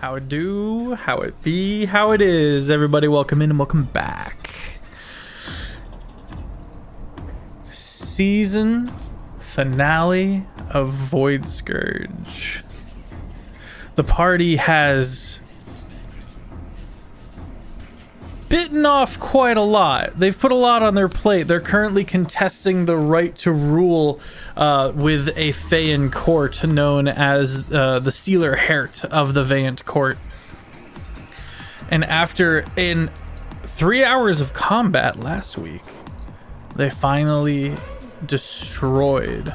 How it do, how it be, how it is. Everybody, welcome in and welcome back. Season finale of Void Scourge. The party has bitten off quite a lot. They've put a lot on their plate. They're currently contesting the right to rule with a Feyan court known as the Sealer Hert of the Vayant Court. And after 3 hours of combat last week, they finally destroyed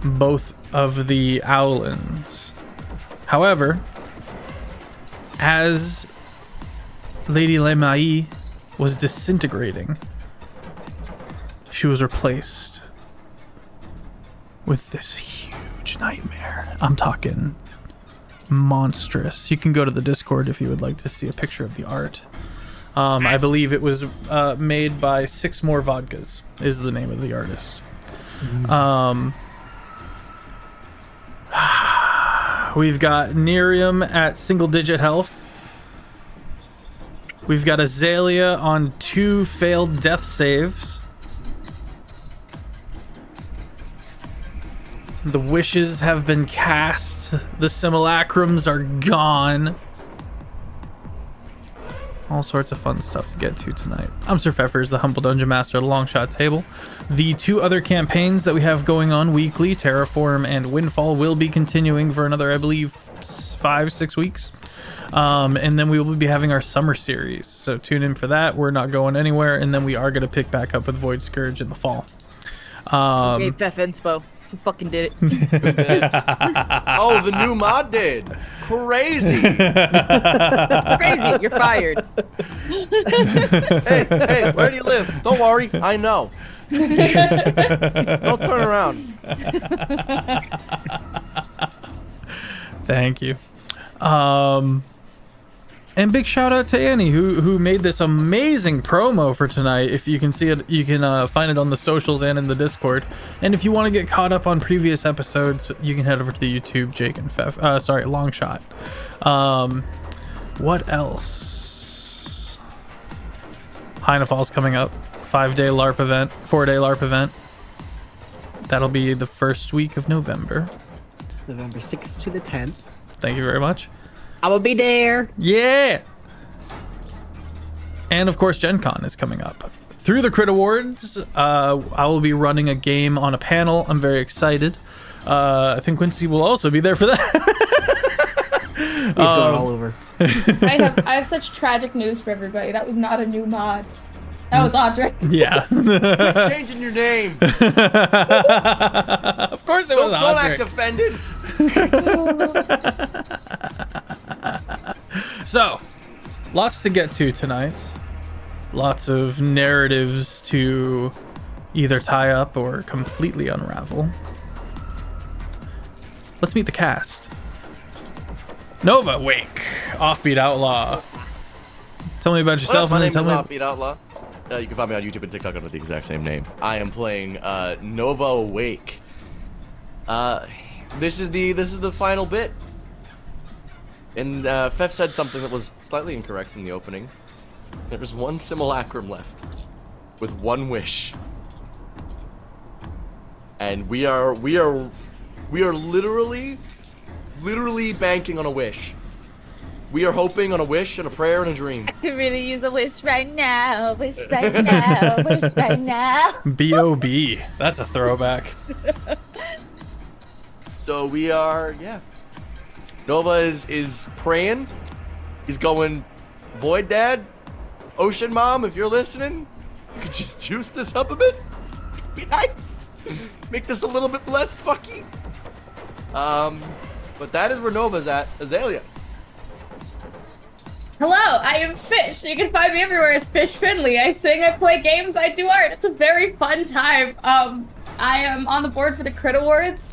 both of the Owlins. However, as Lady Lemai was disintegrating, she was replaced with this huge nightmare. I'm talking monstrous. You can go to the Discord if you would like to see a picture of the art. I believe it was made by Six More Vodkas is the name of the artist. We've got Nerium at single-digit health. We've got Azalea on 2 failed death saves. The wishes have been cast. The simulacrums are gone. All sorts of fun stuff to get to tonight. I'm SirFeffers, the humble dungeon master at the long shot table. The 2 other campaigns that we have going on weekly, Terraform and Windfall, will be continuing for another, I believe, 5-6 weeks. And then we will be having our summer series. So tune in for that. We're not going anywhere. And then we are going to pick back up with Void Scourge in the fall. Okay, Feff Inspo. Who fucking did it? Oh, the new mod did. Crazy. Crazy. You're fired. Hey, where do you live? Don't worry, I know. Don't turn around. Thank you. And big shout out to Annie who made this amazing promo for tonight. If you can see it, you can find it on the socials and in the Discord. And if you want to get caught up on previous episodes, you can head over to the YouTube, Jake and Feff. Longshot. What else? Heinefall's coming up. 5-day LARP event, 4-day LARP event. That'll be the first week of November. November 6th to the 10th. Thank you very much. I will be there. Yeah. And of course, Gen Con is coming up. Through the Crit Awards, I will be running a game on a panel. I'm very excited. I think Quincy will also be there for that. He's going all over. I have such tragic news for everybody. That was not a new mod. That was Audrey. Yeah. Quit changing your name. Of course it was Don't Audrey. act offended. So, lots to get to tonight. Lots of narratives to either tie up or completely unravel. Let's meet the cast. Nova, Wake, Offbeat, Outlaw. Tell me about yourself. My name is tell me. Offbeat Outlaw. You can find me on YouTube and TikTok under the exact same name. I am playing Nova Wake. This is the final bit. And Feff said something that was slightly incorrect in the opening. There's 1 simulacrum left, with 1 wish, and we are literally banking on a wish. We are hoping on a wish and a prayer and a dream. I could really use a wish right now. Wish right now. Wish right now. B.O.B. That's a throwback. So we are, yeah. Nova is praying. He's going, Void Dad, Ocean Mom, if you're listening, you could just juice this up a bit. Be nice. Make this a little bit less fucky. But that is where Nova's at. Azalea. Hello, I am Fish. You can find me everywhere as Fish Finley. I sing, I play games, I do art. It's a very fun time. I am on the board for the Crit Awards,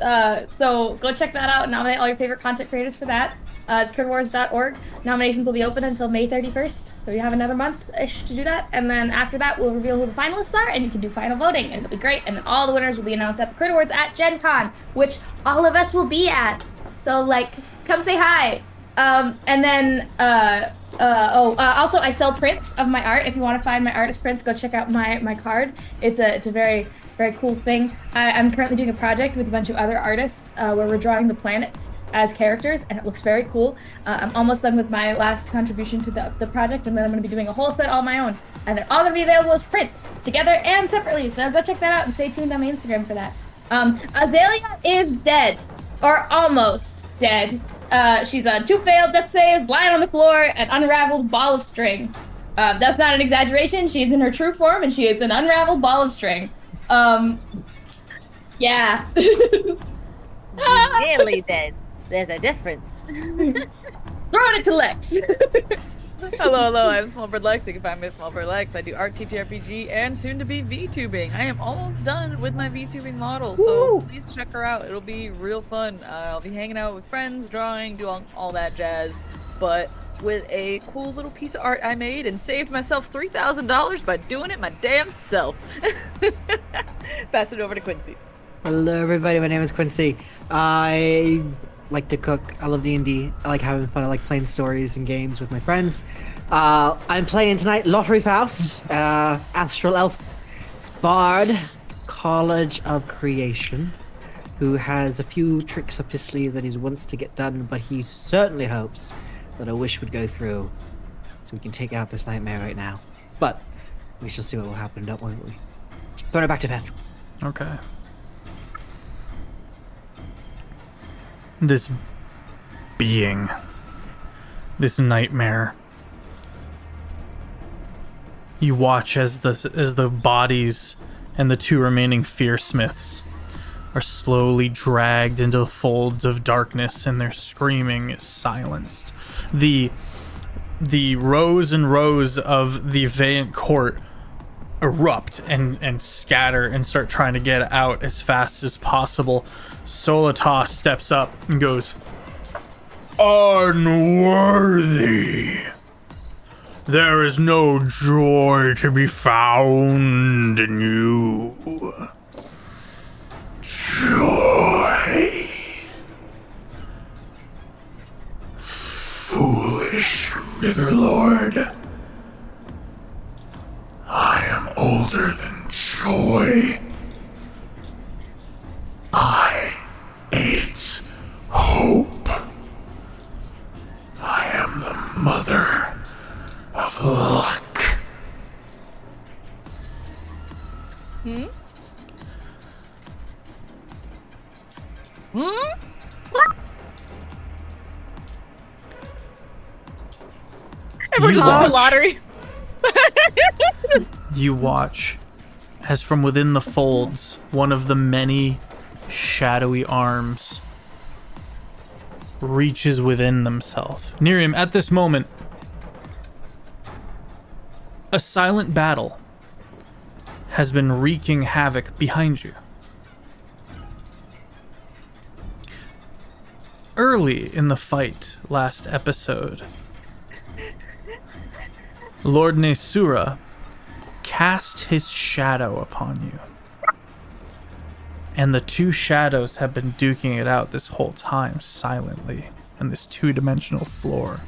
so go check that out and nominate all your favorite content creators for that. It's critawards.org. Nominations will be open until May 31st, so you have another month-ish to do that. And then after that, we'll reveal who the finalists are, and you can do final voting, and it'll be great. And then all the winners will be announced at the Crit Awards at Gen Con, which all of us will be at. So, like, come say hi. And then, also I sell prints of my art. If you want to find my artist prints, go check out my card. It's a very, very cool thing. I'm currently doing a project with a bunch of other artists where we're drawing the planets as characters, and it looks very cool. I'm almost done with my last contribution to the project, and then I'm going to be doing a whole set all my own. And they're all going to be available as prints, together and separately. So go check that out and stay tuned on my Instagram for that. Azalea is dead, or almost dead. She's 2 failed death saves, lying on the floor, an unraveled ball of string. That's not an exaggeration. She is in her true form, and she is an unraveled ball of string. Yeah. Nearly dead. There's a difference. Throwing it to Lex. Hello, I'm SmolBirdLex. You can find me at SmolBirdLex. I do art, TTRPG, and soon to be VTubing. I am almost done with my VTubing model, so please check her out. It'll be real fun. I'll be hanging out with friends, drawing, doing all that jazz, but with a cool little piece of art I made and saved myself $3,000 by doing it my damn self. Pass it over to Quincy. Hello everybody, my name is Quincy. I like to cook, I love D&D, I like having fun, I like playing stories and games with my friends. I'm playing tonight Lottery Faust, Astral Elf Bard, College of Creation, who has a few tricks up his sleeve that he wants to get done, but he certainly hopes that a wish would go through, so we can take out this nightmare right now. But we shall see what will happen, don't worry. Throw it back to Beth. Okay. This being, this nightmare. You watch as the bodies and the 2 remaining fearsmiths are slowly dragged into the folds of darkness, and their screaming is silenced. The rows and rows of the Valiant Court erupt and scatter and start trying to get out as fast as possible. Solitas steps up and goes, "Unworthy. There is no joy to be found in you. Joy. Foolish Riverlord. I am older than joy. I ate hope. I am the mother of luck." Everyone loves a lottery. You watch as from within the folds, one of the many shadowy arms reaches within themselves. Nerium, at this moment, a silent battle has been wreaking havoc behind you. Early in the fight last episode, Lord Nesura cast his shadow upon you. And the 2 shadows have been duking it out this whole time silently on this 2-dimensional floor.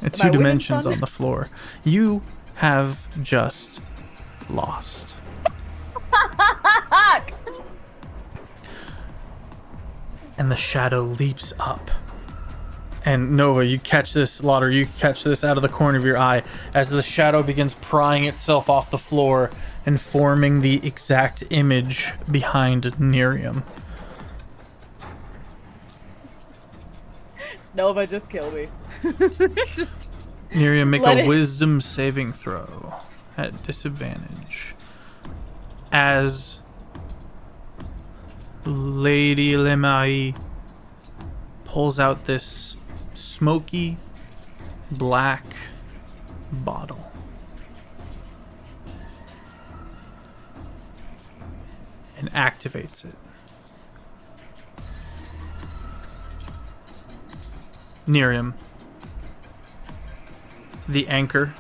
The 2 dimensions on the floor. You have just lost. And the shadow leaps up. And Nova, you catch this, Lauder, you catch this out of the corner of your eye as the shadow begins prying itself off the floor and forming the exact image behind Nerium. Nova, just kill me. Nerium, make Let a it- wisdom saving throw at disadvantage. As Lady Lemai pulls out this smoky black bottle. And activates it. Nerium, the anchor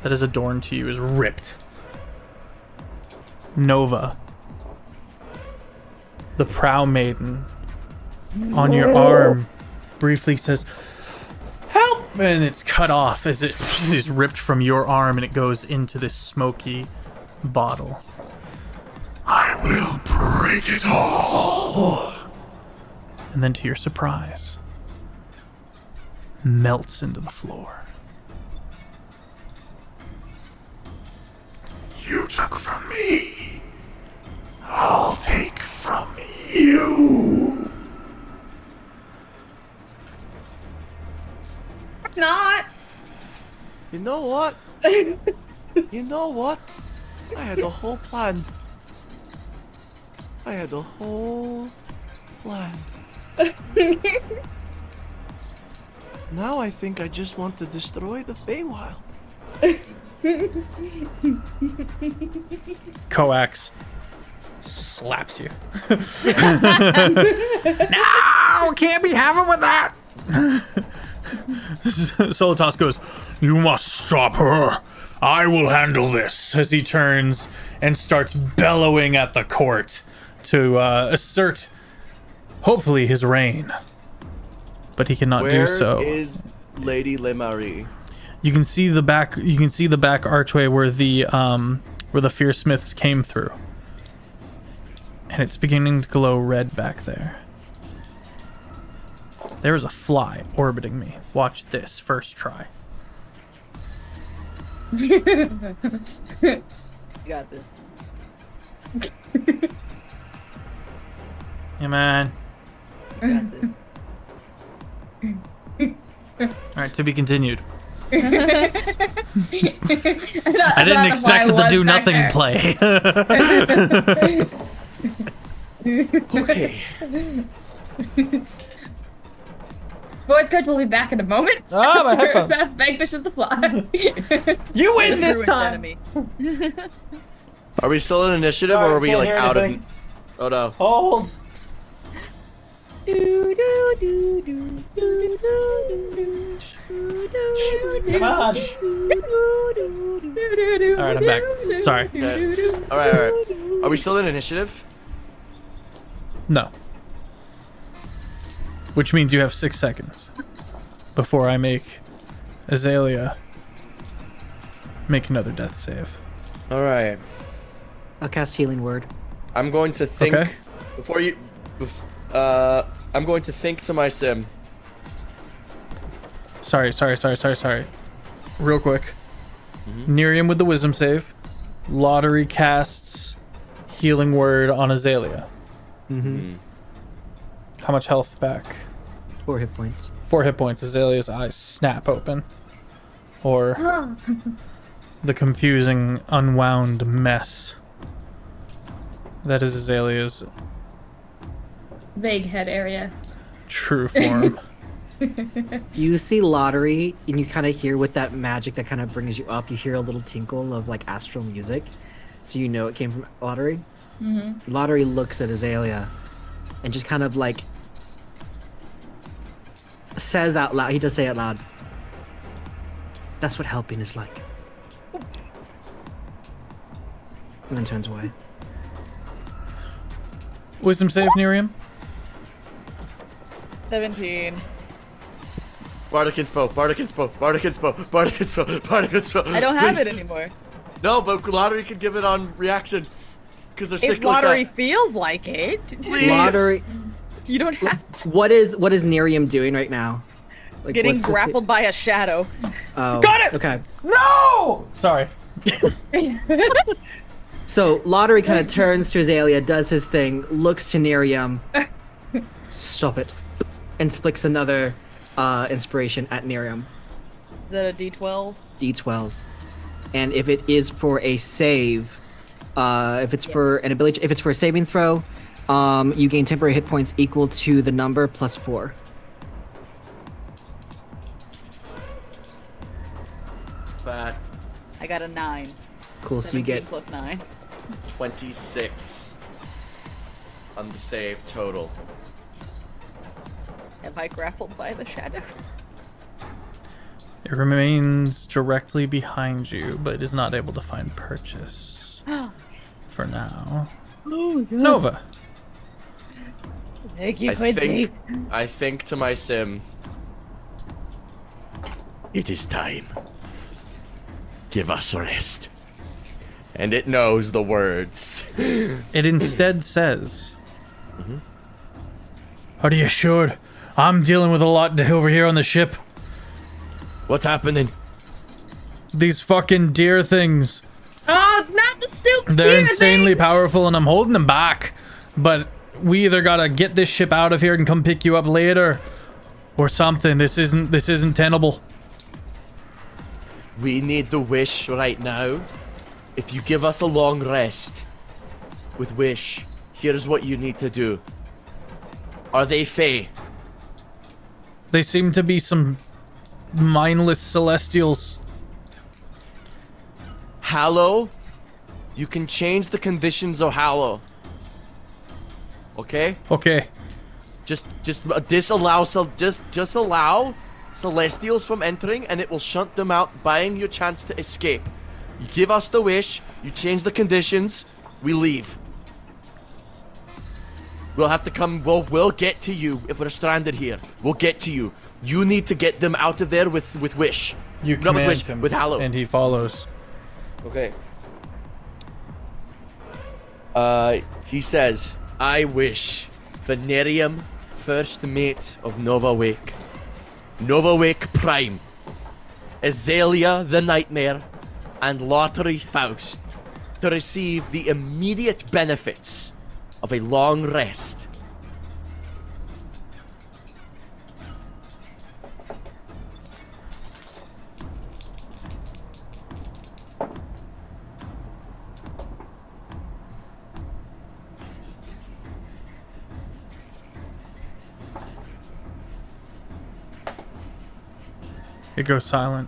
that is adorned to you is ripped. Nova, the prow maiden on your arm briefly says, "Help!" and it's cut off as it is ripped from your arm and it goes into this smoky bottle. I will break it all. And then, to your surprise, melts into the floor. You took from me. I'll take from you. Not. You know what? You know what? I had a whole plan. Now I think I just want to destroy the Feywild. Coax slaps you. No! Can't be having with that! Solitas goes, "You must stop her. I will handle this," as he turns and starts bellowing at the court to assert, hopefully, his reign. But he cannot do so. Where is Lady Lemarie? You can see the back. You can see the back archway where the Fearsmiths came through, and it's beginning to glow red back there. There is a fly orbiting me. Watch this first try. You got this. Yeah, man. You got this. All right, to be continued. I I didn't expect it to do nothing play. Okay. Boys, Coach will be back in a moment. Ah, my headphones. Vanquishes the plot. You win this Ruined time. enemy. Are we still in initiative, or are we Can't like hear out anything. of? Oh no. Hold. Come on. All right, I'm back. Sorry. Okay. All right. Are we still in initiative? No. Which means you have 6 seconds before I make Azalea make another death save. All right. I'll cast Healing Word. I'm going to think Okay. before you. I'm going to think to my sim. Sorry. Real quick. Nerium with the wisdom save. Lottery casts Healing Word on Azalea. How much health back? 4 hit points. 4 hit points. Azalea's eyes snap open. Or the confusing, unwound mess that is Azalea's Vague head area. true form. You see Lottery, and you kind of hear with that magic that kind of brings you up, you hear a little tinkle of like astral music. So you know it came from Lottery. Lottery looks at Azalea and just kind of like says out loud, he does say out loud, "That's what helping is like." And then turns away. Wisdom save, Nerium? 17. Bardic Inspo. I don't have it anymore. No, but Lottery could give it on reaction. Because they're If sick lottery like that. feels like it, Please. Lottery. you don't have to. What is Nerium doing right now? Like, Getting what's the grappled by a shadow. Oh, Got it! Okay. No! Sorry. So Lottery kind of turns to Azalea, does his thing, looks to Nerium. Stop it. And flicks another inspiration at Nerium. Is that a D12? D12. And if it is for a save, if it's for an ability, if it's for a saving throw, you gain temporary hit points equal to the number plus 4. But I got a 9. Cool. So you 17 get plus 9. 26 on the save total. Am I grappled by the shadow? It remains directly behind you, but is not able to find purchase for now. Nova. Thank you, Quincy. I think to my sim, it is time. Give us a rest. And it knows the words. It instead says, Are you sure? I'm dealing with a lot over here on the ship. What's happening? These fucking deer things. Oh, not the stupid They're deer insanely things. powerful and I'm holding them back. But we either gotta get this ship out of here and come pick you up later or something. This isn't tenable. We need the wish right now. If you give us a long rest with wish, here's what you need to do. Are they Fae? They seem to be some mindless celestials. Hallow, you can change the conditions of Hallow. Okay? Okay. Just allow Celestials from entering, and it will shunt them out, buying you a chance to escape. You give us the wish, you change the conditions, we leave. We'll have to come. We'll get to you if we're stranded here. We'll get to you. You need to get them out of there with wish. You Not with command wish, him, with Hallow. and he follows. Okay. He says, I wish Venerium, first mate of Nova Wake. Nova Wake Prime. Azalea the Nightmare, and Lottery Faust to receive the immediate benefits of a long rest. It goes silent.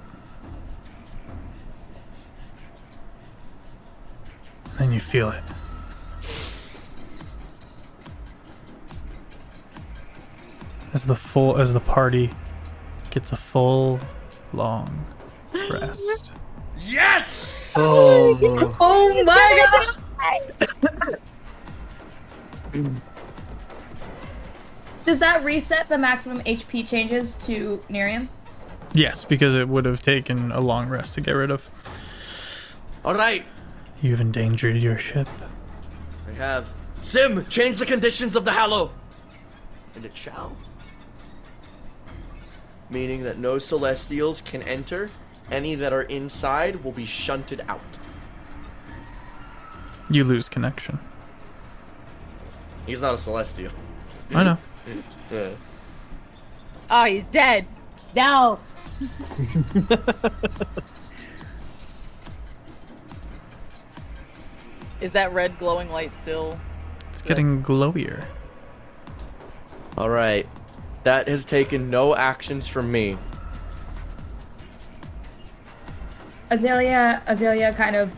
Then you feel it. As the party gets a full, long rest. Yes! Oh. Oh my gosh! Does that reset the maximum HP changes to Nerium? Yes, because it would have taken a long rest to get rid of. Alright, You've endangered your ship. I have. Sim, change the conditions of the Hallow. And it shall. Meaning that no Celestials can enter. Any that are inside will be shunted out. You lose connection. He's not a Celestial. I know. Yeah. Oh, he's dead. No. Is that red glowing light still? It's getting glowier. Alright. That has taken no actions from me. Azalea kind of,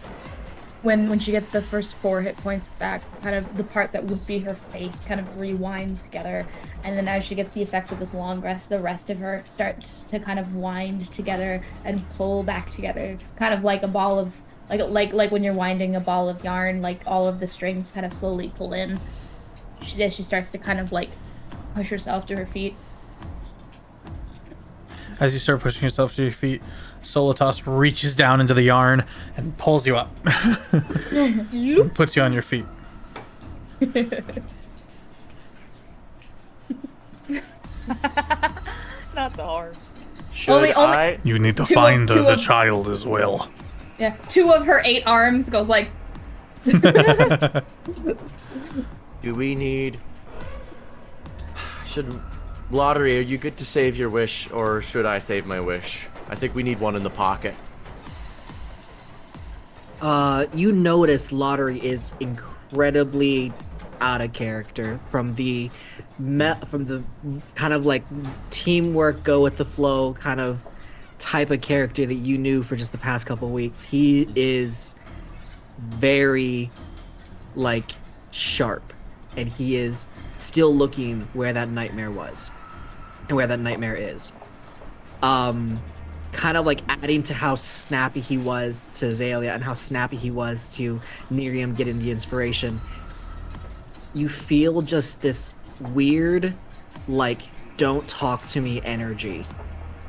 when she gets the first 4 hit points back, kind of the part that would be her face kind of rewinds together, and then as she gets the effects of this long rest, the rest of her starts to kind of wind together and pull back together, kind of like a ball of, like when you're winding a ball of yarn, like all of the strings kind of slowly pull in. She starts to kind of like push herself to her feet. As you start pushing yourself to your feet, Solitas reaches down into the yarn and pulls you up. And puts you on your feet. Not the harm. Should Only- I? You need to Two find of- two the of- child as well. Yeah, 2 of her 8 arms goes like, Do we need... Should... Lottery, are you good to save your wish, or should I save my wish? I think we need one in the pocket. You notice Lottery is incredibly out of character from the kind of like teamwork, go with the flow kind of type of character that you knew for just the past couple weeks. He is very like sharp, and he is still looking where that nightmare was and where that nightmare is. Kind of like adding to how snappy he was to Azalea and how snappy he was to Miriam getting the inspiration. You feel just this weird, like, don't talk to me energy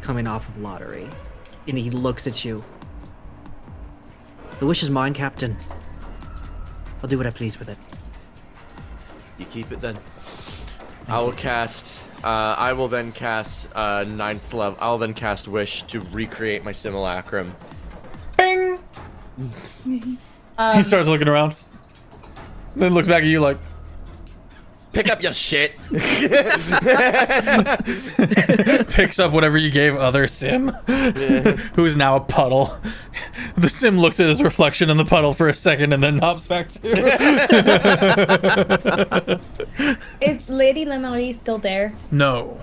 coming off of Lottery. And he looks at you. The wish is mine, Captain. I'll do what I please with it. You keep it then. I will cast. I will then cast 9th level. I'll then cast Wish to recreate my simulacrum. Bing! He starts looking around. Then looks back at you like, Pick up your shit. picks up whatever you gave other Sim, who is now a puddle. The Sim looks at his reflection in the puddle for a second and then hops back to. Is Lady Lemery still there? No.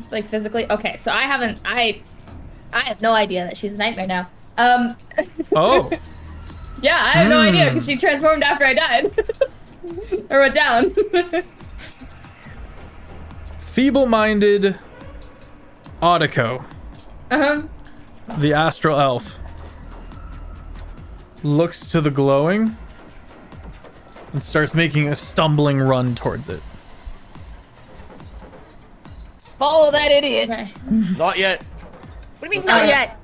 Like physically? Okay, so I have no idea that she's a nightmare now. Oh. Yeah, I have no idea because she transformed after I died. Or went down. Feeble-minded Audico, the astral elf, looks to the glowing and starts making a stumbling run towards it. Follow that idiot. Okay. Not yet. What do you mean not yet?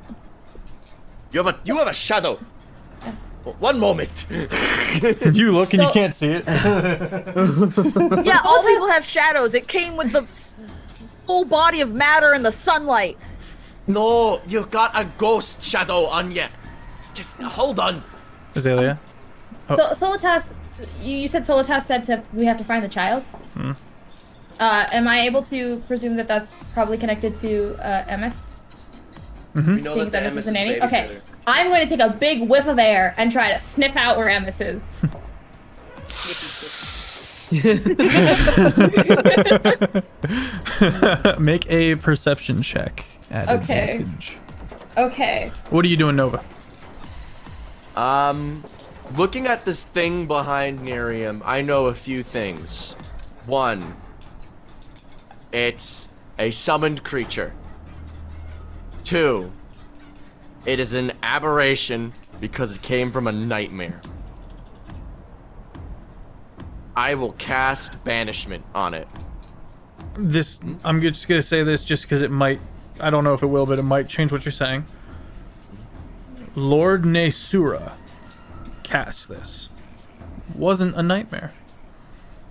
You have a shadow. One moment. You look and you So- can't see it. Yeah, all people have shadows. It came with the full body of matter and the sunlight. No, you got a ghost shadow on you. Just hold on. Azalea? So Solitas, you said Solitas said we have to find the child. Am I able to presume that that's probably connected to MS? We know Things that MS the is MS a nanny? is Okay. I'm going to take a big whiff of air and try to sniff out where MS is. Make a perception check at Okay. advantage. Okay. What are you doing, Nova? Looking at this thing behind Nerium, I know a few things. One, it's a summoned creature. Two, it is an aberration because it came from a nightmare. I will cast banishment on it. This, I'm just gonna say this just because it might, I don't know if it will, but it might change what you're saying. Lord Nesura cast this. Wasn't a nightmare.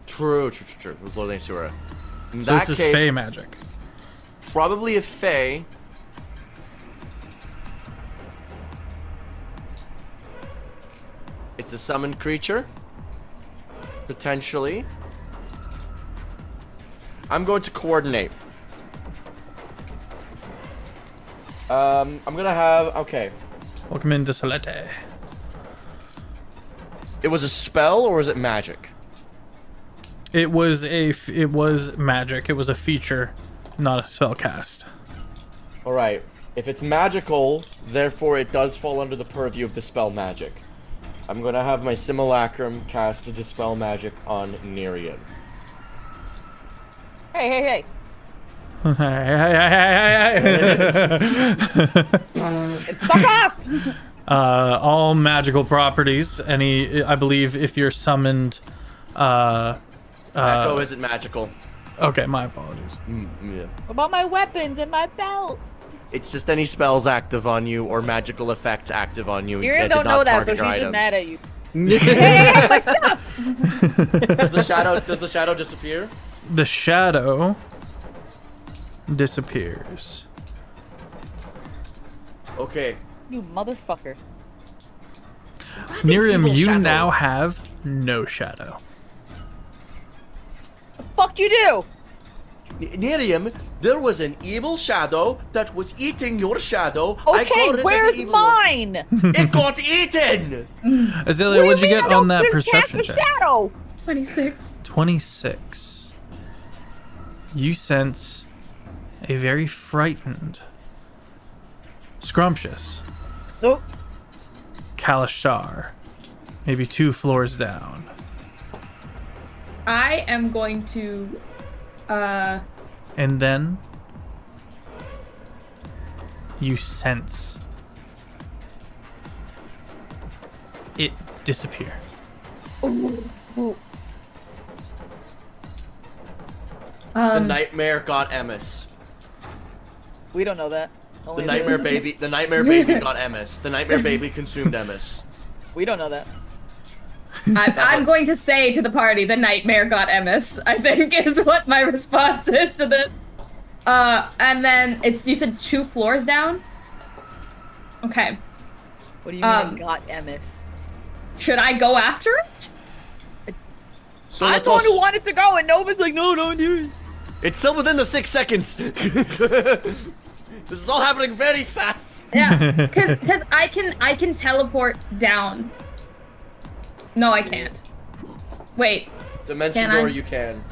True. It was Lord Nesura. In So that this is case, Fey magic. probably a Fey. It's a summoned creature. Potentially. I'm going to coordinate. I'm gonna have, okay. Welcome into Solete. It was a spell or was it magic? It was magic. It was a feature, not a spell cast. Alright. If it's magical, therefore it does fall under the purview of Dispel Magic. I'm gonna have my Simulacrum cast to Dispel Magic on Nerium. Hey. Fuck off! All magical properties. I believe if you're summoned. Echo isn't magical. Okay, my apologies. Yeah. What about my weapons and my belt? It's just any spells active on you or magical effects active on you. Miriam that don't did know not that, so target she's your just mad items. at you. Hey, my stuff! Does the shadow disappear? The shadow disappears. Okay. You motherfucker. Miriam, evil you shadow. now have no shadow. Fuck you do! Nerium, there was an evil shadow that was eating your shadow. I got Okay, rid of where's the evil one. mine? It got eaten! Azalea, what'd you get on that Just cast perception the check? shadow. 26. 26. You sense a very frightened, scrumptious Oh, Kalashtar, maybe 2 floors down. I am going to, And then you sense it disappear. The nightmare got Emmis. We don't know that. The Only nightmare baby got Emmis. The nightmare baby consumed Emmis. We don't know that. I'm going to say to the party, the nightmare got Emmis, I think is what my response is to this. And then you said it's 2 floors down? Okay. What do you mean it got Emmis? Should I go after it? So I'm the one who wanted to go, and Nova's like, no, don't do it. It's still within the 6 seconds. This is all happening very fast. Yeah, because I can teleport down. No, I can't. Wait. Dimension Can door, I? you can.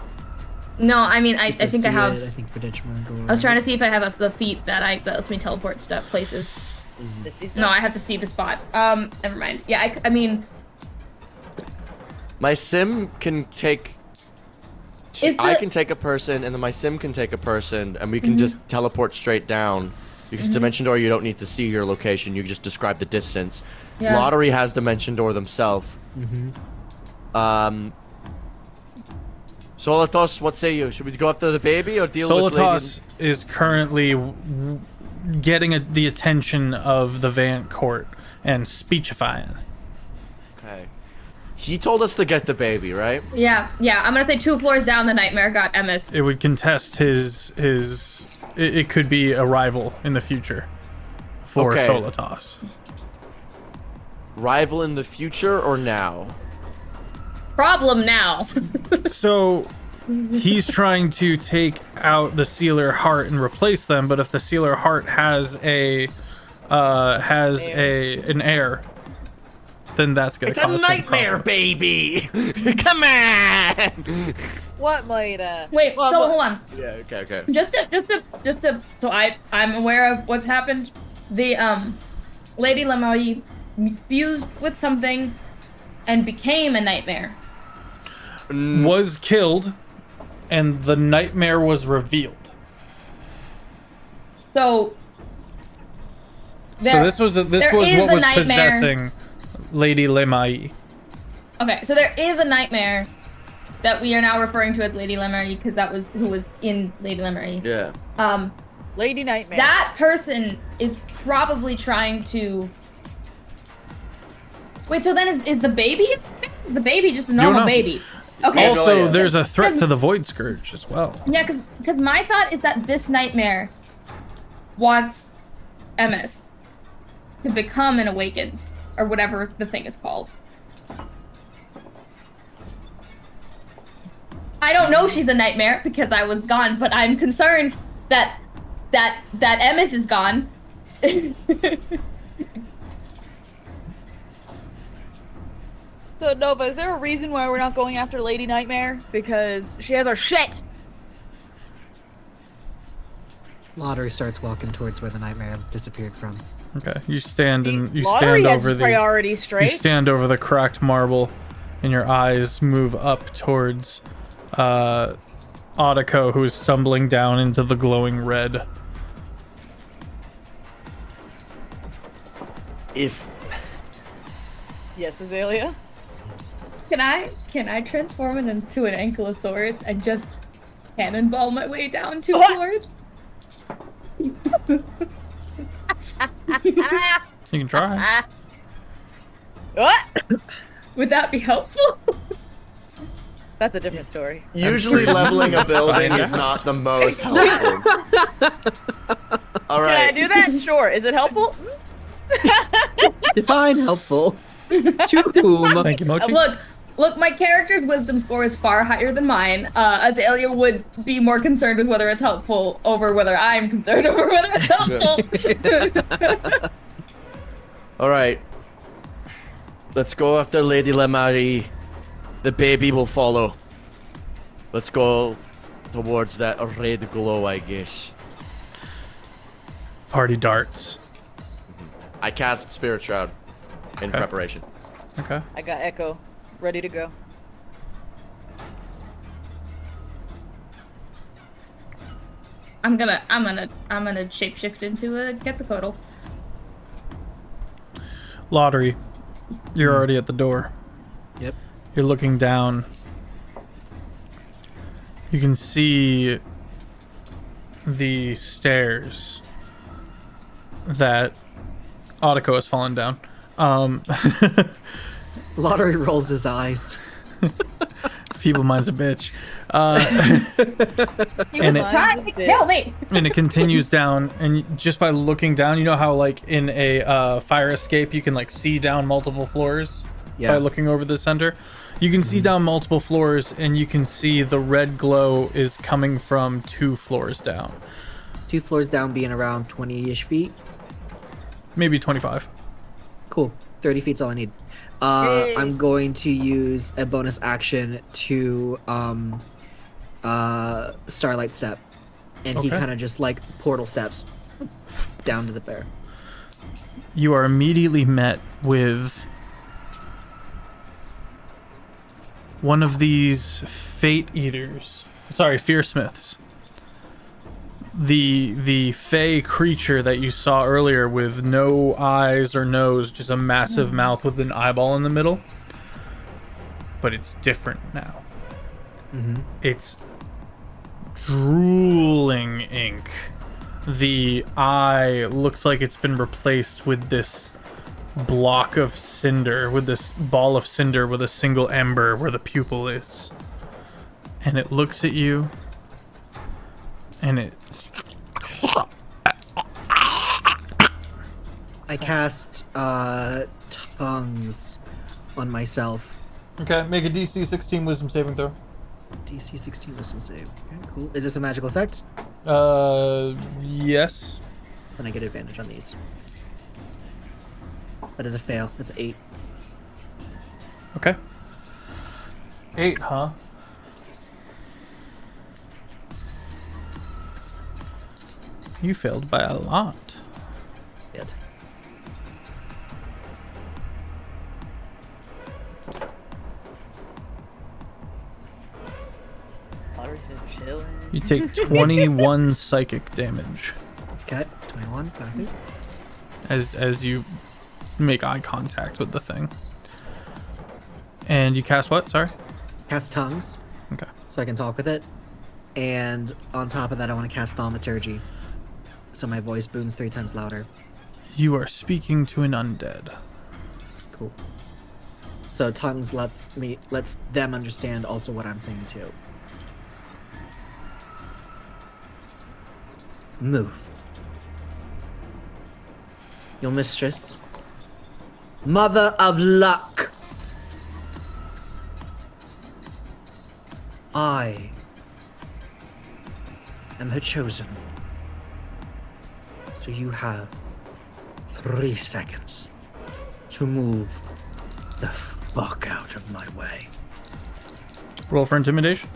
No, I mean I think I have. I think for Ditchman. I was trying to see if I have the feat that lets me teleport stuff places. Misty stuff? No, I have to see the spot. Never mind. Yeah, I mean. My sim can take. I can take a person, and then my sim can take a person, and we can just teleport straight down. Because Dimension Door, you don't need to see your location; you just describe the distance. Yeah. Lottery has Dimension Door themselves. Solitos, what say you? Should we go after the baby or deal with Solitos is currently getting the attention of the Vant Court and speechifying. Okay. He told us to get the baby, right? Yeah. I'm gonna say 2 floors down. The nightmare got Emmis. It would contest his. It could be a rival in the future for Okay. Solitos. Rival in the future or now? Problem now. So he's trying to take out the Sealer Heart and replace them, but if the Sealer Heart has an heir, then that's gonna It's cause a some nightmare, problem. baby! Come on! What, Maida? Wait. Well, so but- hold on. Yeah, okay. Just to. So I'm aware of what's happened. The Lady Lemai fused with something and became a nightmare. Was killed, and the nightmare was revealed. So. So this was there what is a was nightmare. possessing Lady Lemai. Okay, so there is a nightmare that we are now referring to as Lady Lemai because that was who was in Lady Lemai. Yeah. Lady Nightmare. That person is probably trying to. Wait, so then is the baby? The baby just a normal know. baby? Okay. no Also, idea. there's a threat Because- to the Void Scourge as well. Yeah, because my thought is that this nightmare wants MS to become an awakened, or whatever the thing is called. I don't know she's a nightmare because I was gone, but I'm concerned that MS is gone. So, Nova, is there a reason why we're not going after Lady Nightmare? Because she has our shit! Lottery starts walking towards where the nightmare disappeared from. Okay, you stand and you Lottery stand has over the priority straight. you stand over the cracked marble, and your eyes move up towards Ottico, who is stumbling down into the glowing red. If Yes, Azalea? Can I transform it into an ankylosaurus and just cannonball my way down 2 What? floors? You can try. What? Would that be helpful? That's a different story. usually leveling a building Find is out. not the most helpful. All Can I right. do that? Sure. Is it helpful? Define helpful. To whom? Thank you, Mochi. Look, my character's wisdom score is far higher than mine. Azalea would be more concerned with whether it's helpful over whether I'm concerned over whether it's helpful. All right. Let's go after Lady Lemari. The baby will follow. Let's go towards that red glow, I guess. Party darts. I cast Spirit Shroud in Okay. preparation. Okay. I got Echo. Ready to go. I'm gonna shapeshift into a Quetzalcoatl. Lottery. You're already at the door. Yep. You're looking down. You can see the stairs that Audiko has fallen down. Lottery rolls his eyes. Feeble mind's a bitch. He was And it- trying to kill me. And it continues down, and just by looking down, you know how like in a fire escape you can like see down multiple floors Yeah. by looking over the center. You can see down multiple floors, and you can see the red glow is coming from 2 floors down, 2 floors down, being around 20-ish feet. maybe 25. Cool. 30 feet's all I need. I'm going to use a bonus action to Starlight Step, and he Okay. kind of just like portal steps down to the bear. You are immediately met with one of these fate eaters. Sorry, fearsmiths. The fey creature that you saw earlier with no eyes or nose, just a massive mouth with an eyeball in the middle. But it's different now. It's drooling ink. The eye looks like it's been replaced with this block of cinder, with this ball of cinder with a single ember where the pupil is. And it looks at you, and it I cast tongues on myself. Okay, make a DC 16 wisdom saving throw. DC 16 wisdom save. Okay, cool. Is this a magical effect? Yes. Then I get advantage on these. That is a fail. That's 8. Okay. 8, huh? You failed by a lot. Good. Waters and chilling. You take 21 psychic damage Okay. 21. Perfect. as you make eye contact with the thing. And you cast what? Sorry? Cast tongues, Okay. so I can talk with it. And on top of that, I want to cast thaumaturgy, so my voice booms 3 times louder. You are speaking to an undead. Cool. So tongues lets them understand also what I'm saying too. Move. Your mistress, Mother of Luck. I am her chosen. So you have 3 seconds to move the fuck out of my way. Roll for intimidation.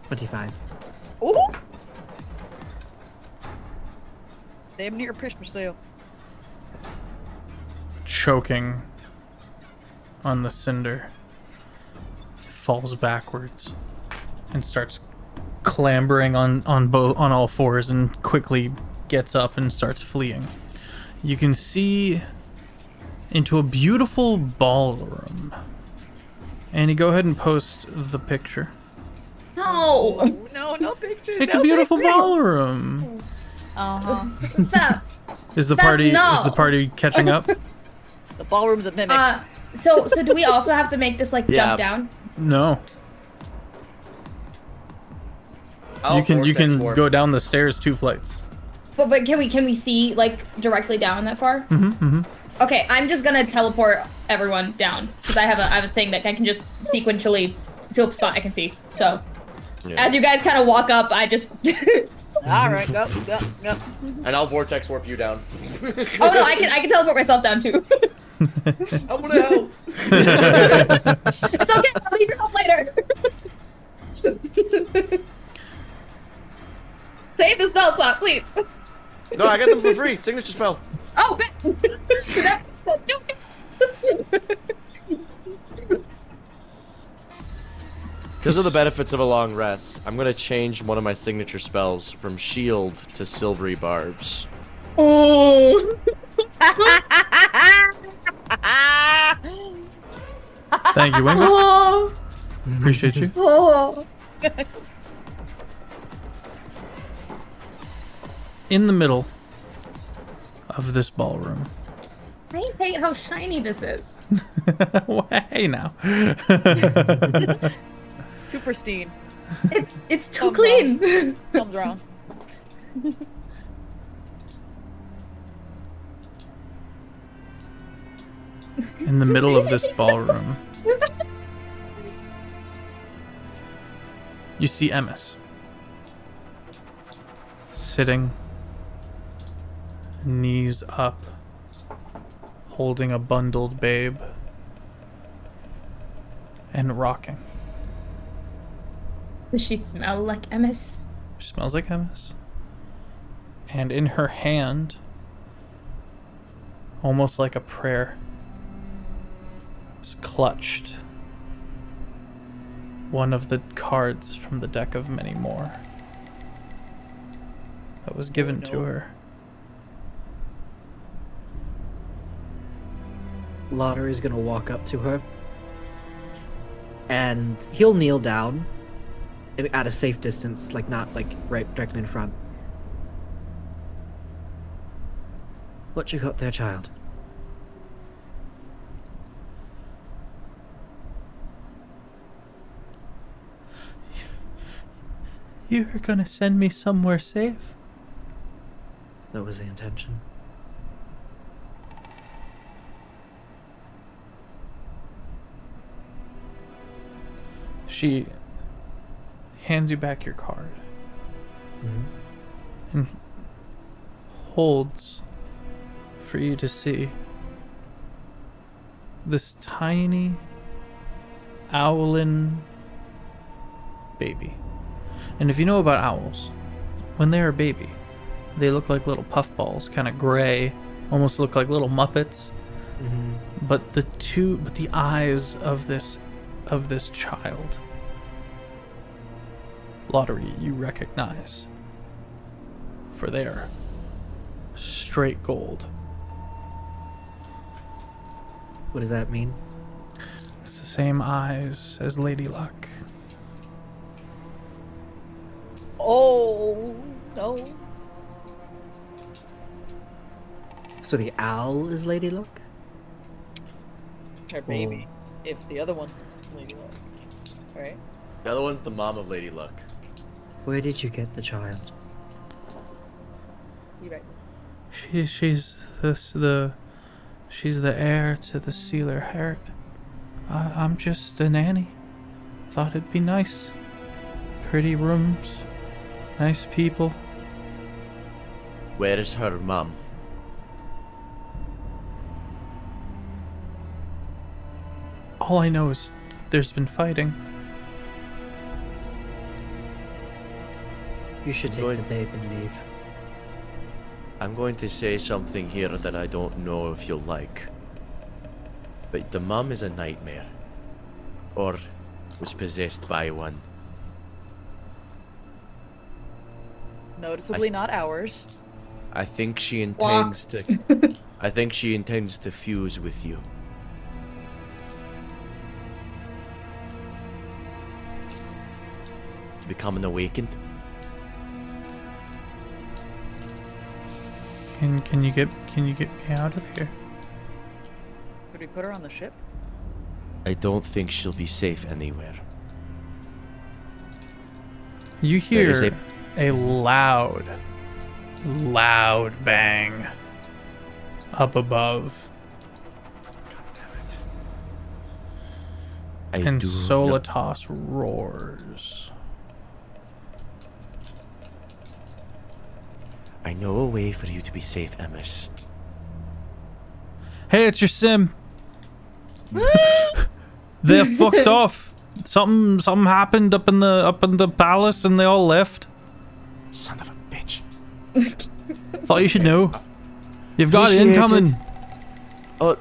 25. Ooh! Damn near pushed myself. Choking on the cinder, falls backwards and starts clambering on all fours and quickly gets up and starts fleeing. You can see into a beautiful ballroom. Annie, go ahead and post the picture. No. No, no pictures. It's no a beautiful pictures. ballroom. Stop. Is the Beth, party no. is the party catching up? The ballroom's a mimic. So do we also have to make this like Yeah. jump down? No. I'll You can vortex warp. go down the stairs 2 flights. But can we see like directly down that far? Okay, I'm just gonna teleport everyone down because I have a thing that I can just sequentially to a spot I can see. So Yeah. as you guys kind of walk up, I just All right, go. And I'll vortex warp you down. oh no, I can teleport myself down too. I want to help. It's okay. I'll need your help later. Save the spell slot, please. No, I got them for free. Signature spell. Oh, do it. Because of the benefits of a long rest, I'm gonna change one of my signature spells from shield to silvery barbs. Oh. Thank you, Wingo. Oh, Appreciate you. oh. In the middle of this ballroom. I hate how shiny this is. Hey now. Too pristine. It's too Oh, clean. Something's wrong. In the middle of this ballroom, you see Emmis sitting, knees up, holding a bundled babe, and rocking. Does she smell like Emmis? She smells like Emmis. And in her hand, almost like a prayer, is clutched one of the cards from the deck of many more that was given to her. Lottery's gonna walk up to her, and he'll kneel down at a safe distance, like not like right directly in front. What you got there, child? You were gonna send me somewhere safe? That was the intention. She hands you back your card and holds for you to see this tiny owlin baby. And if you know about owls, when they're a baby, they look like little puffballs, kind of gray, almost look like little Muppets. But the eyes of this child, Lottery, you recognize, for they are straight gold. What does that mean? It's the same eyes as Lady Luck. Oh no. So the owl is Lady Luck? Her baby. If the other one's Lady Luck. Right? The other one's the mom of Lady Luck. Where did you get the child? You right. She's the heir to the Sealer Heart. I'm just a nanny. Thought it'd be nice. Pretty rooms, nice people. Where is her mom? All I know is there's been fighting. You should take the babe and leave. I'm going to say something here that I don't know if you'll like. But the mom is a nightmare. Or was possessed by one. Noticeably not ours. I think she intends to... I think she intends to fuse with you. To become an awakened. Can you get me out of here? Could we put her on the ship? I don't think she'll be safe anywhere. You There is hear a loud bang up above, I and do Solitas roars. I know a way for you to be safe, Emmis. Hey, it's your sim. They're fucked off. Something happened up in the palace, and they all left. Son of a bitch. Thought you should know. You've got Appreciate incoming. Oh,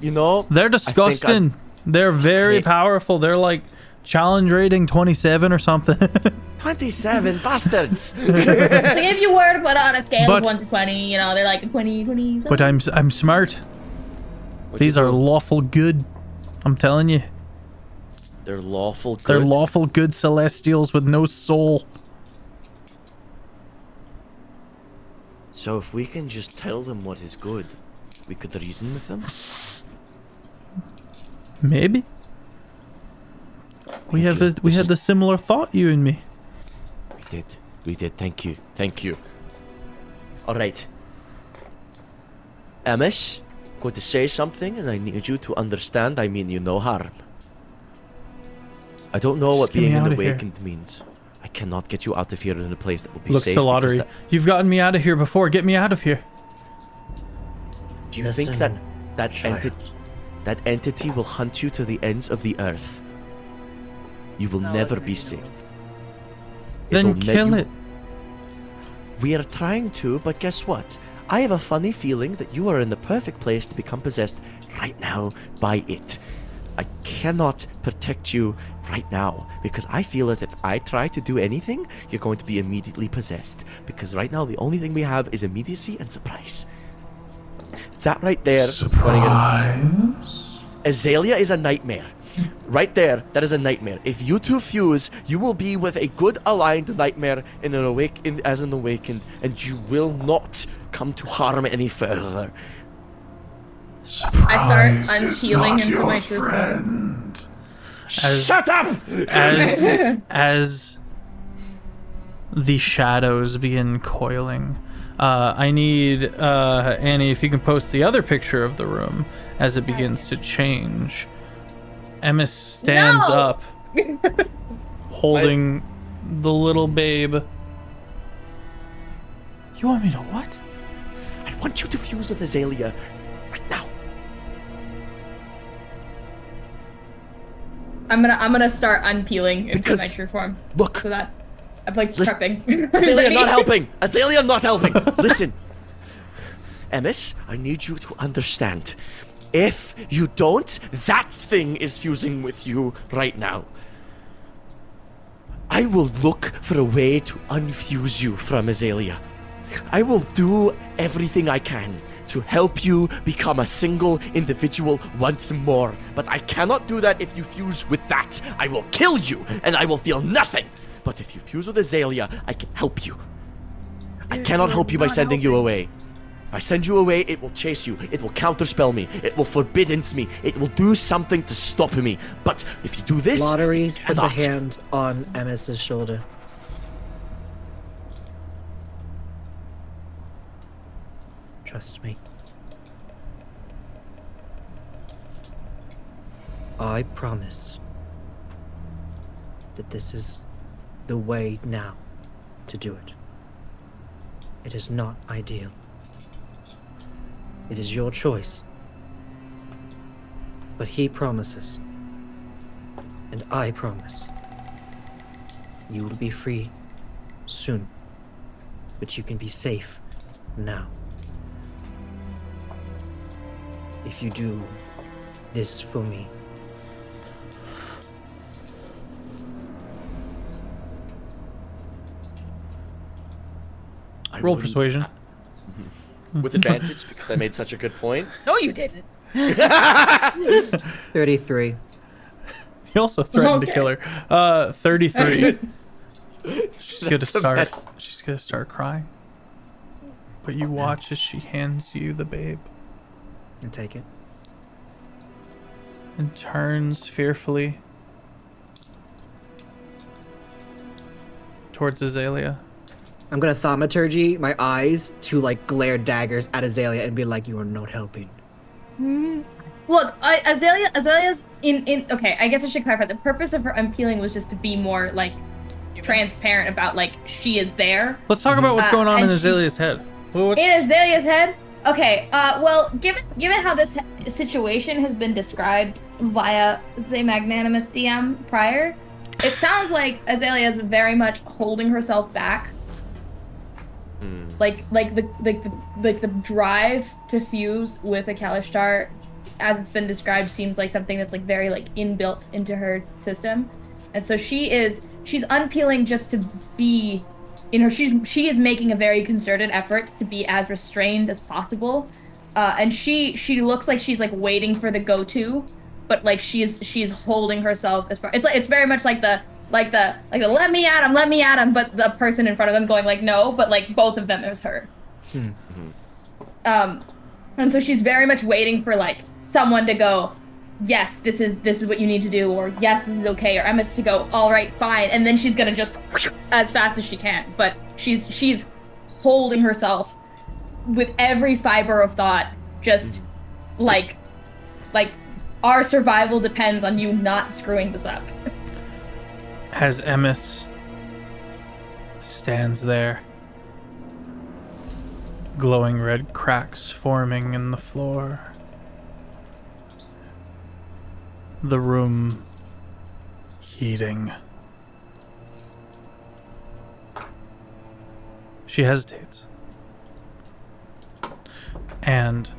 you know... They're disgusting. They're very powerful. They're like challenge rating 27 or something. 27 bastards! So if you were to put it on a scale But- of 1 to 20, you know, they're like 20. But I'm smart. What These you are do? lawful good. I'm telling you. They're lawful good. They're lawful good celestials with no soul. So if we can just tell them what is good, we could reason with them. Maybe. We had the similar thought, you and me. We did. Thank you. All right. Amos, going to say something, and I need you to understand. I mean you no harm. I don't know what Just get me being an out of here. awakened means. I cannot get you out of here in a place that will be Looks safe. to because lottery. You've gotten me out of here before. Get me out of here. Do you think that child. that entity will hunt you to the ends of the earth? You will No, never it's be not. safe. Then It'll kill you- it. We are trying to, but guess what? I have a funny feeling that you are in the perfect place to become possessed right now by it. I cannot protect you right now because I feel that if I try to do anything, you're going to be immediately possessed. Because right now, the only thing we have is immediacy and surprise. That right there, Surprise. Azalea is a nightmare. Right there, that is a nightmare. If you two fuse, you will be with a good aligned nightmare as an awakened, and you will not come to harm any further. Surprise I start is unpeeling not into your my true form. friend. Shut up! As the shadows begin coiling, I need Annie, if you can post the other picture of the room as it begins to change. Emma stands No! up, holding the little babe. You want me to what? I want you to fuse with Azalea right now. I'm gonna start unpeeling into my Because- true form. Look. So that I'm like Listen- prepping. Azalea not helping! Azalea not helping! Listen. Emis, I need you to understand. If you don't, that thing is fusing with you right now. I will look for a way to unfuse you from Azalea. I will do everything I can to help you become a single individual once more. But I cannot do that if you fuse with that. I will kill you, and I will feel nothing. But if you fuse with Azalea, I can help you. I cannot help you by sending you away. If I send you away, it will chase you. It will counterspell me. It will forbiddance me. It will do something to stop me. But if you do this, Lottery it puts a cannot. hand on Emma's shoulder. Trust me. I promise that this is the way now to do it. It is not ideal. It is your choice. But he promises. And I promise. You will be free soon. But you can be safe now. If you do this for me. Roll persuasion. With advantage because I made such a good point. No, you didn't. 33. You also threatened to Okay. kill her. 33. She's gonna That's a start. bad- She's gonna start crying. But you watch as she hands you the babe And take it. and turns fearfully towards Azalea. I'm gonna thaumaturgy my eyes to like glare daggers at Azalea and be like, you are not helping. Look, Azalea's in. Okay, I guess I should clarify. The purpose of her unpeeling was just to be more like transparent about like she is there. Let's talk about what's going on in and she's- Azalea's head. What's- In Azalea's head? Okay, well, given how this situation has been described via the magnanimous DM prior, it sounds like Azalea is very much holding herself back. Like the drive to fuse with a Kalishtar, as it's been described, seems like something that's like very like inbuilt into her system, and so she's unpeeling just to be. She is making a very concerted effort to be as restrained as possible, and she looks like she's like waiting for the go-to but like she's holding herself as far. It's very much like the let me at him, but the person in front of them going like no, but like both of them is her. And so she's very much waiting for like someone to go, yes, this is what you need to do, or yes, this is okay, or Emma's to go, all right, fine, and then she's gonna just as fast as she can. But she's holding herself with every fiber of thought, just like our survival depends on you not screwing this up. As Emmis stands there, glowing red cracks forming in the floor, the room heating. She hesitates. And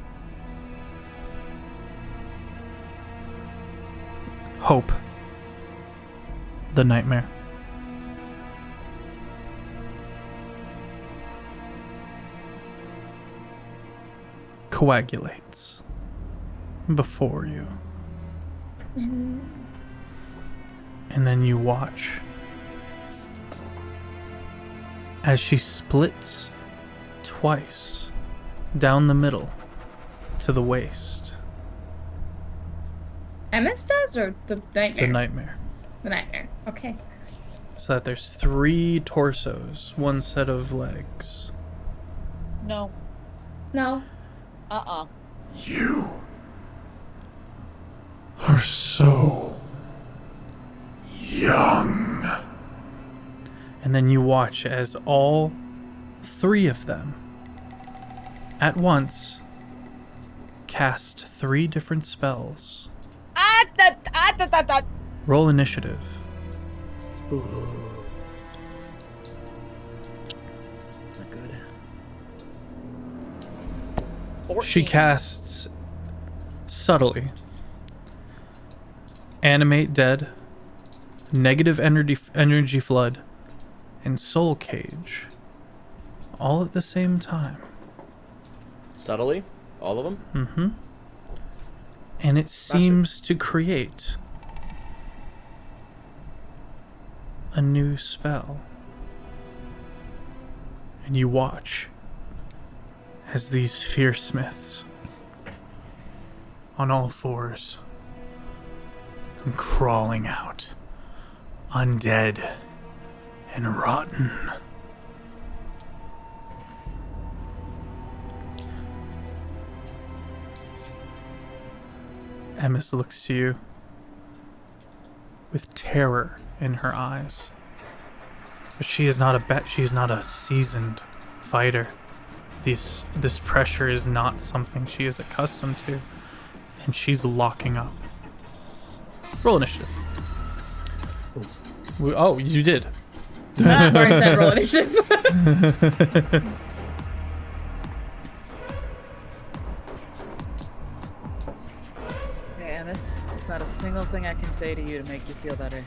Hope, the nightmare, coagulates before you. And then you watch as she splits twice down the middle to the waist. Emma's does, or the nightmare? The nightmare. The nightmare. Okay. So that there's 3 torsos, 1 set of legs. No. No. You are so young. And then you watch as all 3 of them at once cast 3 different spells. Roll initiative. Ooh. Not good. She casts subtly Animate Dead, Negative Energy Flood, and Soul Cage, all at the same time. Subtly? All of them? Mm-hmm. And it seems to create a new spell. And you watch as these fearsmiths on all 4s come crawling out, undead and rotten. Emmis looks to you with terror in her eyes. But she is not a seasoned fighter. This pressure is not something she is accustomed to, and she's locking up. Roll initiative. Oh, you did. I've already said roll initiative. Hey, Emmis, there's not a single thing I can say to you to make you feel better.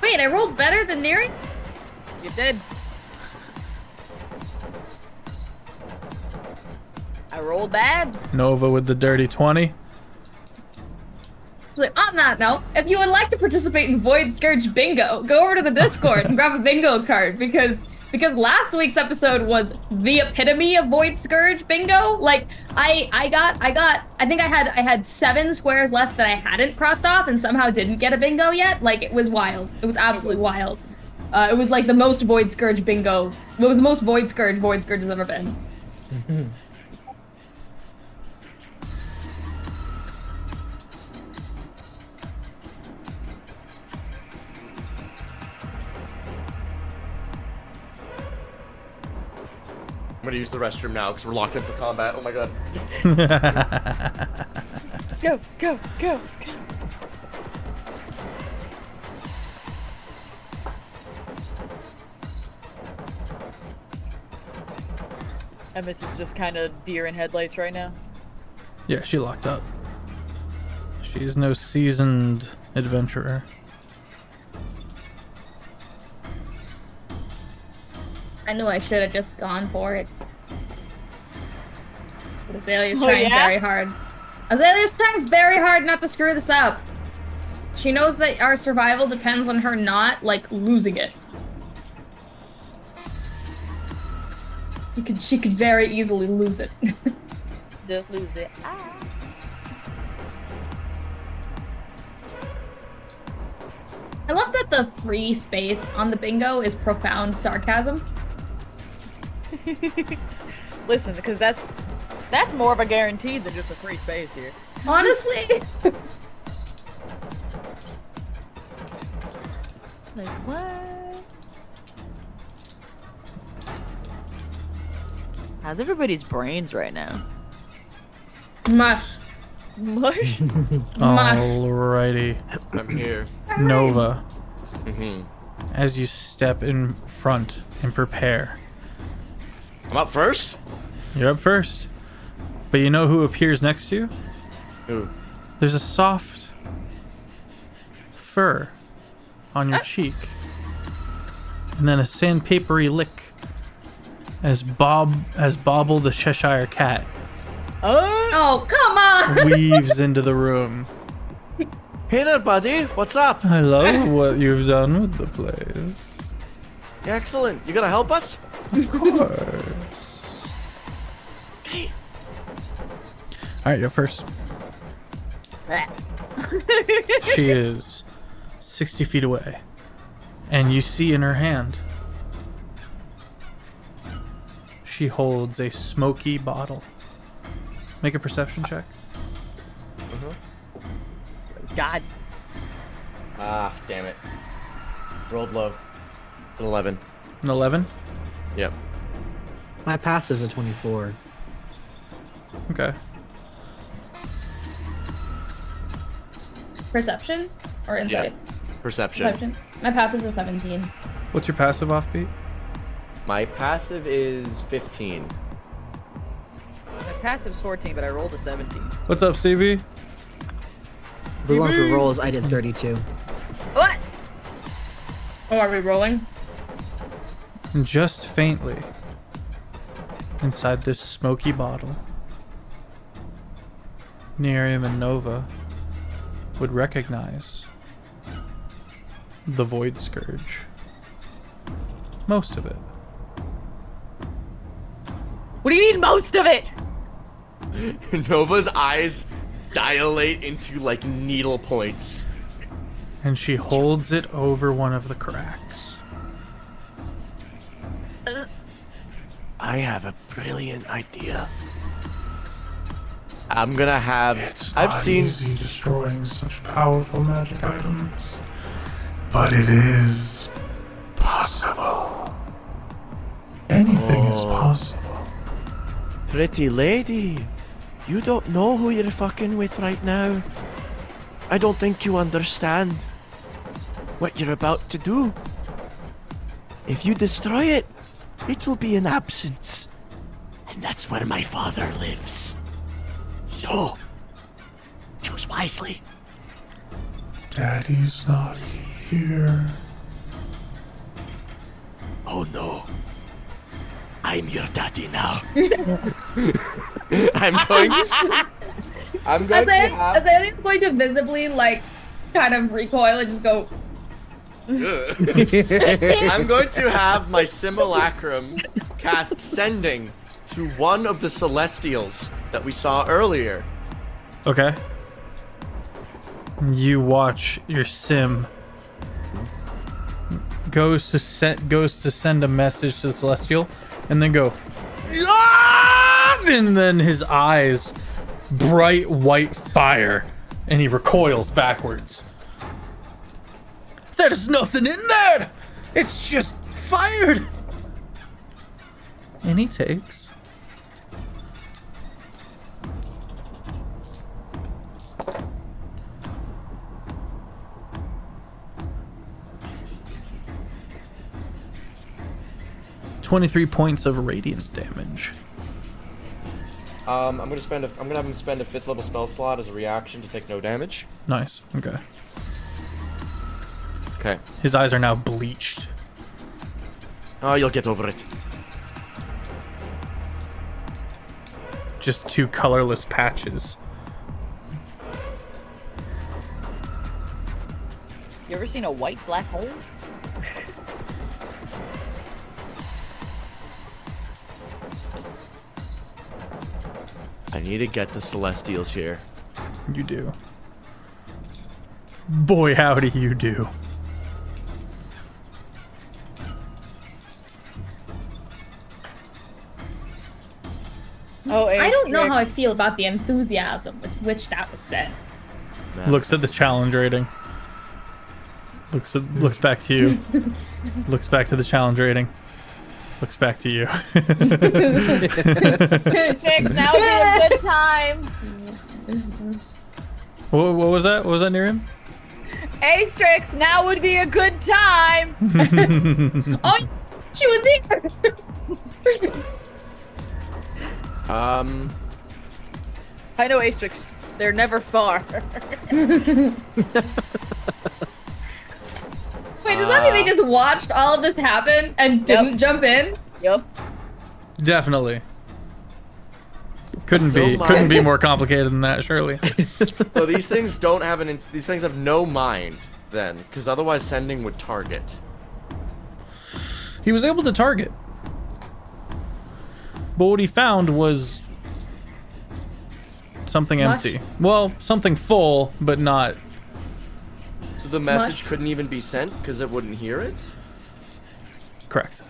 Wait, I rolled better than Neri? You did. I rolled bad. Nova with the dirty 20. On that note, if you would like to participate in Void Scourge Bingo, go over to the Discord and grab a bingo card because last week's episode was the epitome of Void Scourge Bingo. Like I think I had 7 squares left that I hadn't crossed off and somehow didn't get a bingo yet. Like it was wild. It was absolutely wild. It was like the most Void Scourge bingo. It was the most Void Scourge has ever been. I'm gonna use the restroom now because we're locked in for combat. Oh my god. Go, go, go, go. Emmis is just kind of deer in headlights right now. Yeah, she locked up. She is no seasoned adventurer. I knew I should have just gone for it. But Azalea's trying very hard. Azalea's trying very hard not to screw this up. She knows that our survival depends on her not, like, losing it. She could very easily lose it. Just lose it. Ah. I love that the free space on the bingo is profound sarcasm. Listen, because that's more of a guarantee than just a free space here. Honestly. Like what? How's everybody's brains right now? Mush. Mush? Alrighty. I'm here. Nova, Mm-hmm. as you step in front and prepare. I'm up first? You're up first. But you know who appears next to you? Ooh. There's a soft fur on your cheek. And then a sandpapery lick as Bobble the Cheshire Cat Oh, come on! weaves into the room. Hey there, buddy. What's up? I love what you've done with the place. Excellent. You gonna help us? Of course. Hey. Alright, you're first. She is 60 feet away. And you see in her hand, she holds a smoky bottle. Make a perception check. God. Ah, damn it. Rolled low. It's an 11. An 11? Yep. My passive's a 24. Okay. Perception? Or insight? Perception. Perception. My passive's a 17. What's your passive Offbeat? My passive is 15. My passive's 14, but I rolled a 17. What's up, CB? The one for rolls, I did 32. What? Oh, are we rolling? And just faintly, inside this smoky bottle, Nerium and Nova would recognize the Void Scourge. Most of it. What do you mean most of it? Nova's eyes dilate into like needle points. And she holds it over one of the cracks. I have a brilliant idea. I'm gonna have. It's I've not seen. easy destroying such powerful magic items, but it is possible. Anything is possible. Pretty lady, you don't know who you're fucking with right now. I don't think you understand what you're about to do. If you destroy it, it will be an absence. And that's where my father lives. So, choose wisely. Daddy's not here. Oh no. I'm your daddy now. I'm going to have... Azalea's going to visibly, like, kind of recoil and just go... I'm going to have my simulacrum cast Sending to one of the Celestials that we saw earlier. Okay. You watch your sim goes to send a message to the Celestial, and then go, "Ah!" And then his eyes bright white fire, and he recoils backwards. There's nothing in there. It's just fired. And he takes 23 points of radiant damage. I'm gonna have him spend a 5th level spell slot as a reaction to take no damage. Nice. Okay. Okay. His eyes are now bleached. Oh, you'll get over it. Just two colorless patches You ever seen a white black hole? I need to get the Celestials here. You do. Boy, howdy you do. Oh, I don't know how I Asterix. feel about the enthusiasm with which that was said. Looks at the challenge rating. Looks back to you. Looks back to the challenge rating. Looks back to you. Chicks, now would be a good time. What was that? What was that, Nerium? Asterix, now would be a good time. Oh, she was here. I know Asterix. They're never far. Wait, does that mean they just watched all of this happen and didn't jump in? Yup. Definitely. Couldn't So be more complicated than that, surely. So these things don't have these things have no mind then, because otherwise sending would target. He was able to target. But what he found was something Much? empty. Well, something full, but not. So the message couldn't even be sent because it wouldn't hear it? Correct.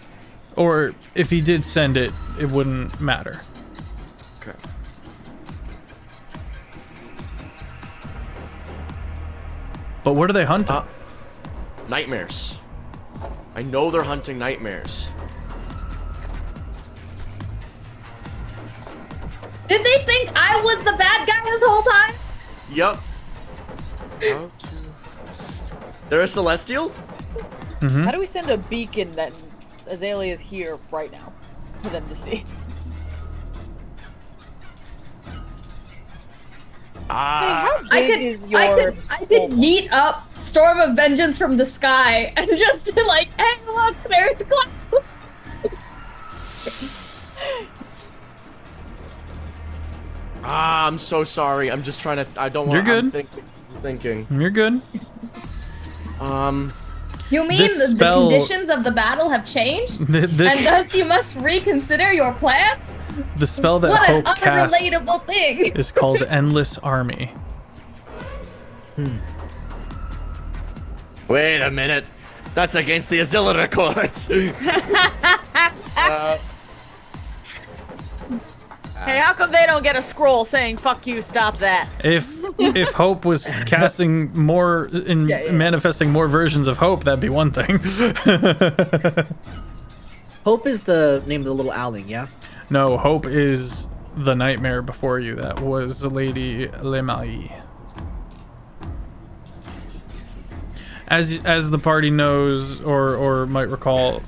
Or if he did send it, it wouldn't matter. Okay. But what are they hunting? Nightmares. I know they're hunting nightmares. Did they think I was the bad guy this whole time? Yup. They're a Celestial? How do we send a beacon that Azalea is here right now for them to see? How I big could, is your I could yeet up Storm of Vengeance from the sky and just like, hey, look, there's Cloud. I'm so sorry. I'm just trying to. I don't want. You're good. I'm thinking. You're good. You mean This the spell- conditions of the battle have changed? This- And thus you must reconsider your plans? The spell that What an Hope casts unrelatable thing! is called Endless Army. Wait a minute. That's against the Azilla Accords. Hey, how come they don't get a scroll saying "fuck you"? Stop that. If Hope was casting more and manifesting more versions of Hope, that'd be one thing. Hope is the name of the little owling, yeah? No, Hope is the nightmare before you. That was Lady Lemai. As the party knows or might recall,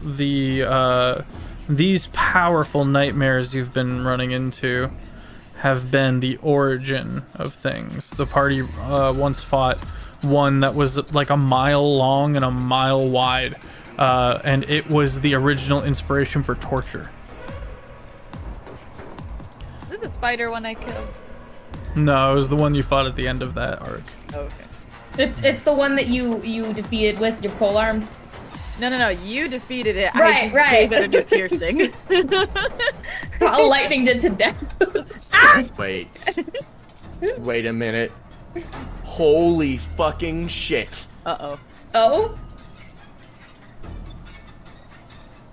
these powerful nightmares you've been running into have been the origin of things. The party once fought one that was like a mile long and a mile wide, and it was the original inspiration for torture. Is it the spider one I killed? No, it was the one you fought at the end of that arc. Oh, okay. It's the one that you defeated with your polearm. No. You defeated it. Right, I just right. gave it a new piercing. How lightning did to death. Wait a minute. Holy fucking shit. Uh-oh. Oh?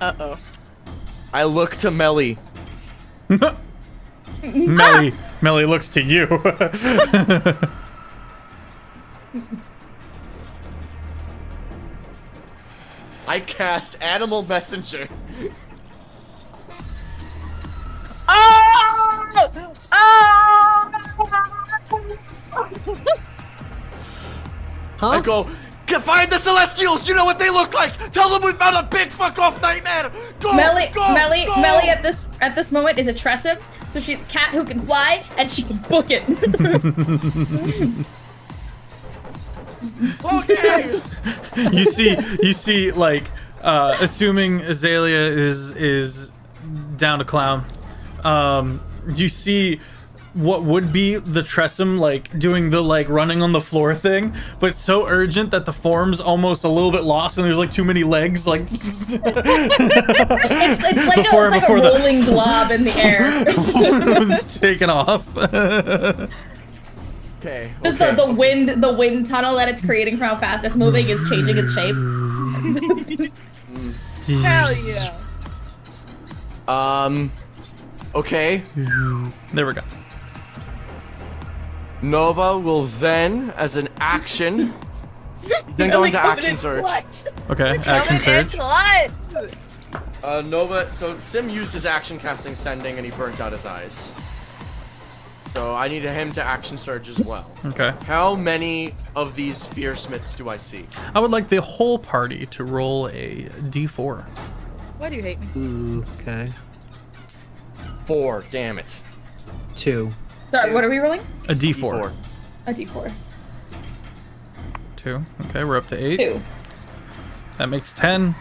Uh-oh. I look to Melly. Melly looks to you. I cast Animal Messenger. Oh! I go, find the Celestials! You know what they look like! Tell them we found a big fuck off nightmare! Go! Melly go, go! at this moment is a Tressum, so she's a cat who can fly and she can book it. Okay! you see like assuming Azalea is down to clown, you see what would be the Tressum, like doing the like running on the floor thing, but so urgent that the form's almost a little bit lost and there's like too many legs, like It's like a rolling blob in the air. taken off. Okay. Just the wind tunnel that it's creating from how fast it's moving is changing its shape. Hell yeah. Okay. There we go. Nova will then, as an action, then go into action surge. Okay, action surge. Nova, so Sim used his action casting Sending and he burnt out his eyes. So I need him to action surge as well. Okay. How many of these Fearsmiths do I see? I would like the whole party to roll a d4. Why do you hate me? Ooh, okay. 4, damn it. 2. Sorry, what are we rolling? A d4. A d4. 2. Okay, we're up to 8. 2. That makes 10.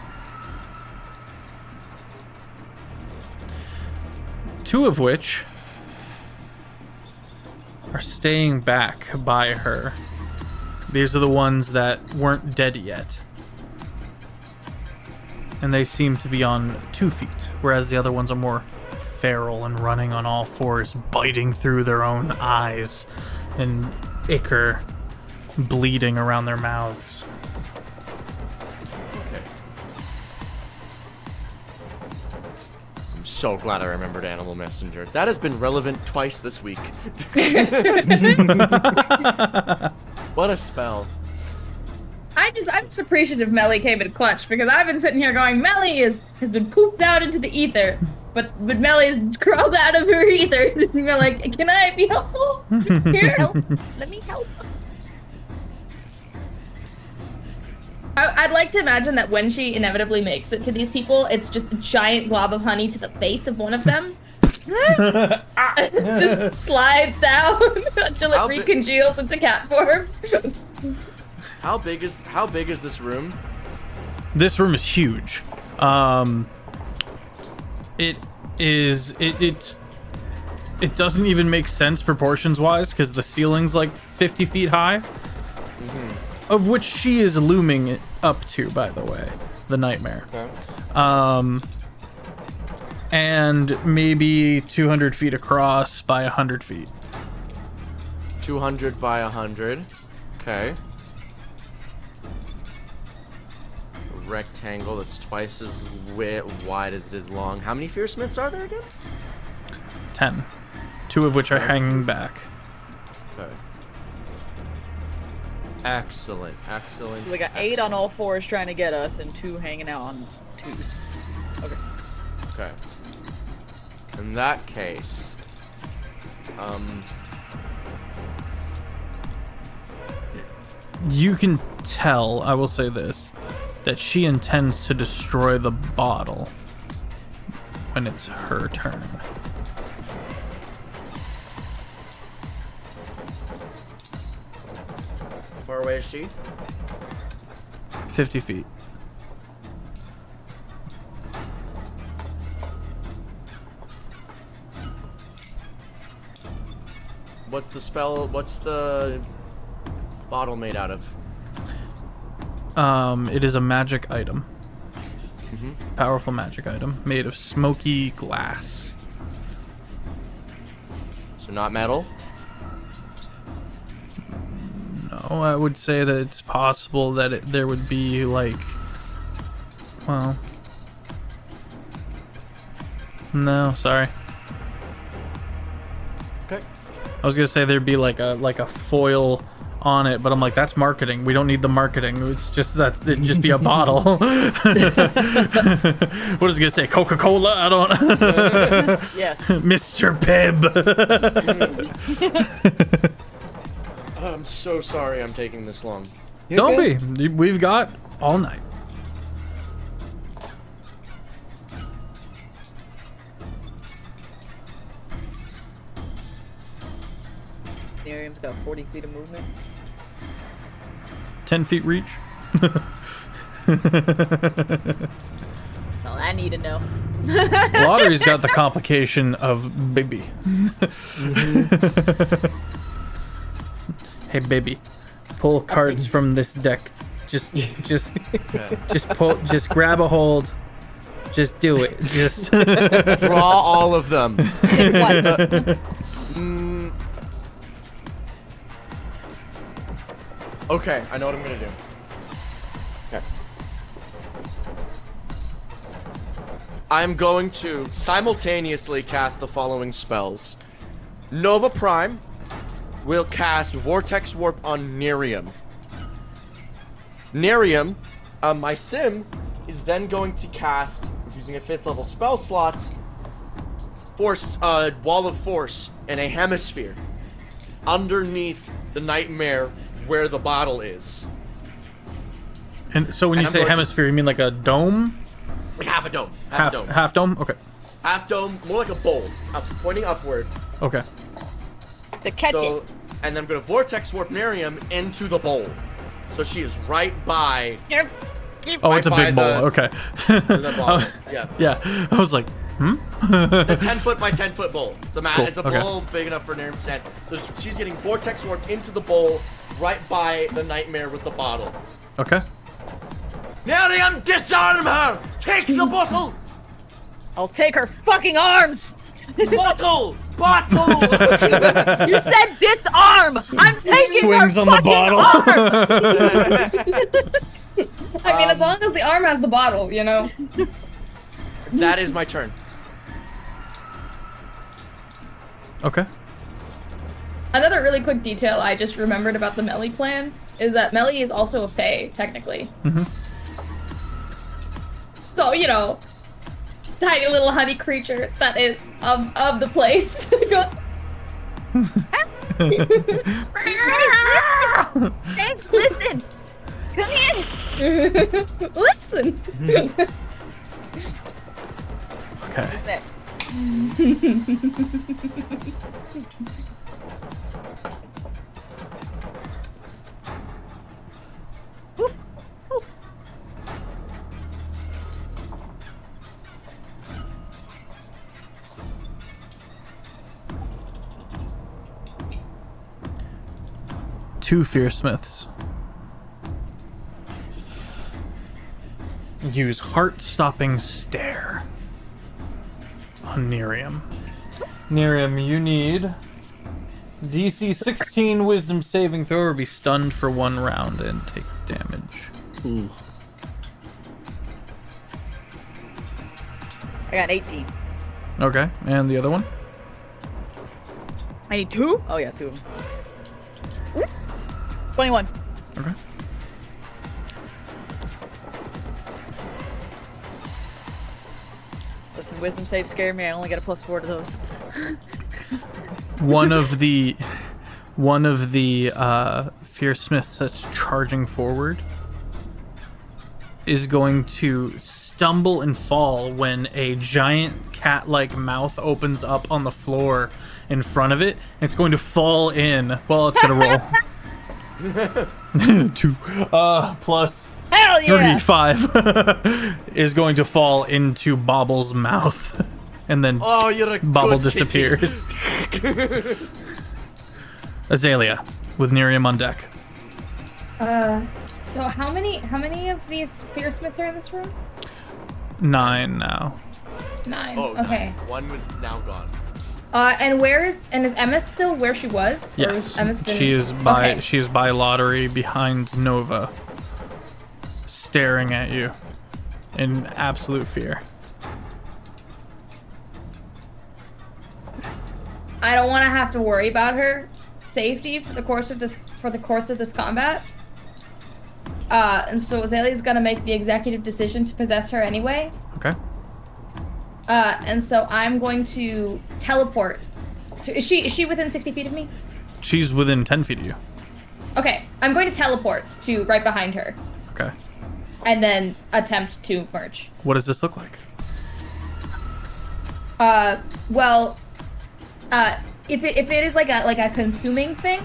2 of which are staying back by her. These are the ones that weren't dead yet. And they seem to be on 2 feet, whereas the other ones are more feral and running on all fours, biting through their own eyes and ichor bleeding around their mouths. Okay. I'm so glad I remembered Animal Messenger. That has been relevant twice this week. What a spell. I'm just appreciative Melly came in clutch because I've been sitting here going, Melly has been pooped out into the ether, but Melly has crawled out of her ether. And we're like, can I be helpful? Here, let me help. I'd like to imagine that when she inevitably makes it to these people, it's just a giant glob of honey to the face of one of them. Just slides down until it recongeals into cat form. How big is this room? This room is huge. It doesn't even make sense proportions wise because the ceiling's like 50 feet high, of which she is looming up to, by the way, the nightmare. Okay. And maybe 200 feet across by 100 feet. 200 by 100. Okay. Rectangle that's twice as wide as it is long. How many Fearsmiths are there again? 10. 2 of which are hanging back. Okay. Excellent. We got 8 on all 4s trying to get us, and 2 hanging out on 2s. Okay. In that case, you can tell, I will say this, that she intends to destroy the bottle when it's her turn. how far away is she? 50 feet. What's the spell? What's the bottle made out of? It is a magic item. Powerful magic item made of smoky glass. So not metal? No, I would say that it's possible that there would be like, well, no, sorry. Okay. I was gonna say there'd be like a foil on it, but I'm like, that's marketing. We don't need the marketing. It's just that it'd just be a bottle. What is it gonna say? Coca-Cola? I don't. Yes. Mr. Pibb. I'm so sorry I'm taking this long. Don't be. We've got all night. Miriam's got 40 feet of movement. 10 feet reach. All I need to know. Lottery's got the complication of baby. Hey, baby, pull cards from this deck. Just pull. Just grab a hold. Just do it. Just Draw all of them. Pick one. Okay, I know what I'm gonna do. Okay. I'm going to simultaneously cast the following spells. Nova Prime will cast Vortex Warp on Nerium. Nerium, my sim, is then going to cast, using a 5th level spell slot, Force, Wall of Force in a hemisphere underneath the nightmare where the bottle is. And so when you I'm say going to- hemisphere, you mean like a dome? Like half a dome. Half a dome. Half dome? Okay. Half dome, more like a bowl. It's up, pointing upward. Okay. To catch So, it. and then I'm gonna Vortex Warp Nerium into the bowl. So she is right by Oh, it's a by big bowl. the- Okay. the bottle. Yeah. Yeah. I was like, A 10-foot by 10-foot bowl. It's a Cool, it's a okay. bowl big enough for Nerium to stand. So she's getting Vortex Warped into the bowl right by the nightmare with the bottle. okay. Nerium, disarm her! Take the bottle! I'll take her fucking arms. Bottle! Bottle! You said disarm. I'm taking Swings her on the fucking bottle. arm. I mean, as long as the arm has the bottle, you know. That is my turn. Okay. Another really quick detail I just remembered about the Melly plan is that Melly is also a fae, technically. Mm-hmm. So, you know, tiny little honey creature that is of the place goes. Thanks, listen. Come in. Listen. Okay. Two Fearsmiths. Use heart-stopping stare on Nerium. Nerium, you need DC 16 Wisdom saving throw or be stunned for 1 round and take damage. I got 18. Okay, and the other one? I need 2? Oh yeah, 2 of them. 21. Okay. Listen, wisdom saves scare me. I only get a +4 to those. One of the Fearsmiths that's charging forward is going to stumble and fall when a giant cat-like mouth opens up on the floor in front of it. It's going to fall in. Well, it's gonna roll. 2 plus Hell 3, yeah! 5 is going to fall into Bobble's mouth, and then Oh, you're a Bobble good kitty. disappears. Azalea with Nerium on deck. So how many of these Fearsmiths are in this room? 9 now. 9. Oh, okay. no. One was now gone. And is Emma still where she was? Or Yes, has Emma's been... she is by Okay. she is by Lottery behind Nova, staring at you in absolute fear. I don't want to have to worry about her safety for the course of this combat. And so Azalea's gonna make the executive decision to possess her anyway. Okay. And so I'm going to teleport. Is she within 60 feet of me? She's within 10 feet of you. Okay, I'm going to teleport to right behind her, Okay. and then attempt to merge. What does this look like? Well, if it is like a consuming thing,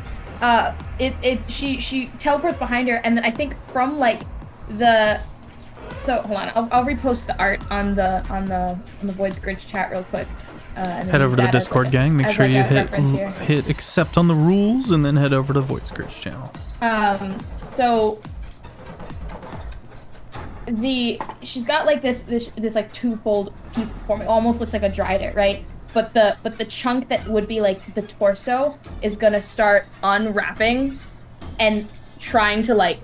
she teleports behind her, and then I think from like the So hold on, I'll repost the art on the Void Scourge chat real quick. And Head over to the Discord gang. Make sure you hit. hit accept on the rules, and then head over to the Void Scourge channel. So she's got like this like two-fold piece of form. It almost looks like a Dryad, right? But the chunk that would be like the torso is gonna start unwrapping and trying to like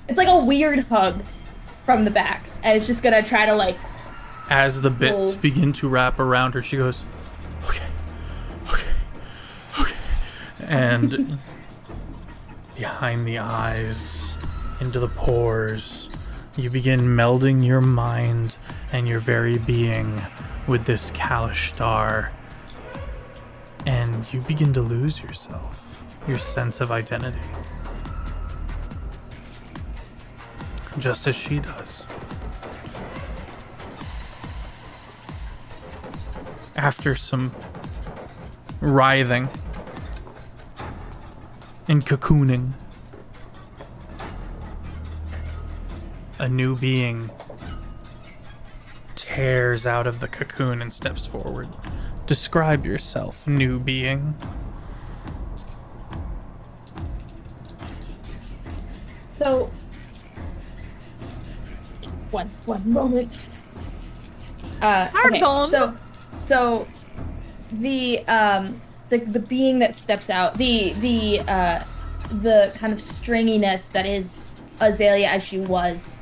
it's like a weird hug from the back, and it's just gonna try to like. As the bits begin to wrap around her, she goes, okay. And behind the eyes, into the pores, you begin melding your mind and your very being with this Kalash star. And you begin to lose yourself, your sense of identity. Just as she does. After some writhing and cocooning, a new being tears out of the cocoon and steps forward. Describe yourself, new being. So, one moment. Okay, so the being that steps out, the kind of stringiness that is Azalea as she was,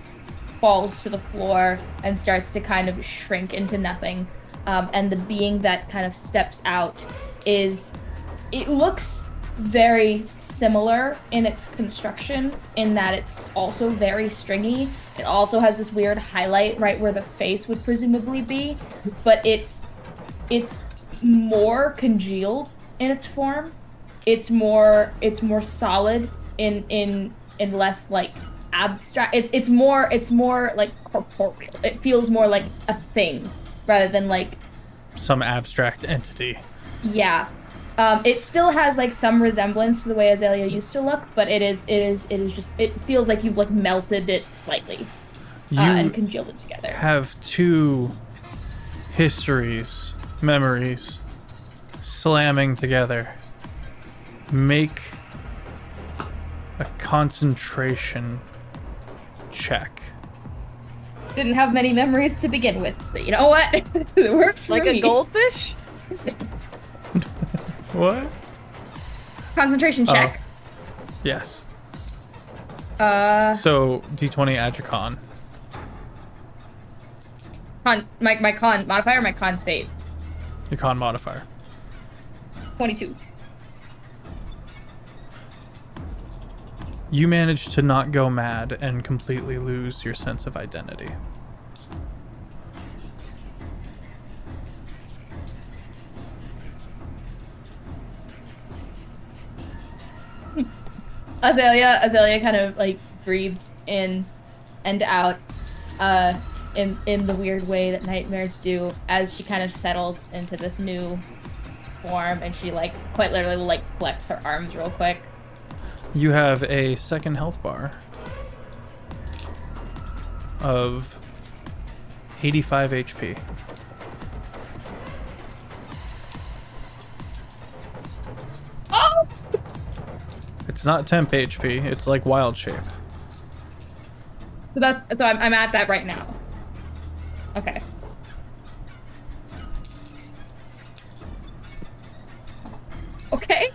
falls to the floor and starts to kind of shrink into nothing. And the being that kind of steps out it looks very similar in its construction, in that it's also very stringy. It also has this weird highlight right where the face would presumably be, but it's more congealed in its form. It's more solid in less like abstract. It's more like corporeal. It feels more like a thing rather than like some abstract entity. Yeah. It still has like some resemblance to the way Azalea used to look, but it is just, it feels like you've like melted it slightly and congealed it together. Have two histories, memories, slamming together. Make a concentration check. Didn't have many memories to begin with, so you know what? It works for like me. a goldfish? What? Concentration check. Yes. So D20 add your con. My con modifier or my con save? Your con modifier. 22. You manage to not go mad and completely lose your sense of identity. Azalea kind of like breathed in and out in the weird way that nightmares do, as she kind of settles into this new form, and she like quite literally will like flex her arms real quick. You have a second health bar of 85 HP. Oh! It's not temp HP, it's like wild shape. So I'm at that right now. Okay. Okay.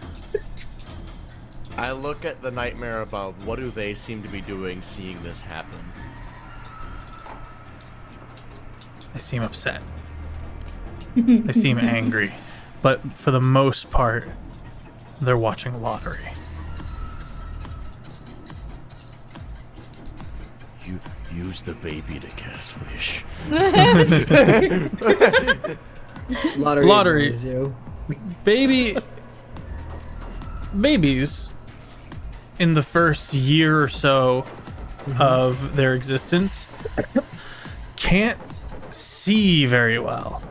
I look at the nightmare above. What do they seem to be doing seeing this happen? They seem upset. They seem angry. But for the most part, they're watching lottery. You use the baby to cast wish. Lottery. Babies in the first year or so of their existence can't see very well.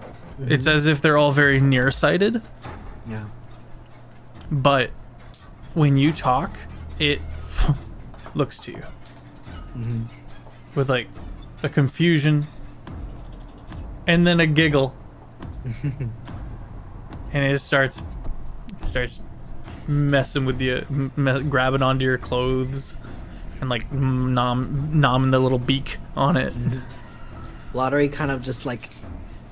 It's as if they're all very nearsighted. Yeah. But when you talk, it looks to you with like a confusion, and then a giggle. And it starts messing with you, grabbing onto your clothes, and like nomming the little beak on it. Lottery kind of just like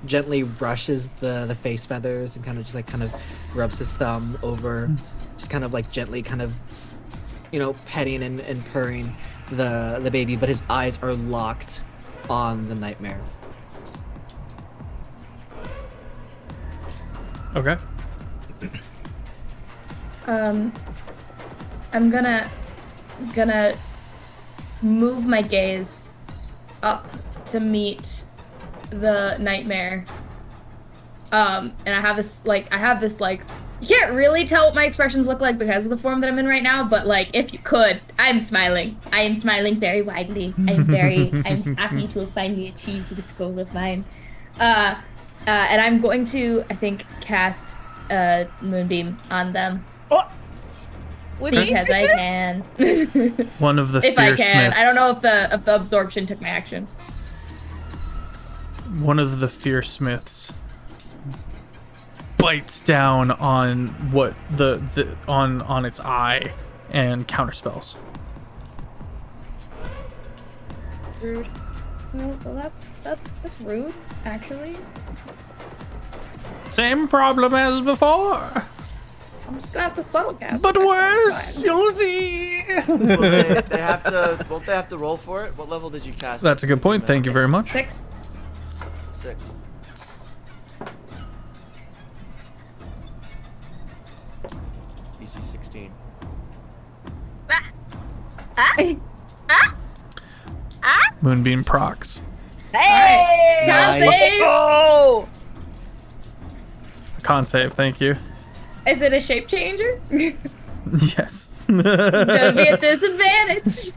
gently brushes the face feathers and kind of just like kind of rubs his thumb over, just kind of like gently kind of, you know, petting and purring the baby, but his eyes are locked on the nightmare. Okay. I'm gonna move my gaze up to meet the nightmare. And I have this like you can't really tell what my expressions look like because of the form that I'm in right now, but like if you could, I'm smiling. I am smiling very widely. I'm happy to have finally achieved this goal of mine. And I'm going to, I think, cast a moonbeam on them. Because I can. One of the if I can. fearsmiths. I don't know if the absorption took my action. One of the fearsmiths bites down on what on its eye and counterspells. Rude. Well, that's rude, actually. Same problem as before, I'm just gonna have to subtle cast. but it. worse. You'll see. Well, they have to. Won't they have to roll for it? What level did you cast? That's a good point. Thank you very much. 6. 6. DC 16. Moonbeam procs. Hey! Con Nice. save! Oh! Con save. Thank you. Is it a shape changer? Yes. Gonna be a disadvantage.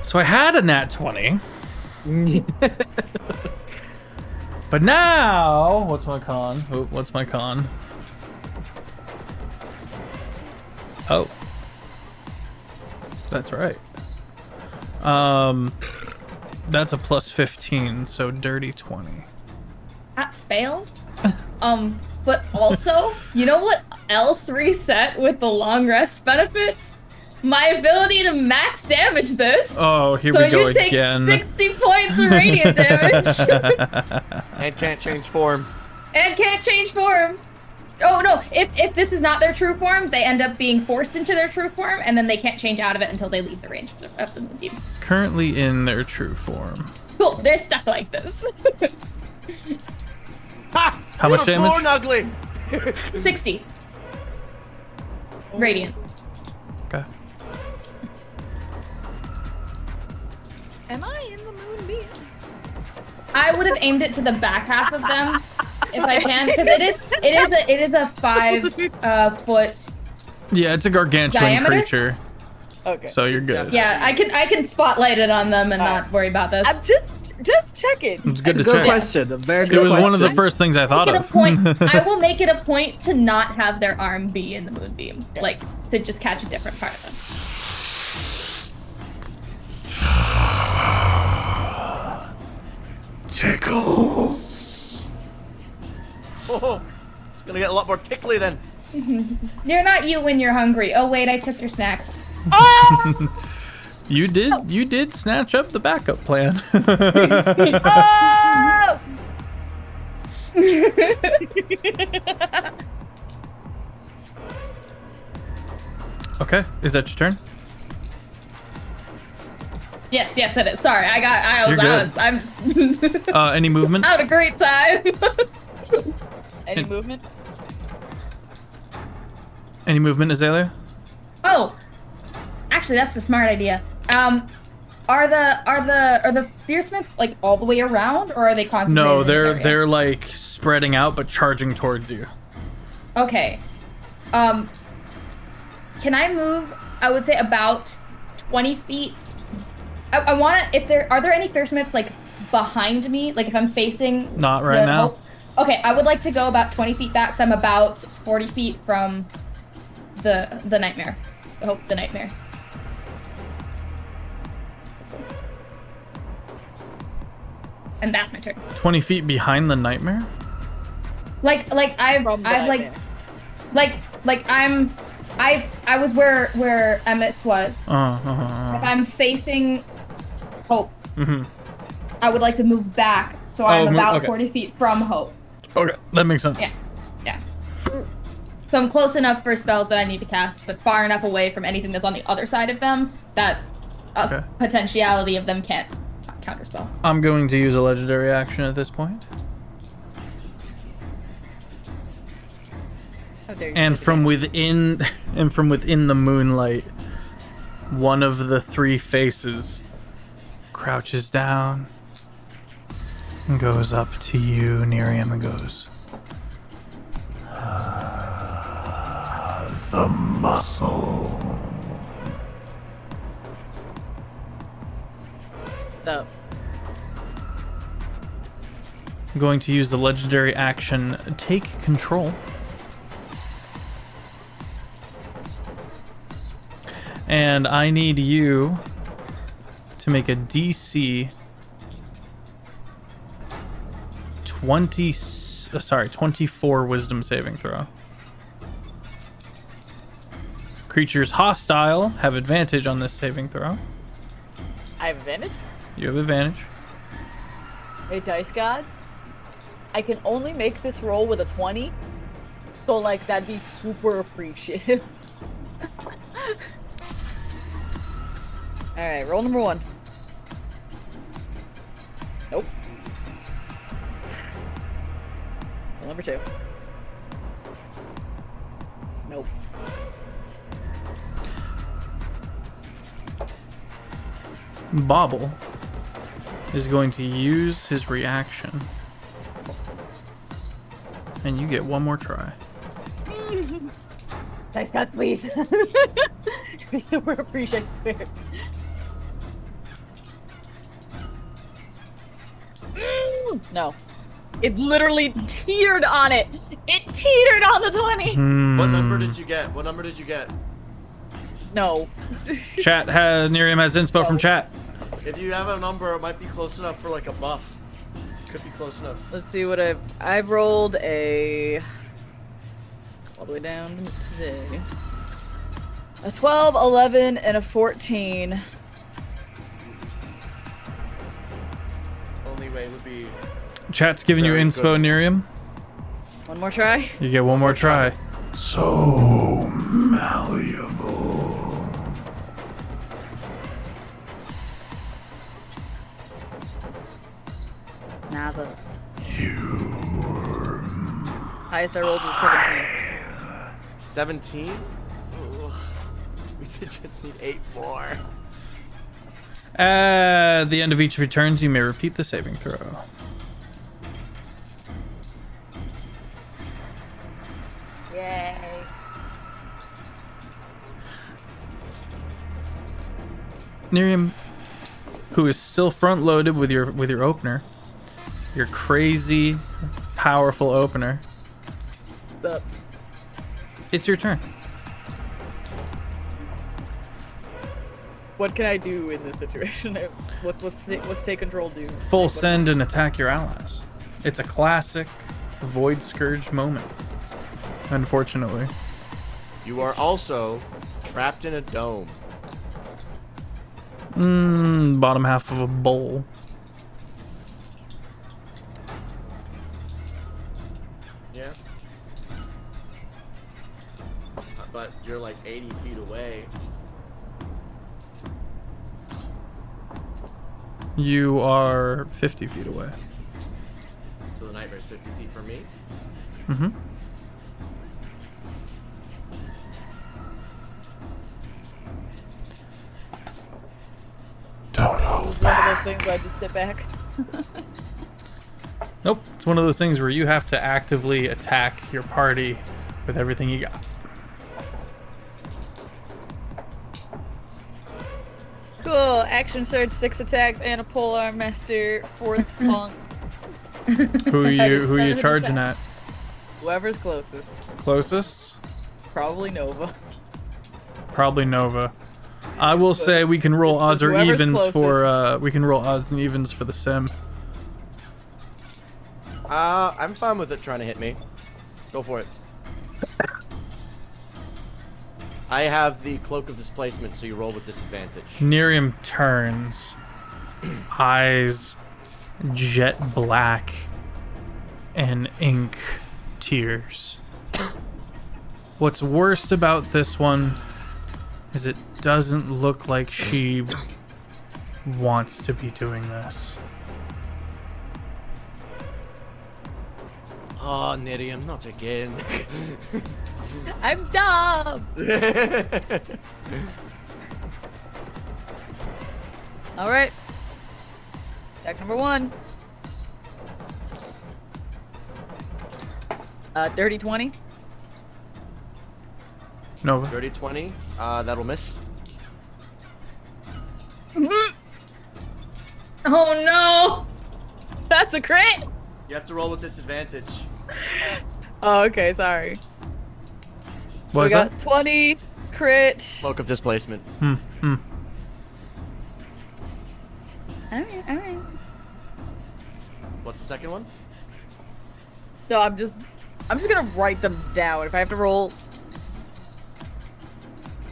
So I had a nat 20. But now, what's my con? Oh, what's my con? Oh. That's right. That's a plus 15, so dirty 20. That fails. But also, you know what else reset with the long rest benefits? My ability to max damage this. Oh, here so we go you take again. 60 points of radiant damage. And can't change form. And can't change form. Oh no, if this is not their true form, they end up being forced into their true form, and then they can't change out of it until they leave the range of the moonbeam. Currently in their true form. Cool, they're stuck like this. Ha! How much damage? Born ugly. 60. Radiant. Okay. Am I in the moonbeam? I would have aimed it to the back half of them, if I can, because it is a 5 foot. Yeah, it's a gargantuan Diameter? creature, Okay. so you're good. Yeah, I can spotlight it on them and not worry about this. I'm just checking. It's good to Good check. question. A very It good was question. one of the first things I thought Make it a of. point. I will make it a point to not have their arm be in the moonbeam, like to just catch a different part of them. Tickles. Oh, it's gonna get a lot more tickly then. You're not you when you're hungry. Oh wait, I took your snack. You did snatch up the backup plan. Oh! Okay, is that your turn? Yes, it is. Sorry, You're good. I'm Any movement? having a great time. Any movement? Any movement, Azalea? Oh, actually, that's a smart idea. Are the fearsmiths like all the way around, or are they concentrated? No, in an area? they're like spreading out but charging towards you. Okay. Can I move? I would say about 20 feet. I want to. Are there any fearsmiths like behind me? Like if I'm facing? Not right now. Okay, I would like to go about 20 feet back, so I'm about 40 feet from the nightmare. I hope the nightmare. And that's my turn. 20 feet behind the nightmare? I was where Emmis was. If I'm facing Hope, I would like to move back, so I'm about 40 feet from Hope. Okay, that makes sense. Yeah. So I'm close enough for spells that I need to cast, but far enough away from anything that's on the other side of them that potentiality of them can't counterspell. I'm going to use a legendary action at this point. How dare you And say from within the moonlight, one of the three faces crouches down and goes up to you, Nerium, and goes, The muscle. the I'm going to use the legendary action, Take Control. And I need you to make a DC 24 wisdom saving throw. Creatures hostile have advantage on this saving throw. I have advantage. You have advantage. Hey, dice gods. I can only make this roll with a 20, so like that'd be super appreciative. All right, roll number 1. Nope. Roll number 2. Nope. Bobble is going to use his reaction. And you get one more try. Dice gods, please. Be super appreciative, spirit. No. It literally teetered on it. It teetered on the 20. What number did you get? What number did you get? No. Chat has Nerium has inspo from chat. If you have a number, it might be close enough for like a buff. Could be close enough. Let's see what I've rolled a all the way down to today. A 12, 11, and a 14. Only way would be. Chat's giving you Very inspo, good. Nerium. One more try. You get one more try. So malleable. Nada. You're Highest I rolled was 17. 17? Ugh. We could just need 8 more. At the end of each of your turns, you may repeat the saving throw. Yay. Nerium, who is still front loaded with your opener, your crazy powerful opener. The It's your turn. What can I do in this situation? What's take control do? Full Like, send and attack your allies. It's a classic Void Scourge moment. Unfortunately. You are also trapped in a dome. Bottom half of a bowl. Yeah. But you're like 80 feet away. You are 50 feet away. So the nightmare's 50 feet from me. Mm-hmm. don't hold One back. of those things where I just sit back. Nope. It's one of those things where you have to actively attack your party with everything you got. Cool. Action surge, 6 attacks, and a polearm master, 4th monk. Who are That you is who are you 7 charging attack. at? Whoever's closest. Closest? Probably Nova. Probably Nova. I will say we can roll It's odds just or whoever's evens for closest. we can roll odds and evens for the sim. I'm fine with it trying to hit me. Go for it. I have the cloak of displacement, so you roll with disadvantage. Nerium turns, eyes jet black and ink tears. What's worst about this one is it doesn't look like she wants to be doing this. Oh, Nerium, not again. I'm dumb. All right. Attack number 1. Dirty 20. Nova. Dirty 20. That'll miss. Oh no! That's a crit. You have to roll with disadvantage. Oh, okay. Sorry. What We is got that? 20 crit. Cloak of displacement. Alright, alright. What's the second one? No, I'm just gonna write them down. If I have to roll.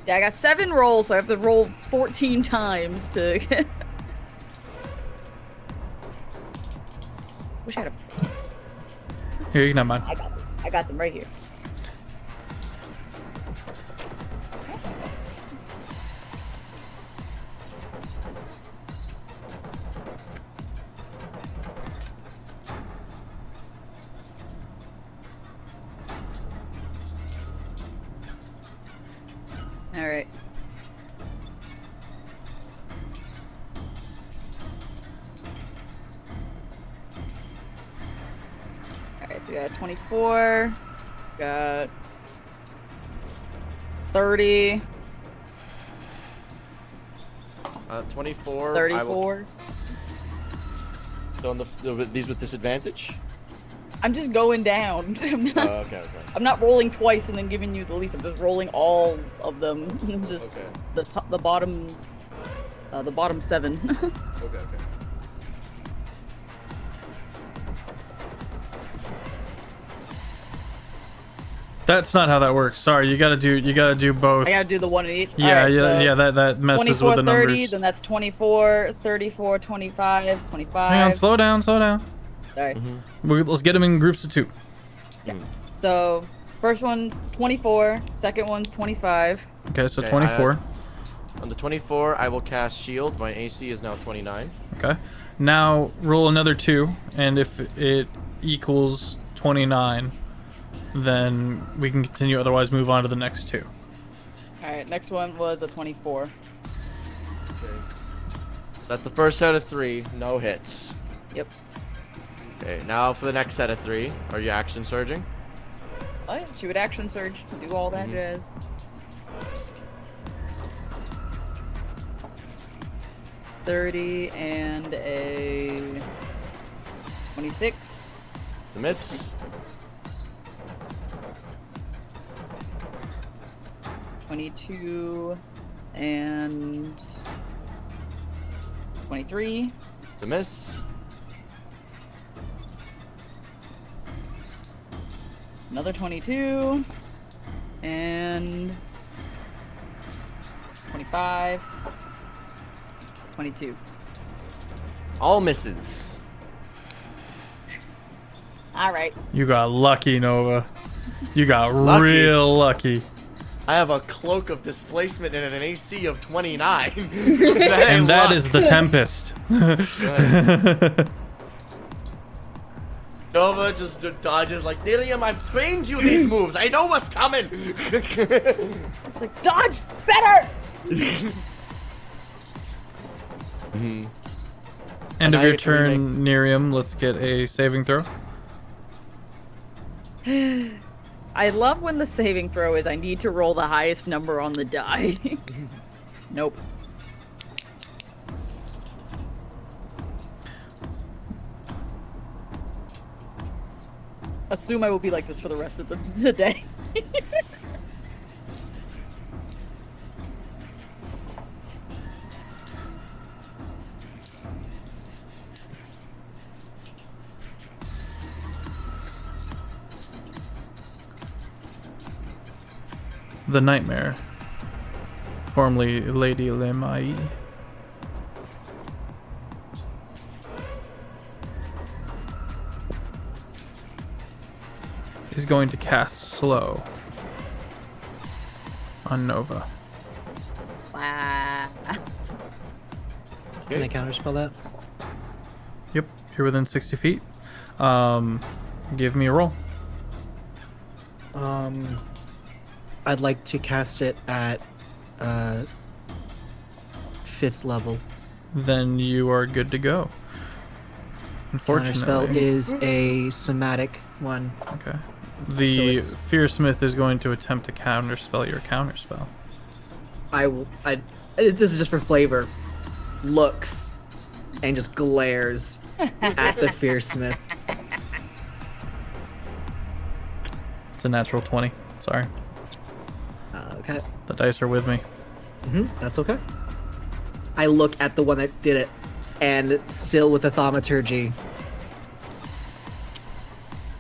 Yeah, I got 7 rolls, so I have to roll 14 times to. Wish I had a. Here, you can have mine. I got this. I got them right here. All right. Alright, so we got 24, got 30, 24. 34. So on these with disadvantage? I'm just going down. Okay. I'm not rolling twice and then giving you the least. I'm just rolling all of them. Just Okay. the bottom 7. Okay. That's not how that works. Sorry, you gotta do both. I gotta do the one in each. Yeah, Alright, so yeah, that messes 24, with the 30, numbers. then that's 24, 34, 25, 25. Hang on, slow down. Sorry. Let's get them in groups of 2. So, first one's 24, second one's 25. Okay, so Okay, 24. On the 24, I will cast Shield. My AC is now 29. Okay. Now roll another 2, and if it equals 29, then we can continue. Otherwise, move on to the next 2. Alright, next one was a 24. Okay. So that's the first set of 3. No hits. Yep. Okay, now for the next set of 3. Are you action surging? Oh yeah, she would action surge, do all that jazz. $30 and a 26. It's a miss. 22 and 23. It's a miss. Another 22 and 25. 22. All misses. All right. You got lucky, Nova. You got Lucky. real lucky. I have a cloak of displacement and an AC of 29. And that is the Tempest. Nova just dodges like, Nerium, I've trained you these moves. I know what's coming. Like, dodge better! End of I your get to remake- turn, Nerium. Let's get a saving throw. I love when the saving throw is I need to roll the highest number on the die. Nope. assume I will be like this for the rest of the day. The Nightmare, formerly Lady Lemai, is going to cast Slow on Nova. Wow. Can I counterspell that? Yep, you're within 60 feet. Give me a roll. I'd like to cast it at 5th level. Then you are good to go. Unfortunately. Counterspell is a somatic one. Okay. The So it's- Fearsmith is going to attempt to counterspell your counterspell. This is just for flavor. Looks and just glares at the Fearsmith. It's a natural 20. Sorry. Okay. The dice are with me. That's okay. I look at the one that did it, and still with the thaumaturgy.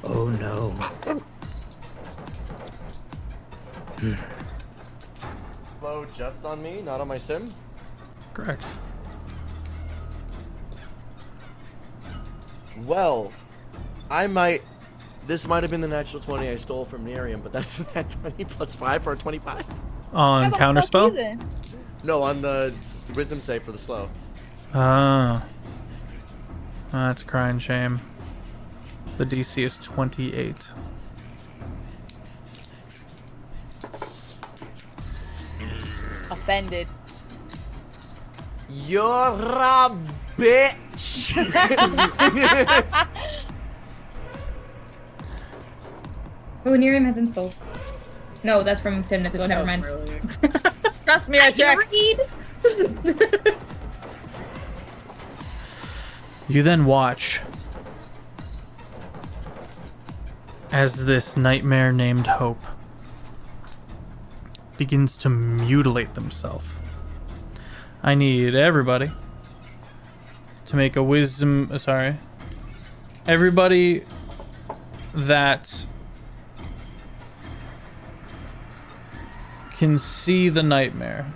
Oh no. Slow just on me, not on my sim. Correct. Well, this might have been the natural 20 I stole from Miriam, but that's that 20 plus 5 for a 25. On How the fuck you counterspell? then? No, on the wisdom save for the slow. Ah. That's a crying shame. The DC is 28. Offended. You're a bitch! Oh, Nerium has inspo. No, that's from 10 minutes ago. Never mind. Trust me, I checked. You then watch as this nightmare named Hope begins to mutilate themselves. I need everybody to make a wisdom. Sorry. Everybody that can see the nightmare.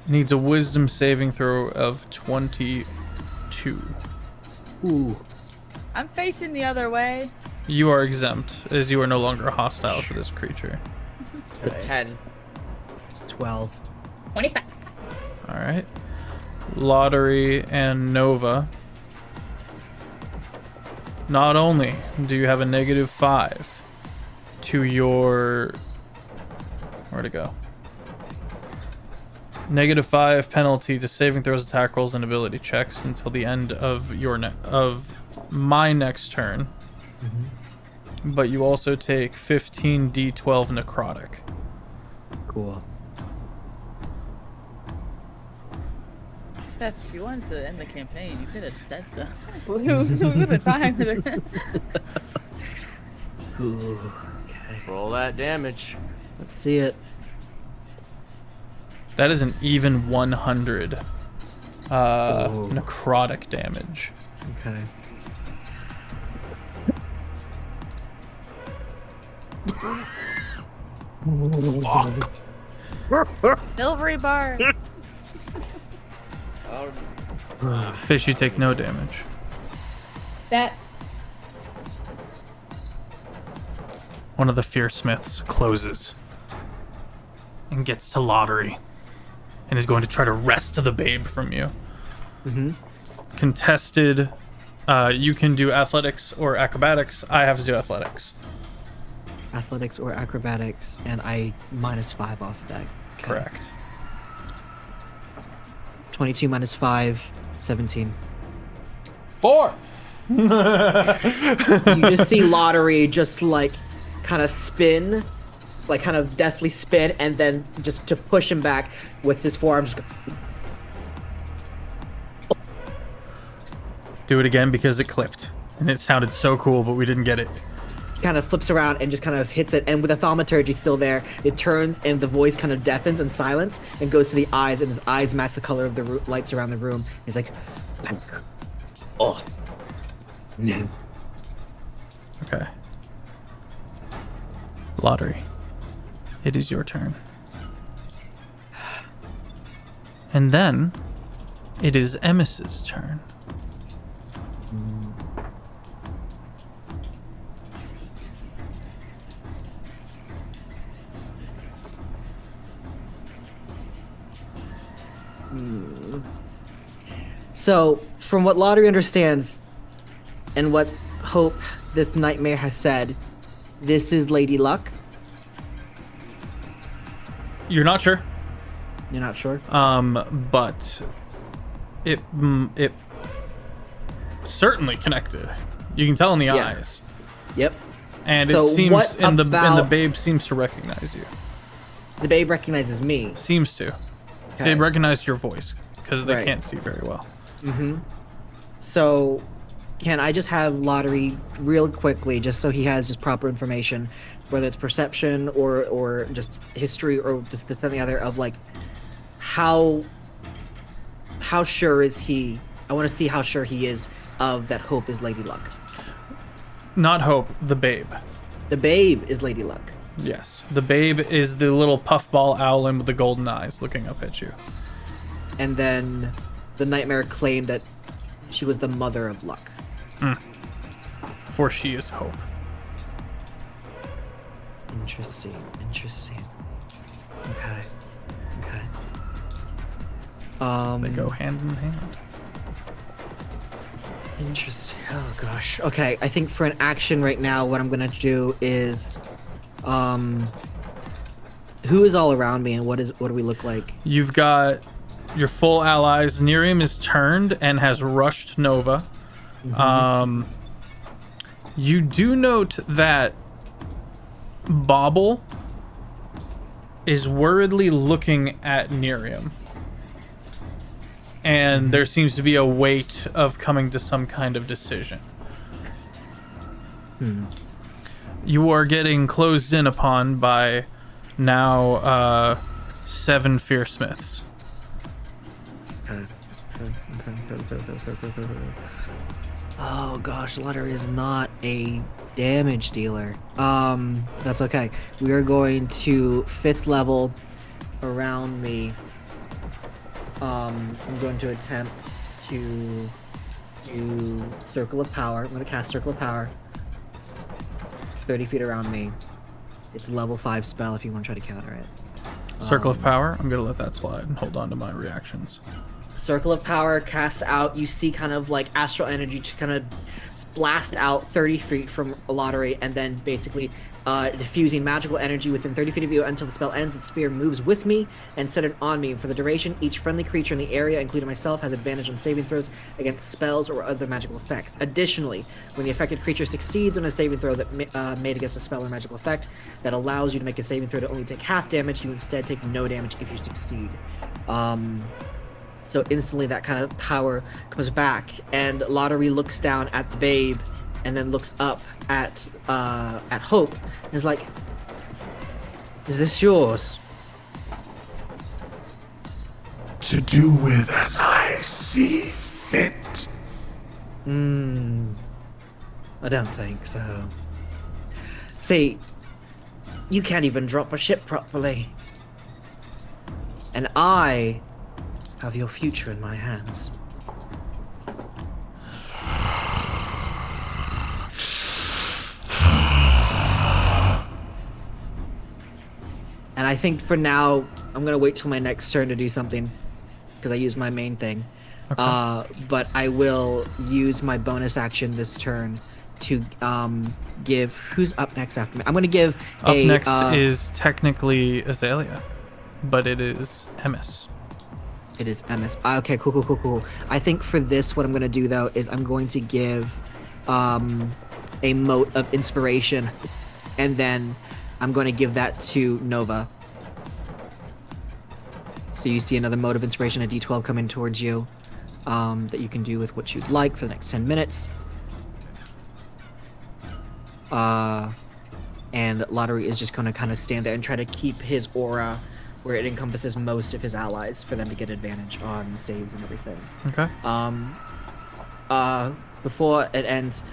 Needs a wisdom saving throw of 22. Ooh. I'm facing the other way. You are exempt, as you are no longer hostile to this creature. The 10. It's 12. 25. Alright. Lottery and Nova. Not only do you have a -5 to your... Where'd it go? -5 penalty to saving throws, attack rolls, and ability checks until the end of my next turn. But you also take 15 D12 necrotic. Cool. Steph, if you wanted to end the campaign, you could have said so. We would have been fine with it. Ooh. Okay. Roll that damage. Let's see it. That is an even 100 Oh. necrotic damage. Okay. Silvery bar. Fish, you take no damage. That. One of the Fearsmiths closes and gets to Lottery and is going to try to wrest the babe from you. Contested. You can do athletics or acrobatics. I have to do athletics. Athletics or acrobatics, and I -5 off of that. Okay. Correct. 22 minus 5, 17. 4. You just see Lottery just like kind of spin, like kind of deftly spin, and then just to push him back with his forearms. Do it again because it clipped. And it sounded so cool, but we didn't get it. He kind of flips around and just kind of hits it, and with the thaumaturgy still there, it turns and the voice kind of deafens and silence and goes to the eyes, and his eyes match the color of the lights around the room. He's like, oh, no. Okay. Lottery. It is your turn. And then it is Emis's turn. So, from what Lottery understands, and what Hope, this nightmare, has said, this is Lady Luck. You're not sure? You're not sure? But it certainly connected. You can tell in the eyes. Yep. And So it seems what and the about- babe seems to recognize you. The babe recognizes me. Seems to. Okay. It recognized your voice because they Right. can't see very well. So, can I just have Lottery real quickly, just so he has just proper information, whether it's perception or just history or just this and the other of like how sure is he? I want to see how sure he is of that Hope is Lady Luck. Not Hope, the babe. The babe is Lady Luck. Yes. The babe is the little puffball owlin with the golden eyes looking up at you. And then the nightmare claimed that she was the mother of Luck. For she is Hope. Interesting. Okay. They go hand in hand. Interesting. Oh gosh. Okay, I think for an action right now, what I'm gonna do is, who is all around me and what do we look like? You've got your full allies. Nerium is turned and has rushed Nova. You do note that Bobble is worriedly looking at Nerium. And there seems to be a weight of coming to some kind of decision. You are getting closed in upon by now 7 Fearsmiths. Oh gosh, Lottery is not a damage dealer. That's okay. We are going to 5th level around me. I'm going to attempt to do Circle of Power. I'm going to cast Circle of Power 30 feet around me. It's a level 5 spell if you want to try to counter it. Circle of Power. I'm going to let that slide and hold on to my reactions. Circle of Power casts out. You see kind of like astral energy to kind of blast out 30 feet from a Lottery, and then basically diffusing magical energy within 30 feet of you until the spell ends. The sphere moves with me and centered on me. For the duration, each friendly creature in the area, including myself, has advantage on saving throws against spells or other magical effects. Additionally, when the affected creature succeeds on a saving throw that made against a spell or magical effect that allows you to make a saving throw to only take half damage, you instead take no damage if you succeed. So instantly that kind of power comes back, and Lottery looks down at the babe and then looks up at Hope and is like, is this yours? To do with as I see fit. I don't think so. See, you can't even drop a ship properly. And I have your future in my hands. And I think for now, I'm gonna wait till my next turn to do something, because I used my main thing. But I will use my bonus action this turn to give. Who's up next after me? I'm gonna give. Up next is technically Azalea, but it is Emis. It is MS. Okay, cool. I think for this, what I'm gonna do though is I'm going to give a mote of inspiration, and then I'm going to give that to Nova. So you see another mote of inspiration, a D12 coming towards you. that you can do with what you'd like for the next 10 minutes. And Lottery is just going to kind of stand there and try to keep his aura where it encompasses most of his allies for them to get advantage on saves and everything. Okay. Before it ends,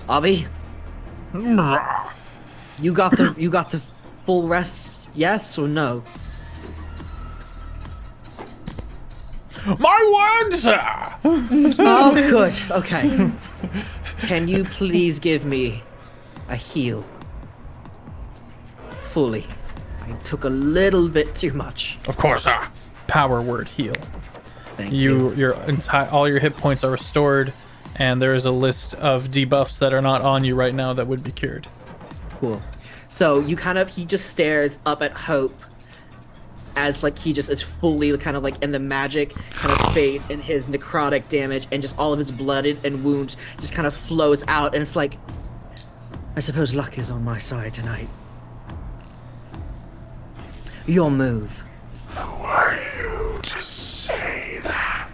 Abby, you got the full rest, yes or no? My word, sir! Oh, good. Okay. Can you please give me a heal? Fully. I took a little bit too much. Of course, sir. Power word heal. Thank you. All your hit points are restored, and there is a list of debuffs that are not on you right now that would be cured. Cool. So he just stares up at Hope as like he just is fully kind of like in the magic kind of fades in his necrotic damage, and just all of his blood and wounds just kind of flows out, and it's like, I suppose luck is on my side tonight. Your move. Who are you to say that?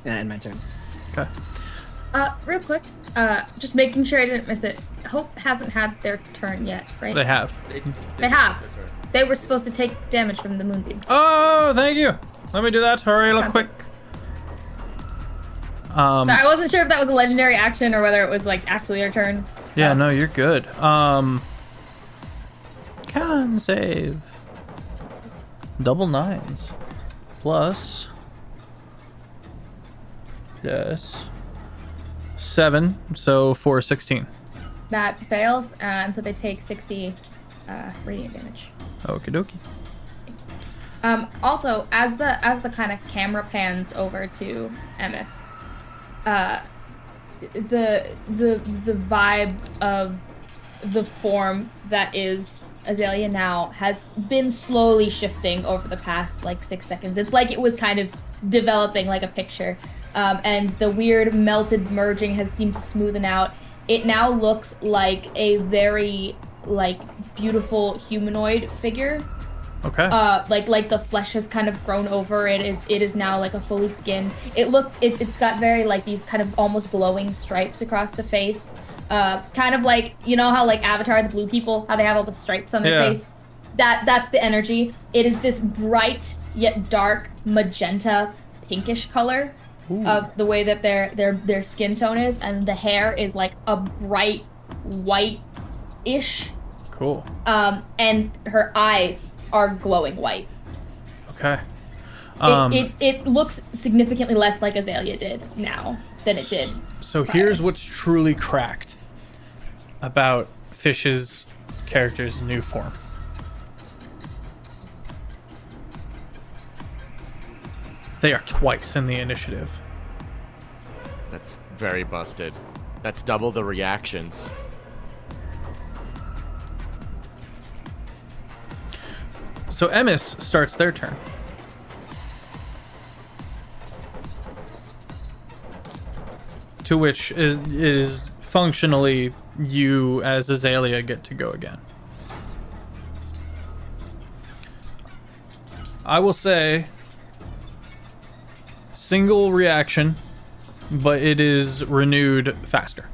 And my turn. Okay. Real quick, just making sure I didn't miss it. Hope hasn't had their turn yet, right? They have. They have. They were supposed to take damage from the moonbeam. Oh, thank you. Let me do that. Hurry, real quick. So I wasn't sure if that was a legendary action or whether it was like actually their turn. So. Yeah, no, you're good. Con save. Double 9s. Plus. Yes. 7, so for 16. That fails, and so they take 60 radiant damage. Okie dokie. Also, as the kind of camera pans over to Emis, the vibe of the form that is Azalea now has been slowly shifting over the past like 6 seconds. It's like it was kind of developing like a picture, and the weird melted merging has seemed to smoothen out. It now looks like a very like beautiful humanoid figure. Okay. Like the flesh has kind of grown over. It is now like a fully skinned. It's got very like these kind of almost glowing stripes across the face. Kind of like, you know how like Avatar, the blue people, how they have all the stripes on their face? That's the energy. It is this bright yet dark magenta pinkish color. Ooh. Of the way that their skin tone is, and the hair is like a bright white-ish. Cool. And her eyes are glowing white. Okay. It looks significantly less like Azalea did now than it did. So here's what's truly cracked about Fish's character's new form. They are twice in the initiative. That's very busted. That's double the reactions. So Emis starts their turn. To which is functionally you as Azalea get to go again. I will say single reaction, but it is renewed faster.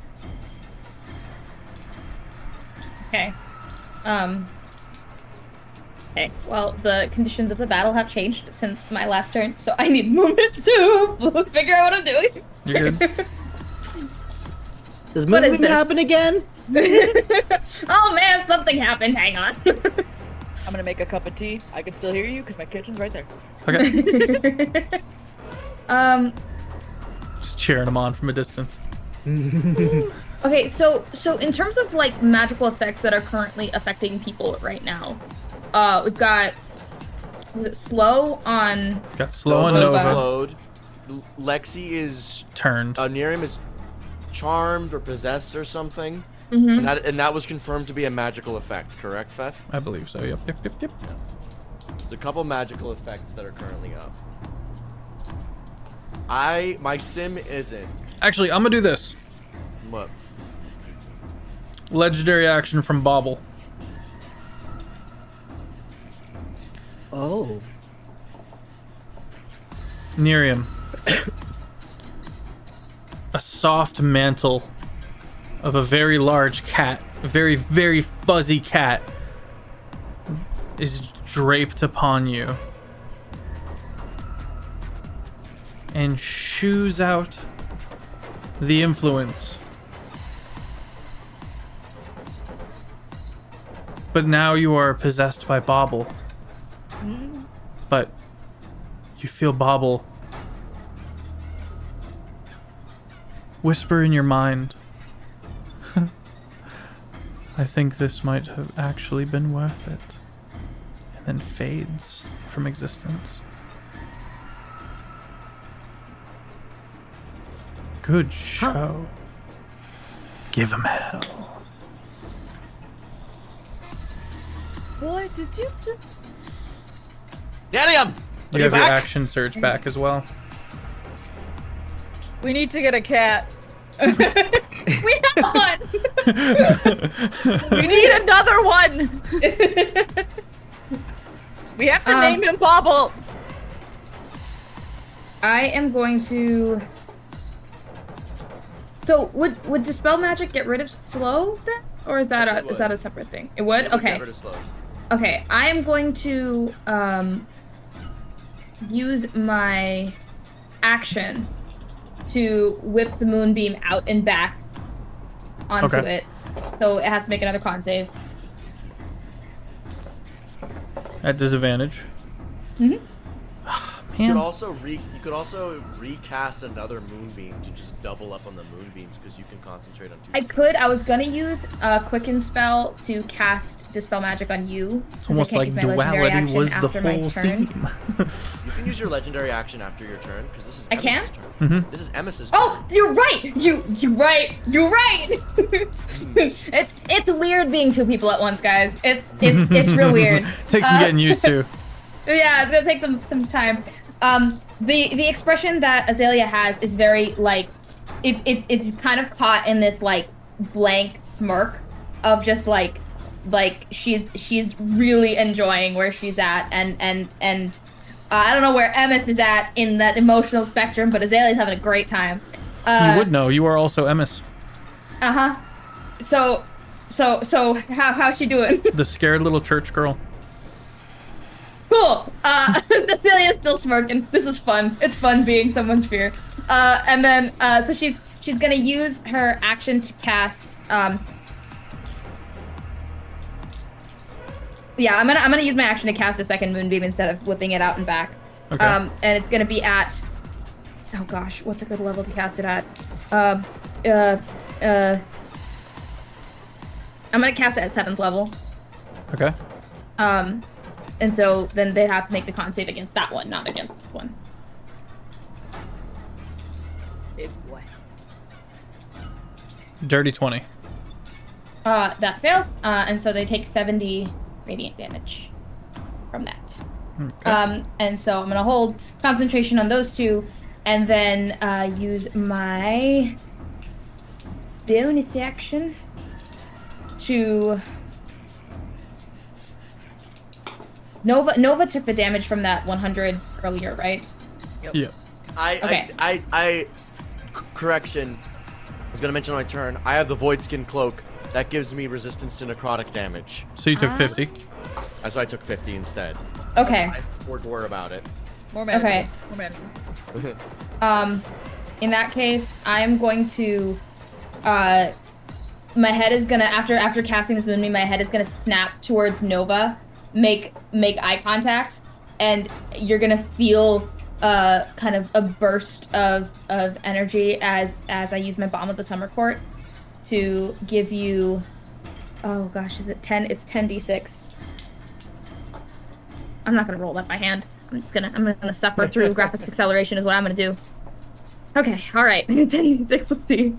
Okay. Okay, well, the conditions of the battle have changed since my last turn, so I need movement to figure out what I'm doing. You're good. Does What is movement this? happen again? Oh man, something happened. Hang on. I'm gonna make a cup of tea. I can still hear you because my kitchen's right there. Okay. Just cheering them on from a distance. Okay, so in terms of like magical effects that are currently affecting people right now, we've got, was it slow on? Got slow on Nova's Nova. slowed. Lexi is Turned. near him is charmed or possessed or something. Mm-hmm. And that was confirmed to be a magical effect, correct, Feff? I believe so. Yep. There's a couple magical effects that are currently up. My sim isn't. Actually, I'm gonna do this. What? Legendary action from Bobble. Oh. Nerium. A soft mantle of a very large cat, a very, very fuzzy cat, is draped upon you and shoos out the influence. But now you are possessed by Bobble. But you feel Bobble whisper in your mind, I think this might have actually been worth it. And then fades from existence. Good show. Give him hell. What did you just? Nerium! Are You have your back? action surge back as well. We need to get a cat. We have one. We need another one. We have to name him Bobble. I am going to. So would dispel magic get rid of slow then, or is that Yes, it is that would. a separate thing? It would. It would Okay. get rid of slow. Okay. I am going to use my action to whip the moonbeam out and back onto Okay. it. So it has to make another con save. At disadvantage. Mm-hmm. You Man. could also recast another moonbeam to just double up on the moonbeams because you can concentrate on two. I could. I was gonna use a quicken spell to cast dispel magic on you. It's since I almost can't like use my legendary duality action was the after my whole turn. theme. You can use your legendary action after your turn because this is I can? Emma's turn. Mhm. This is Emma's turn. Oh, you're right. You're right. You're right. it's weird being two people at once, guys. It's real weird. Takes some getting used to. Yeah, it's gonna take some time. The expression that Azalea has is very like, it's kind of caught in this like blank smirk of just like she's really enjoying where she's at, and I don't know where Emmis is at in that emotional spectrum, but Azalea's having a great time. You would know. You are also Emmis. So how's she doing? The scared little church girl. Cool. Azalea's still smirking. This is fun. It's fun being someone's fear. And then so she's gonna use her action to cast. Yeah, I'm gonna use my action to cast a second moonbeam instead of whipping it out and back. Okay. And it's gonna be at. Oh gosh, what's a good level to cast it at? I'm gonna cast it at 7th level. Okay. And so then they'd have to make the con save against that one, not against this one. Big boy. Dirty 20. That fails, and so they take 70 radiant damage from that. Okay. And so I'm gonna hold concentration on those two, and then use my bonus action to. Nova took the damage from that 100 earlier, right? Yeah. Correction. I was gonna mention on my turn. I have the Void Skin Cloak that gives me resistance to necrotic damage. So you took 50. That's why I took 50 instead. Okay. I forgot about it. More manageable. Okay. More manageable. In that case, I'm going to, my head is gonna, after casting this moonbeam, my head is gonna snap towards Nova, make eye contact, and you're gonna feel kind of a burst of energy as I use my Bomb of the Summer Court to give you, oh gosh, is it 10? It's 10d6. I'm not gonna roll that by hand. I'm gonna suffer through graphics acceleration is what I'm gonna do. Okay, all right. 10d6. Let's see.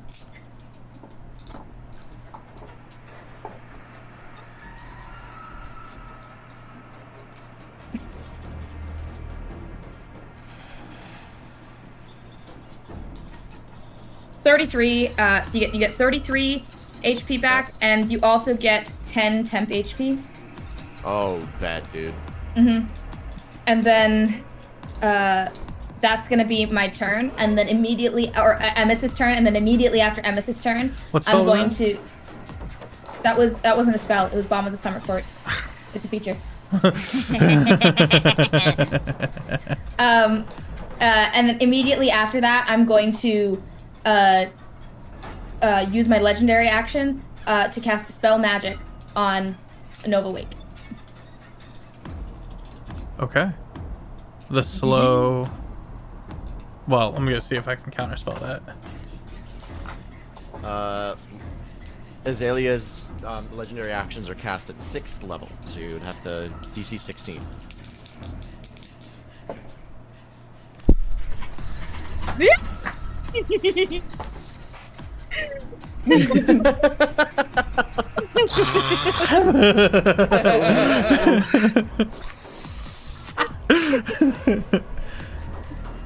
So you get 33 HP back, and you also get 10 temp HP. Oh, bad dude. and then that's gonna be my turn, and then immediately, or Emma's turn, and then immediately after Emma's turn, What spell I'm was going that? to. That wasn't a spell. It was Bomb of the Summer Court. It's a feature. And then immediately after that, I'm going to use my legendary action to cast Dispel Magic on Nova Wake. Okay. The slow. Well, I'm gonna see if I can counterspell that. Azalea's legendary actions are cast at 6th level, so you would have to DC 16.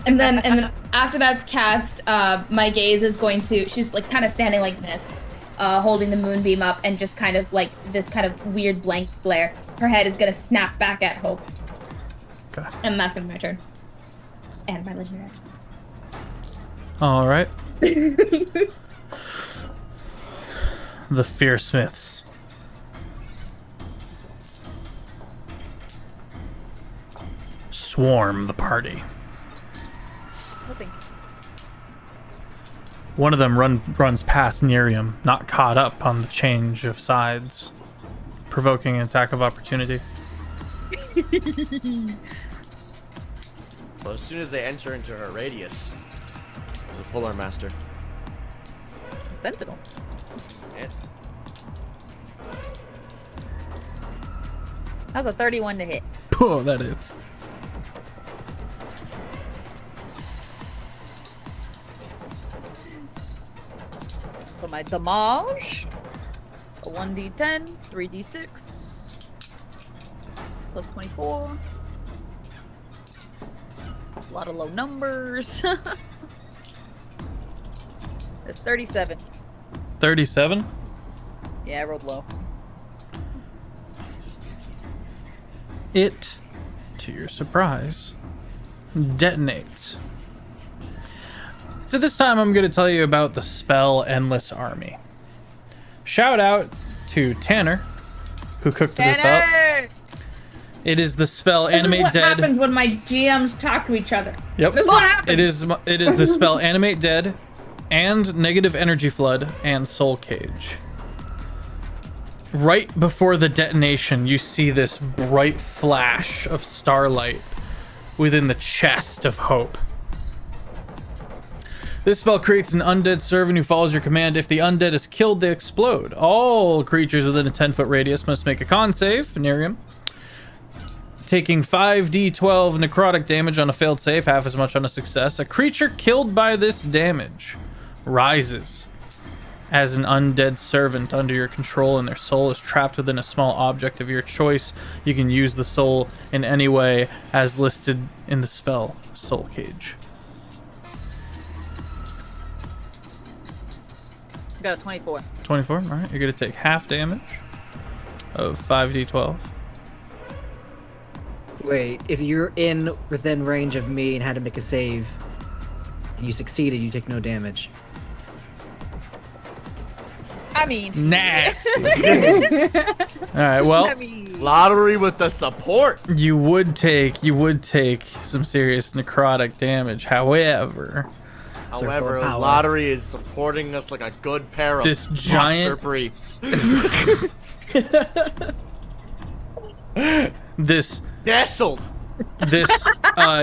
And then after that's cast, my gaze is going to. She's like kind of standing like this, holding the moonbeam up, and just kind of like this kind of weird blank glare. Her head is gonna snap back at Hope. Okay. And that's gonna be my turn. And my legendary action. All right. The Fearsmiths. Swarm the party. Nothing. One of them runs past Nerium, not caught up on the change of sides, provoking an attack of opportunity. Well, as soon as they enter into her radius, there's a Polar Master. Sentinel. Yeah. That's a 31 to hit. Oh, that is. For my damage, a 1d10, 3d6, plus 24. A lot of low numbers. It's 37. 37? Yeah, I rolled low. It, to your surprise, detonates. So this time I'm going to tell you about the spell Endless Army. Shout out to Tanner, who cooked this up. It is the spell This Animate is what Dead. happens when my GMs talk to each other. Yep. This is what happens. It is the spell Animate Dead and Negative Energy Flood and Soul Cage. Right before the detonation, you see this bright flash of starlight within the chest of Hope. This spell creates an undead servant who follows your command. If the undead is killed, they explode. All creatures within a 10-foot radius must make a con save, Nerium. Taking 5d12 necrotic damage on a failed save, half as much on a success. A creature killed by this damage rises as an undead servant under your control, and their soul is trapped within a small object of your choice. You can use the soul in any way as listed in the spell Soul Cage. Got a 24. 24, all right. You're going to take half damage of 5d12. Wait, if you're within range of me and had to make a save, and you succeeded, you take no damage. I mean, Nasty. All right, well, I mean, Lottery with the support. you would take some serious necrotic damage. However, However, power. Lottery is supporting us like a good pair of This boxer giant- briefs. this Nestled.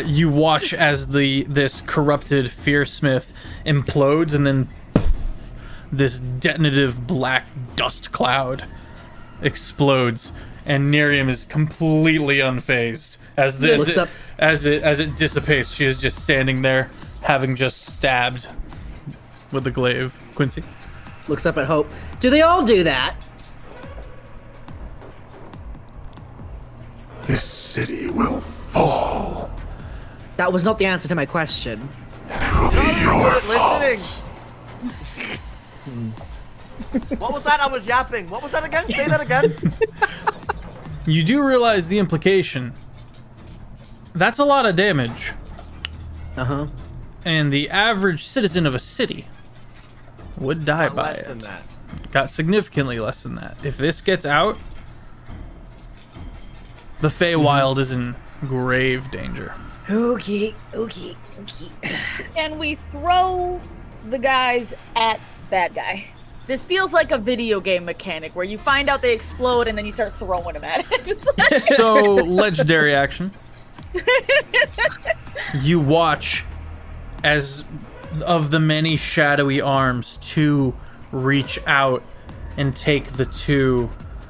you watch as this corrupted Fearsmith implodes, and then this detonative black dust cloud explodes, and Nerium is completely unfazed as it dissipates. She is just standing there, having just stabbed with the glaive. Quincy. Looks up at Hope. Do they all do that? This city will fall. That was not the answer to my question. It will be your Good at listening. fault. What was that? I was yapping. What was that again? Say that again. You do realize the implication That's a lot of damage. Uh-huh. And the average citizen of a city would die Not by less it. than that. Got significantly less than that. If this gets out, the Feywild is in grave danger. Okay. Can we throw the guys at bad guy? This feels like a video game mechanic where you find out they explode and then you start throwing them at it. Just like... So, legendary action. You watch as of the many shadowy arms, two reach out and take the two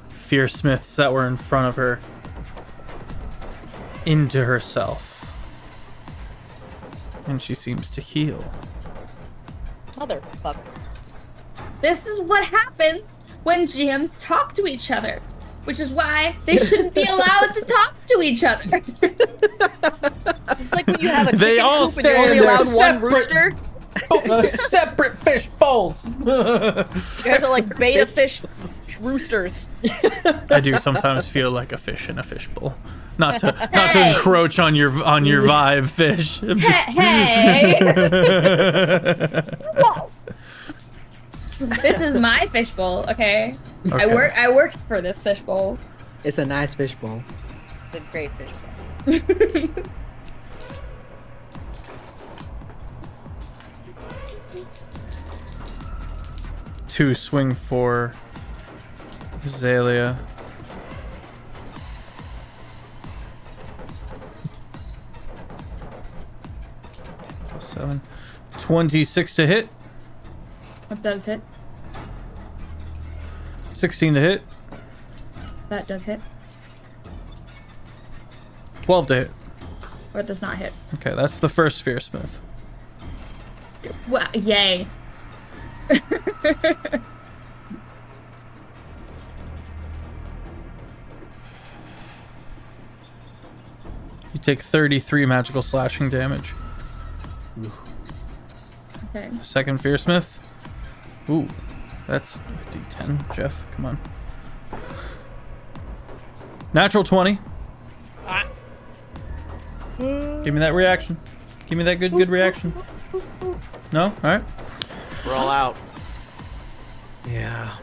Fearsmiths that were in front of her into herself. And she seems to heal. Motherfucker. This is what happens when GMs talk to each other, which is why they shouldn't be allowed to talk to each other. It's like when you have a chicken They all coop and you're stand only there allowed one separate. rooster. Separate fish bowls. You guys are like beta fish roosters. I do sometimes feel like a fish in a fishbowl. Not to encroach on your vibe, fish. Hey! This is my fishbowl, okay? Okay. I worked for this fishbowl. It's a nice fishbowl. It's a great fishbowl. Two swing for Azalea. +7. 26 to hit. That does hit. 16 to hit. That does hit. 12 to hit. Or it does not hit. Okay, that's the first Fearsmith. Well, yay. You take 33 magical slashing damage. Okay. Second Fearsmith. Ooh, that's a D10. Jeff, come on. Natural 20. Give me that reaction. Give me that good reaction. No? All right. We're all out. Yeah.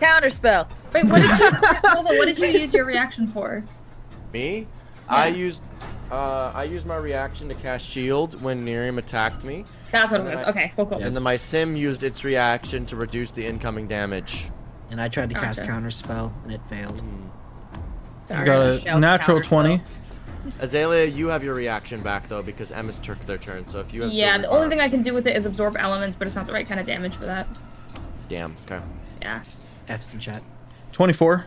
Counterspell. Wait, what did you use your reaction for? Me? Yeah. I used my reaction to cast shield when Nerium attacked me. That's what it And was. then Okay, cool. And then my sim used its reaction to reduce the incoming damage. And I tried to cast Gotcha. counterspell and it failed. You got a Shouts natural counterspell. 20. Azalea, you have your reaction back though because Emma's took their turn. So if you have Yeah, Silver the only Barb- thing I can do with it is absorb elements, but it's not the right kind of damage for that. Damn. Okay. Yeah. F's in chat. 24.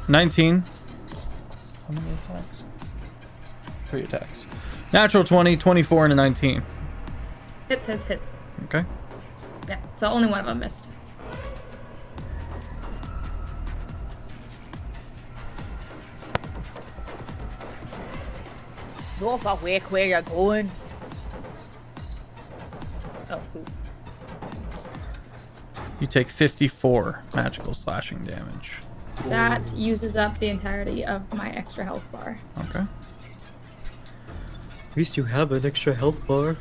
19. How many attacks? 3 attacks. Natural 20, 24, and a 19. Hits. Okay. Yeah, so only one of them missed. Go off away where you're going. Oh, food. You take 54 magical slashing damage. That uses up the entirety of my extra health bar. Okay. At least you have an extra health bar.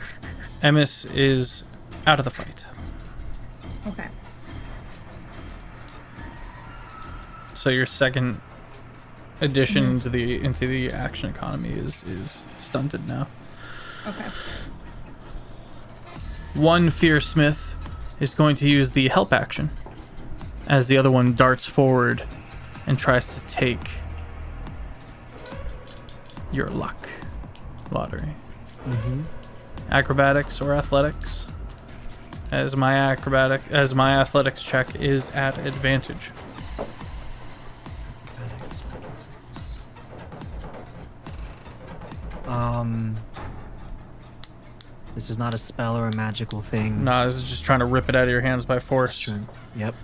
Emis is out of the fight. Okay. So your second addition to the action economy is stunted now. Okay. One Fearsmith is going to use the help action as the other one darts forward and tries to take your luck lottery. Acrobatics or athletics? As my athletics check is at advantage. This is not a spell or a magical thing. No, this is just trying to rip it out of your hands by force. True. Yep.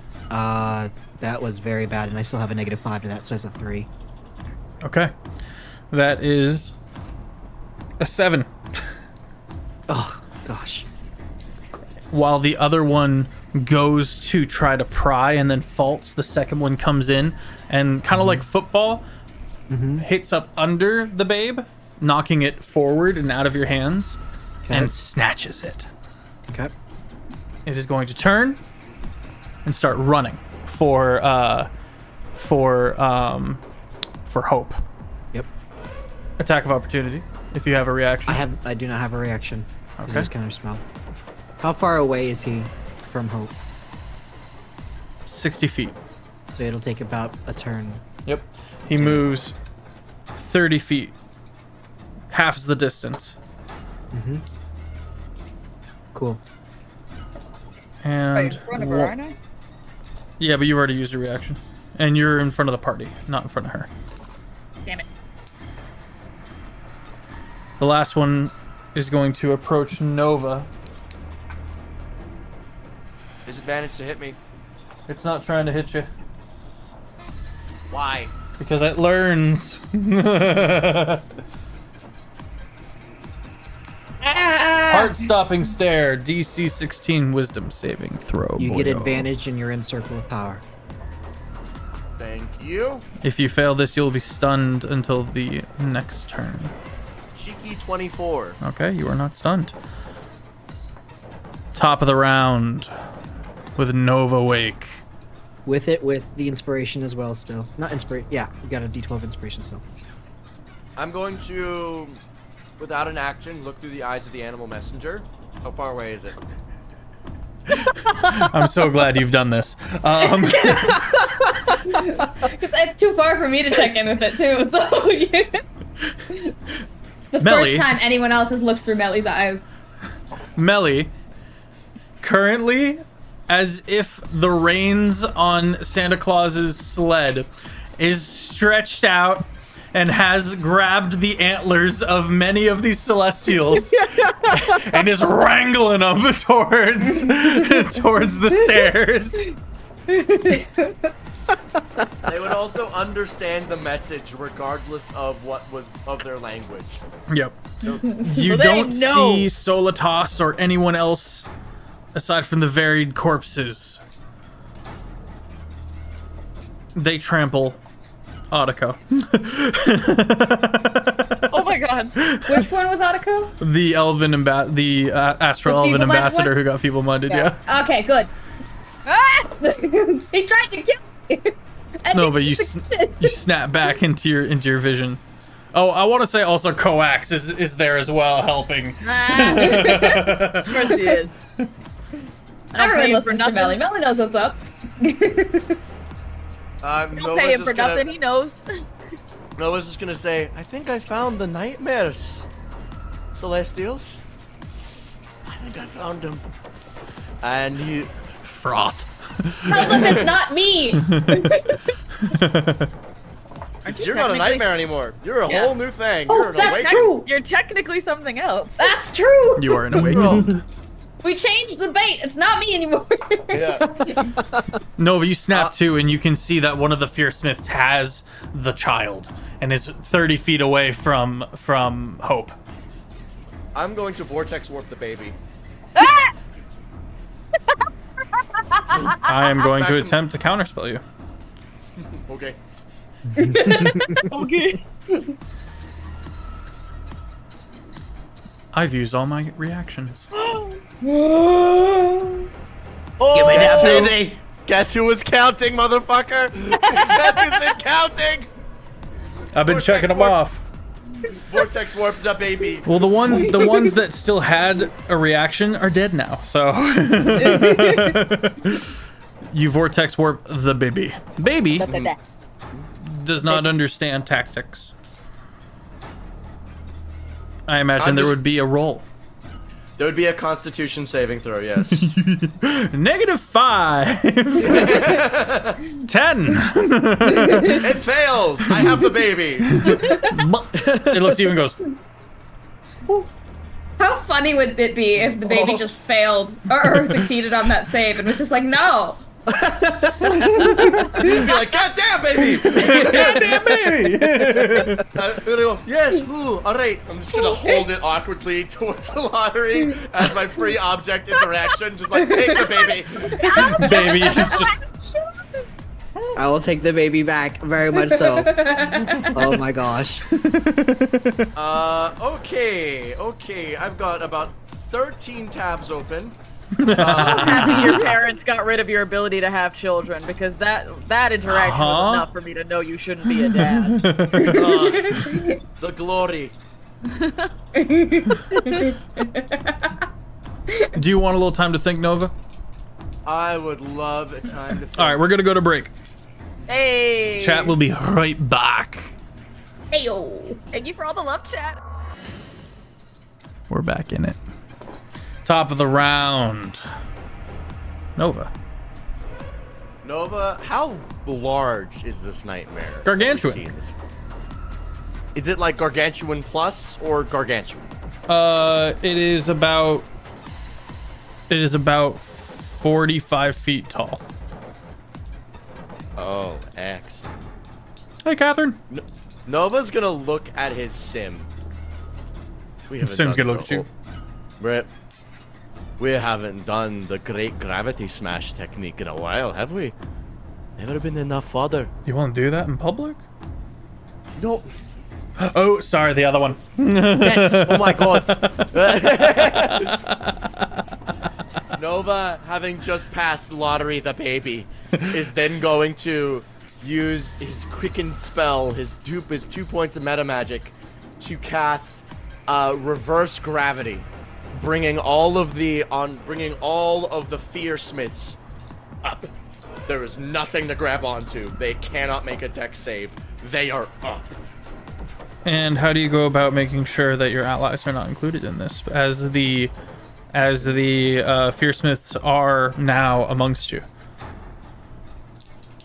That was very bad, and I still have a -5 to that, so it's a 3. Okay. That is a 7. Oh gosh. While the other one goes to try to pry and then faults. The second one comes in and kind of like football, hits up under the babe, knocking it forward and out of your hands, and snatches it. Okay. It is going to turn and start running for Hope. Yep. Attack of opportunity if you have a reaction. I do not have a reaction. Okay. There's counter spell. How far away is he from Hope? 60 feet. So it'll take about a turn. Yep. He moves 30 feet. Halves the distance. Cool. And Right in front of her, aren't I? yeah, but you already used your reaction. And you're in front of the party, not in front of her. Damn it. The last one is going to approach Nova. Disadvantage to hit me. It's not trying to hit you Why? because it learns. Heart-stopping stare, DC 16 wisdom saving throw. You get boyo. advantage and you're in circle of power. Thank you. If you fail this, you'll be stunned until the next turn. Cheeky 24. Okay, you are not stunned. Top of the round with Nova Wake. With the inspiration as well still. Not inspiration. Yeah, we got a D12 inspiration still. I'm going to, without an action, look through the eyes of the animal messenger. How far away is it? I'm so glad you've done this. Because it's too far for me to check in with it too. So the Melly. first time anyone else has looked through Melly's eyes. Melly, currently, as if the reins on Santa Claus's sled is stretched out and has grabbed the antlers of many of these celestials and is wrangling them towards the stairs. They would also understand the message regardless of what was of their language. Yep. You they don't know. see Solitas or anyone else aside from the varied corpses. They trample Audico. Oh my god. Which one was Ottico? The astral The elven feeble-minded ambassador one? who got feeble-minded, yeah. Okay, good. Ah! He tried to kill me. And No, he but you succeeded. you snap back into your vision. Oh, I want to say also Coax is there as well, helping. Of course he is. Everyone for listens to nothing. Melly. Melly knows what's up. Don't pay him for nothing, he knows. Nova's just gonna say, I think I found the nightmares. Celestials. I think I found them. And he... Froth. Tell them it's not me. You're not a nightmare anymore. You're a Yeah. whole new thing. Oh, You're an that's awakened. true. You're technically something else. That's true. You are an awakened. We changed the bait. It's not me anymore. Yeah. No, but you snap too, and you can see that one of the Fearsmiths has the child and is 30 feet away from Hope. I'm going to vortex warp the baby. I am going Back to to- attempt to counterspell you. Okay. Okay. I've used all my reactions. Oh, Guess who- Guess who was counting, motherfucker? Guess who's been counting? I've been Vortex checking them warp. off. Vortex warp the baby. Well, the ones that still had a reaction are dead now. So you vortex warp the baby. Baby does not understand tactics. I imagine I'm there just- would be a roll. There would be a Constitution saving throw, yes. -5. 10. It fails. I have the baby. It looks at you and goes, How funny would it be if the baby just failed or succeeded on that save and was just like, no, You'd be like, God damn, baby! God damn baby! I'm gonna go, yes, ooh, alright. I'm just gonna hold it awkwardly towards the lottery as my free object interaction. Just like, take the baby. Baby is just... I will take the baby back, very much so. Oh my gosh. Okay. I've got about 13 tabs open. I'm happy your parents got rid of your ability to have children because that interaction was enough for me to know you shouldn't be a dad. The glory. Do you want a little time to think, Nova? I would love a time to think. All right, we're gonna go to break. Hey. Chat will be right back. Heyo. Thank you for all the love, chat. We're back in it. Top of the round. Nova. Nova, how large is this nightmare? Gargantuan. that we see in this? Is it like Gargantuan plus or Gargantuan? It is about 45 feet tall. Oh, excellent. Hey, Catherine. Nova's gonna look at his sim. Sim's gonna look at you. Right. We haven't done the great gravity smash technique in a while, have we? Never been enough fodder. You want to do that in public? No. Oh, sorry, the other one. Yes. Oh my god. Nova, having just passed Lottery the baby, is then going to use his quicken spell, his 2 points of meta magic, to cast reverse gravity, bringing all of the fear smiths up. There is nothing to grab onto. They cannot make a dex save. They are up. And how do you go about making sure that your allies are not included in this, as the fearsmiths are now amongst you?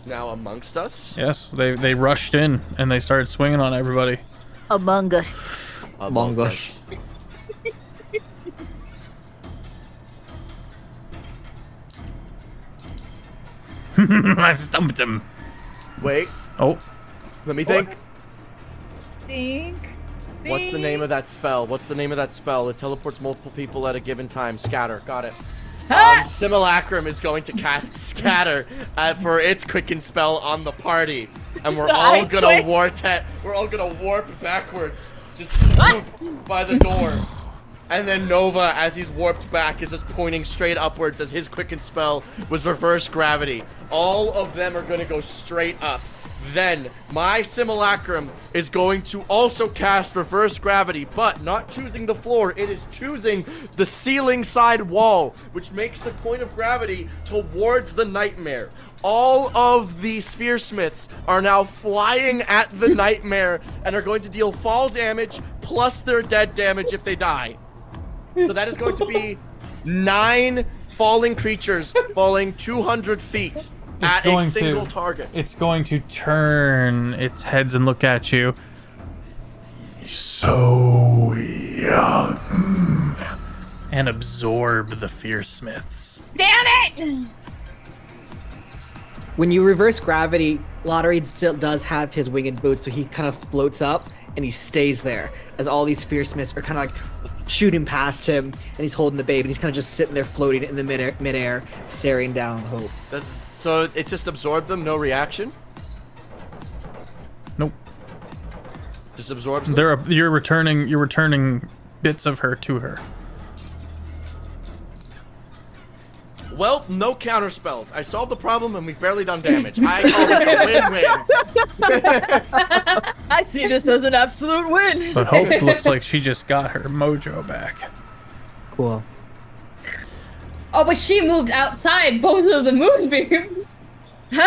Now amongst us? Yes, they rushed in and they started swinging on everybody. Among Us. Among us. I stumped him. Wait, Oh, let me think. Think. What's the name of that spell? It teleports multiple people at a given time. Scatter. Got it. Simulacrum is going to cast Scatter for its quicken spell on the party, and we're all gonna warp backwards, just by the door. And then Nova, as he's warped back, is just pointing straight upwards as his quicken spell was reverse gravity. All of them are gonna go straight up. Then my simulacrum is going to also cast reverse gravity, but not choosing the floor. It is choosing the ceiling side wall, which makes the point of gravity towards the nightmare. All of the sphere smiths are now flying at the nightmare and are going to deal fall damage plus their dead damage if they die. So that is going to be 9 falling creatures falling 200 feet. At a single target. It's going to turn its heads and look at you. So young. And absorb the fearsmiths. Damn it! When you reverse gravity, Lottery still does have his winged boots, so he kind of floats up and he stays there as all these fearsmiths are kind of like shooting past him, and he's holding the babe, and he's kind of just sitting there floating in the midair, staring down Hope. So it just absorbed them, no reaction? Nope. Just absorbs them? You're returning bits of her to her. Well, no counter spells. I solved the problem and we've barely done damage. I call this a win-win. I see this as an absolute win. But Hope looks like she just got her mojo back. Cool. Oh, but she moved outside both of the moonbeams. Did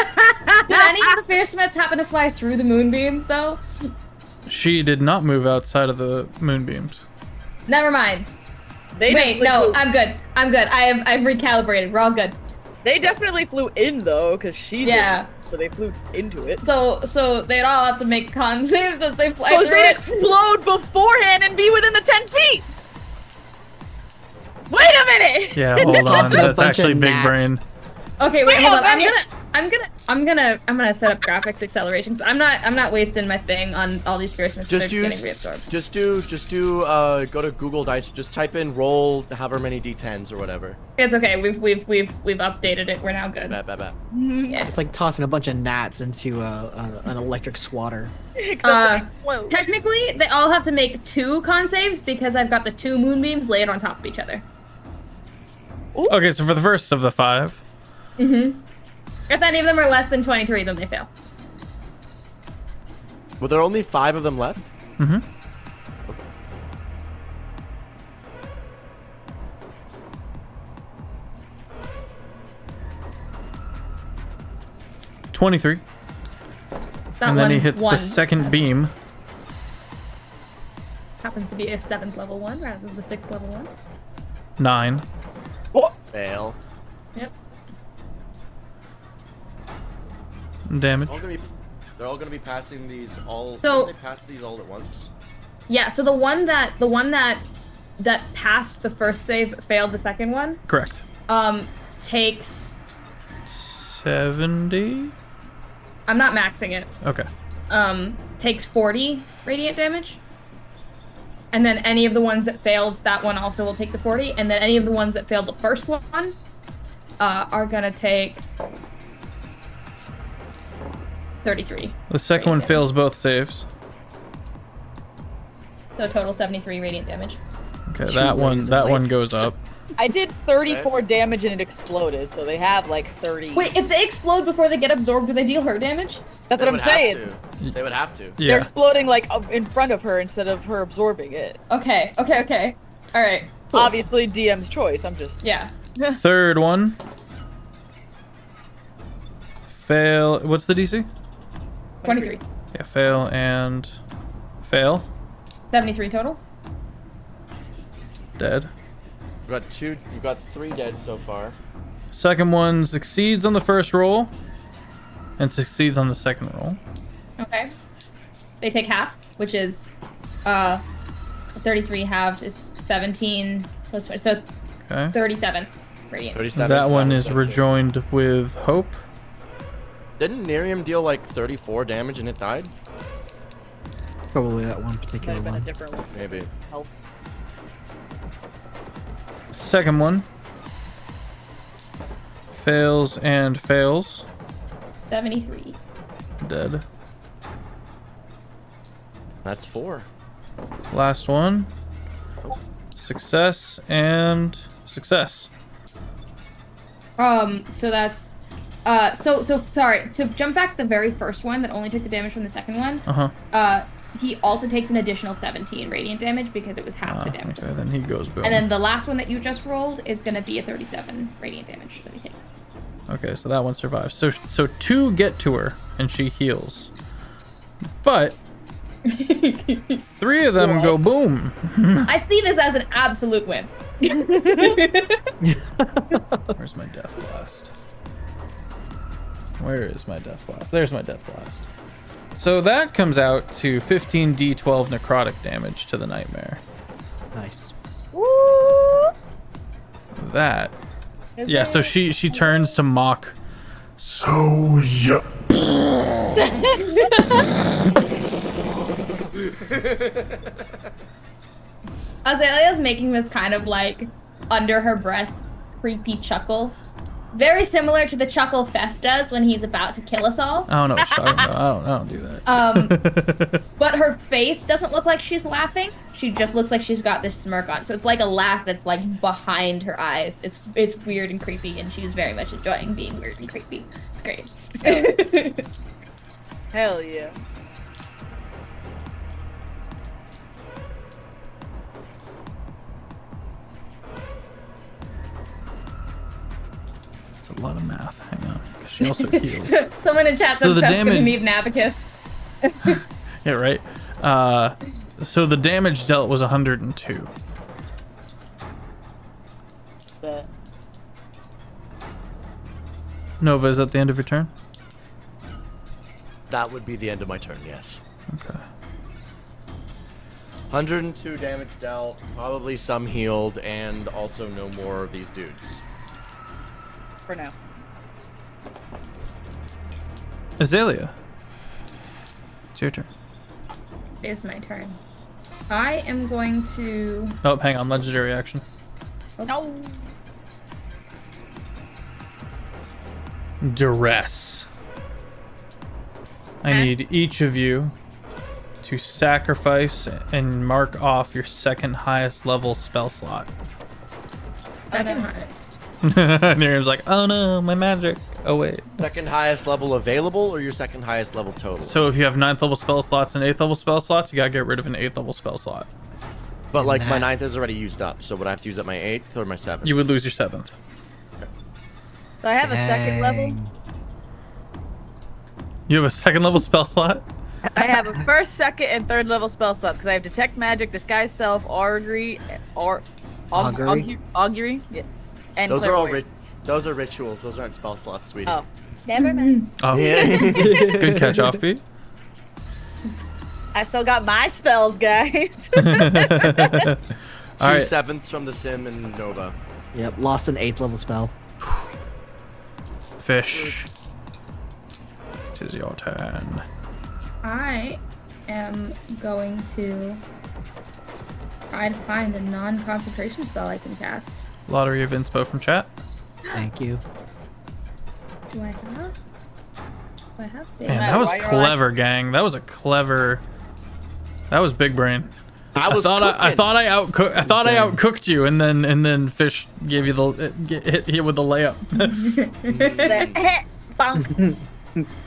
any of the fearsmiths happen to fly through the moonbeams, though? She did not move outside of the moonbeams. Never mind. Wait, no, I'm good. I've recalibrated. We're all good. They definitely flew in though, because she didn't, so they flew into it. So they'd all have to make con saves as they fly through they'd it. explode beforehand and be within the 10 feet. Wait a minute. Yeah, hold on. Also a That's bunch actually of big gnats. brain. Okay, wait, hold on. I'm gonna set up graphics acceleration. So I'm not wasting my thing on all these fierce mistakes Just getting use, reabsorbed. just do, go to Google Dice, just type in roll however many D10s or whatever. It's okay. We've updated it. We're now good. Bet. Yeah. It's like tossing a bunch of gnats into an electric swatter. Technically, they all have to make 2 con saves because I've got the 2 moonbeams laid on top of each other. Okay, so for the first of the 5. If any of them are less than 23, then they fail. Were there only 5 of them left? 23. That And then he one hits the won. second beam. Happens to be a 7th level one rather than the 6th level one. 9. Fail. Yep. Damage. They're all gonna be passing these all. So- they pass these all at once. Yeah. So the one that passed the first save failed the second one. Correct. Takes. 70. I'm not maxing it. Okay. Takes 40 radiant damage. And then any of the ones that failed, that one also will take the 40. And then any of the ones that failed the first one are gonna take 33. The second one fails both saves. So total 73 radiant damage. Okay, Two that one rays of that light. one goes up. I did 34 damage and it exploded, so they have like 30. Wait, if they explode before they get absorbed, do they deal her damage? That's what I'm saying. They would have to. They're Yeah. exploding like in front of her instead of her absorbing it. Okay. All right. Cool. Obviously, DM's choice. I'm just. Yeah. Third one. Fail. What's the DC? 23. Yeah, fail and fail. 73 total. Dead. We've got 3 dead so far. Second one succeeds on the first roll and succeeds on the second roll. Okay. They take half, which is 33 halved is 17 plus 20, so Okay. 37 radiant. 37. That one so is two. rejoined with hope. Didn't Nerium deal like 34 damage and it died? Probably that one Might particular have been a one. different one. Maybe. Health. Second one fails and fails. 73. Dead. That's 4. Last one. Success and success. So that's so sorry. So jump back to the very first one that only took the damage from the second one. Uh-huh. He also takes an additional 17 radiant damage because it was half the damage. Okay, then he goes boom. And then the last one that you just rolled is going to be a 37 radiant damage that he takes. Okay, so that one survives. So 2 get to her and she heals. But 3 of them go boom. I see this as an absolute win. Where's my death blast? Where is my death blast? There's my death blast. So that comes out to 15d12 necrotic damage to the nightmare. Nice. That. Yeah, so she turns to mock. So, yeah. Azalea's making this kind of like under her breath creepy chuckle. Very similar to the chuckle Feff does when he's about to kill us all. I don't know. I don't do that. But her face doesn't look like she's laughing. She just looks like she's got this smirk on. So it's like a laugh that's like behind her eyes. It's weird and creepy, and she's very much enjoying being weird and creepy. It's great. Hell yeah. It's a lot of math. Hang on. 'Cause she also heals. Someone in chat So said the Feff's gonna damage- need an abacus. Yeah, right. So the damage dealt was 102. Bet. Nova, is that the end of your turn? That would be the end of my turn, yes. Okay. 102 damage dealt, probably some healed, and also no more of these dudes. For now. Azalea, it's your turn. It is my turn. I am going to. Oh, hang on, legendary action. No. Duress. I need each of you to sacrifice and mark off your second highest level spell slot. Second highest. Miriam's like, oh no, my magic. Oh wait. Second highest level available, or your second highest level total? So if you have 9th level spell slots and 8th level spell slots, you gotta get rid of an 8th level spell slot. But like my 9th is already used up, so would I have to use up my 8th or my 7th? You would lose your 7th. So I have a second level. You have a 2nd level spell slot? I have a first, second, and 3rd level spell slots because I have detect magic, disguise self, augury, augury, yeah, and Those are all clairvoyance. those are rituals. Those aren't spell slots, sweetie. Oh, Never mind. Oh, Yeah. good catch, Offbeat. I still got my spells, guys. Two All right. 7ths from the Sim and Nova. Yep, lost an 8th level spell. Fish. It is your turn. I am going to try to find a non-concentration spell I can cast. Lottery of inspo from chat. Thank you. Do I have? Do I have? Man, Damn. that was Why you're clever, gang. That was a clever. That was big brain. I was I cooking. thought I outcooked you, and then Fish gave you the hit you with the layup.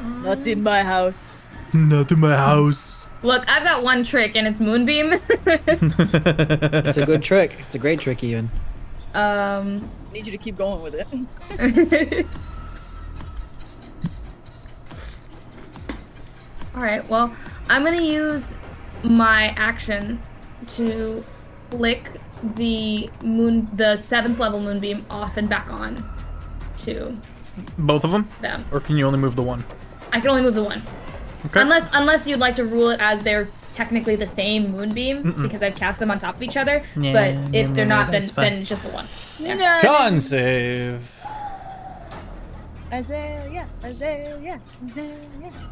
Not in my house. Not in my house. Look, I've got one trick, and it's Moonbeam. It's a good trick. It's a great trick, even. Need you to keep going with it. All right. Well, I'm gonna use my action to flick the 7th level Moonbeam off and back on to Both of them, them. or can you only move the one? I can only move the one. Okay. Unless you'd like to rule it as they're technically the same Moonbeam because I've cast them on top of each other. Yeah, but if they're no, not, then that's fine. it's just the one. Yeah. Con save. Azalea.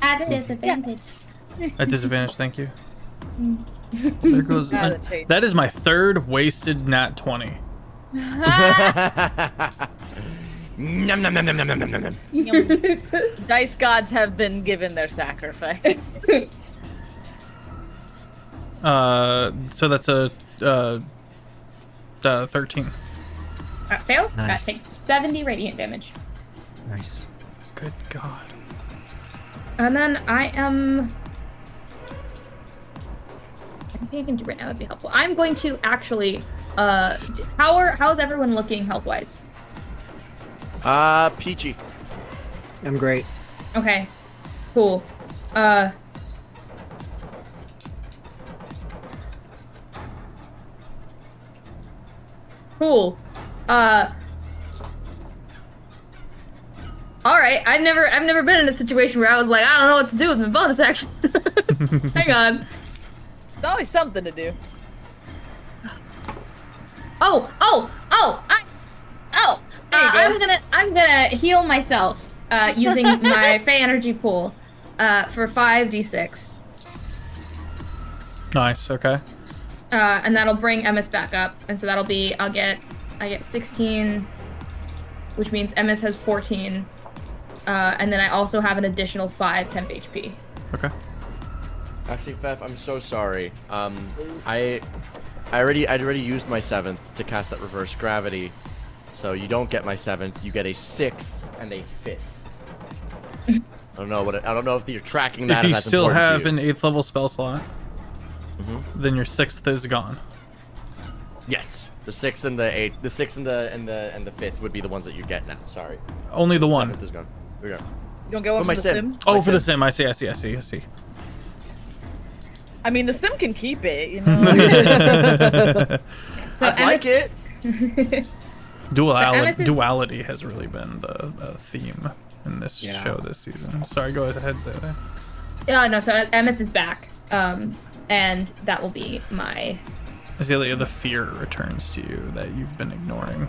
At disadvantage. At disadvantage, thank you. There goes. Ah, the cheat. That is my 3rd wasted nat 20. Nom, nom, nom, nom, nom, nom, nom, nom. Dice gods have been given their sacrifice. So that's a 13. That fails. Nice. That takes 70 radiant damage. Nice. Good God. And then I am. Anything I can do right now would be helpful. I'm going to actually. How's everyone looking health wise? Peachy. I'm great. Okay. Cool. Cool. All right. I've never been in a situation where I was like, I don't know what to do with my bonus action. Hang on. It's always something to do. There you go. I'm gonna heal myself using my Fey energy pool for 5d6. Nice. Okay. And that'll bring MS back up, and so that'll be I get 16, which means MS has 14, and then I also have an additional 5 temp HP. Okay. Actually, Feff, I'm so sorry. I'd already used my 7th to cast that reverse gravity, so you don't get my 7th. You get a 6th and a 5th. I don't know if you're tracking that. If you that's still important to have you. an 8th level spell slot, then your 6th is gone. Yes, the 6th and the 8th, the 6th and the 5th would be the ones that you get now. Sorry. Only the one. 7th is gone. Here we go. You don't get one Oh, from my the sim. sim? Oh, My for the sim. sim. I see. I mean, the sim can keep it, you know. So I like it. MS is- Duality has really been the theme in this Yeah. show this season. Sorry, go ahead, Zayda. No, so MS is back, and that will be my. Azalea, the fear returns to you that you've been ignoring.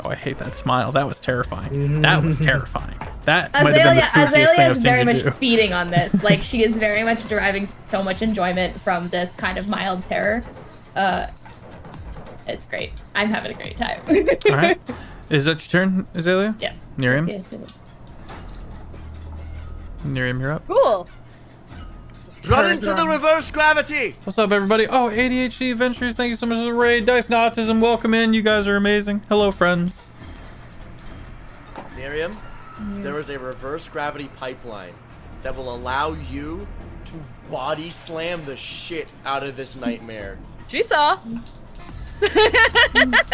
Oh, I hate that smile. That was terrifying. That was terrifying. That might have been the spookiest Azalea thing I've is seen very you much do. feeding on this. Like, she is very much deriving so much enjoyment from this kind of mild terror. It's great. I'm having a great time. All right. Is that your turn, Azalea? Yes. Miriam? Yes, it is. Miriam, you're up. Cool. Run into the reverse gravity. What's up, everybody? Oh, ADHD Adventures, thank you so much for the raid. Dice and Autism, welcome in. You guys are amazing. Hello, friends. Miriam, there is a reverse gravity pipeline that will allow you to body slam the shit out of this nightmare. She saw.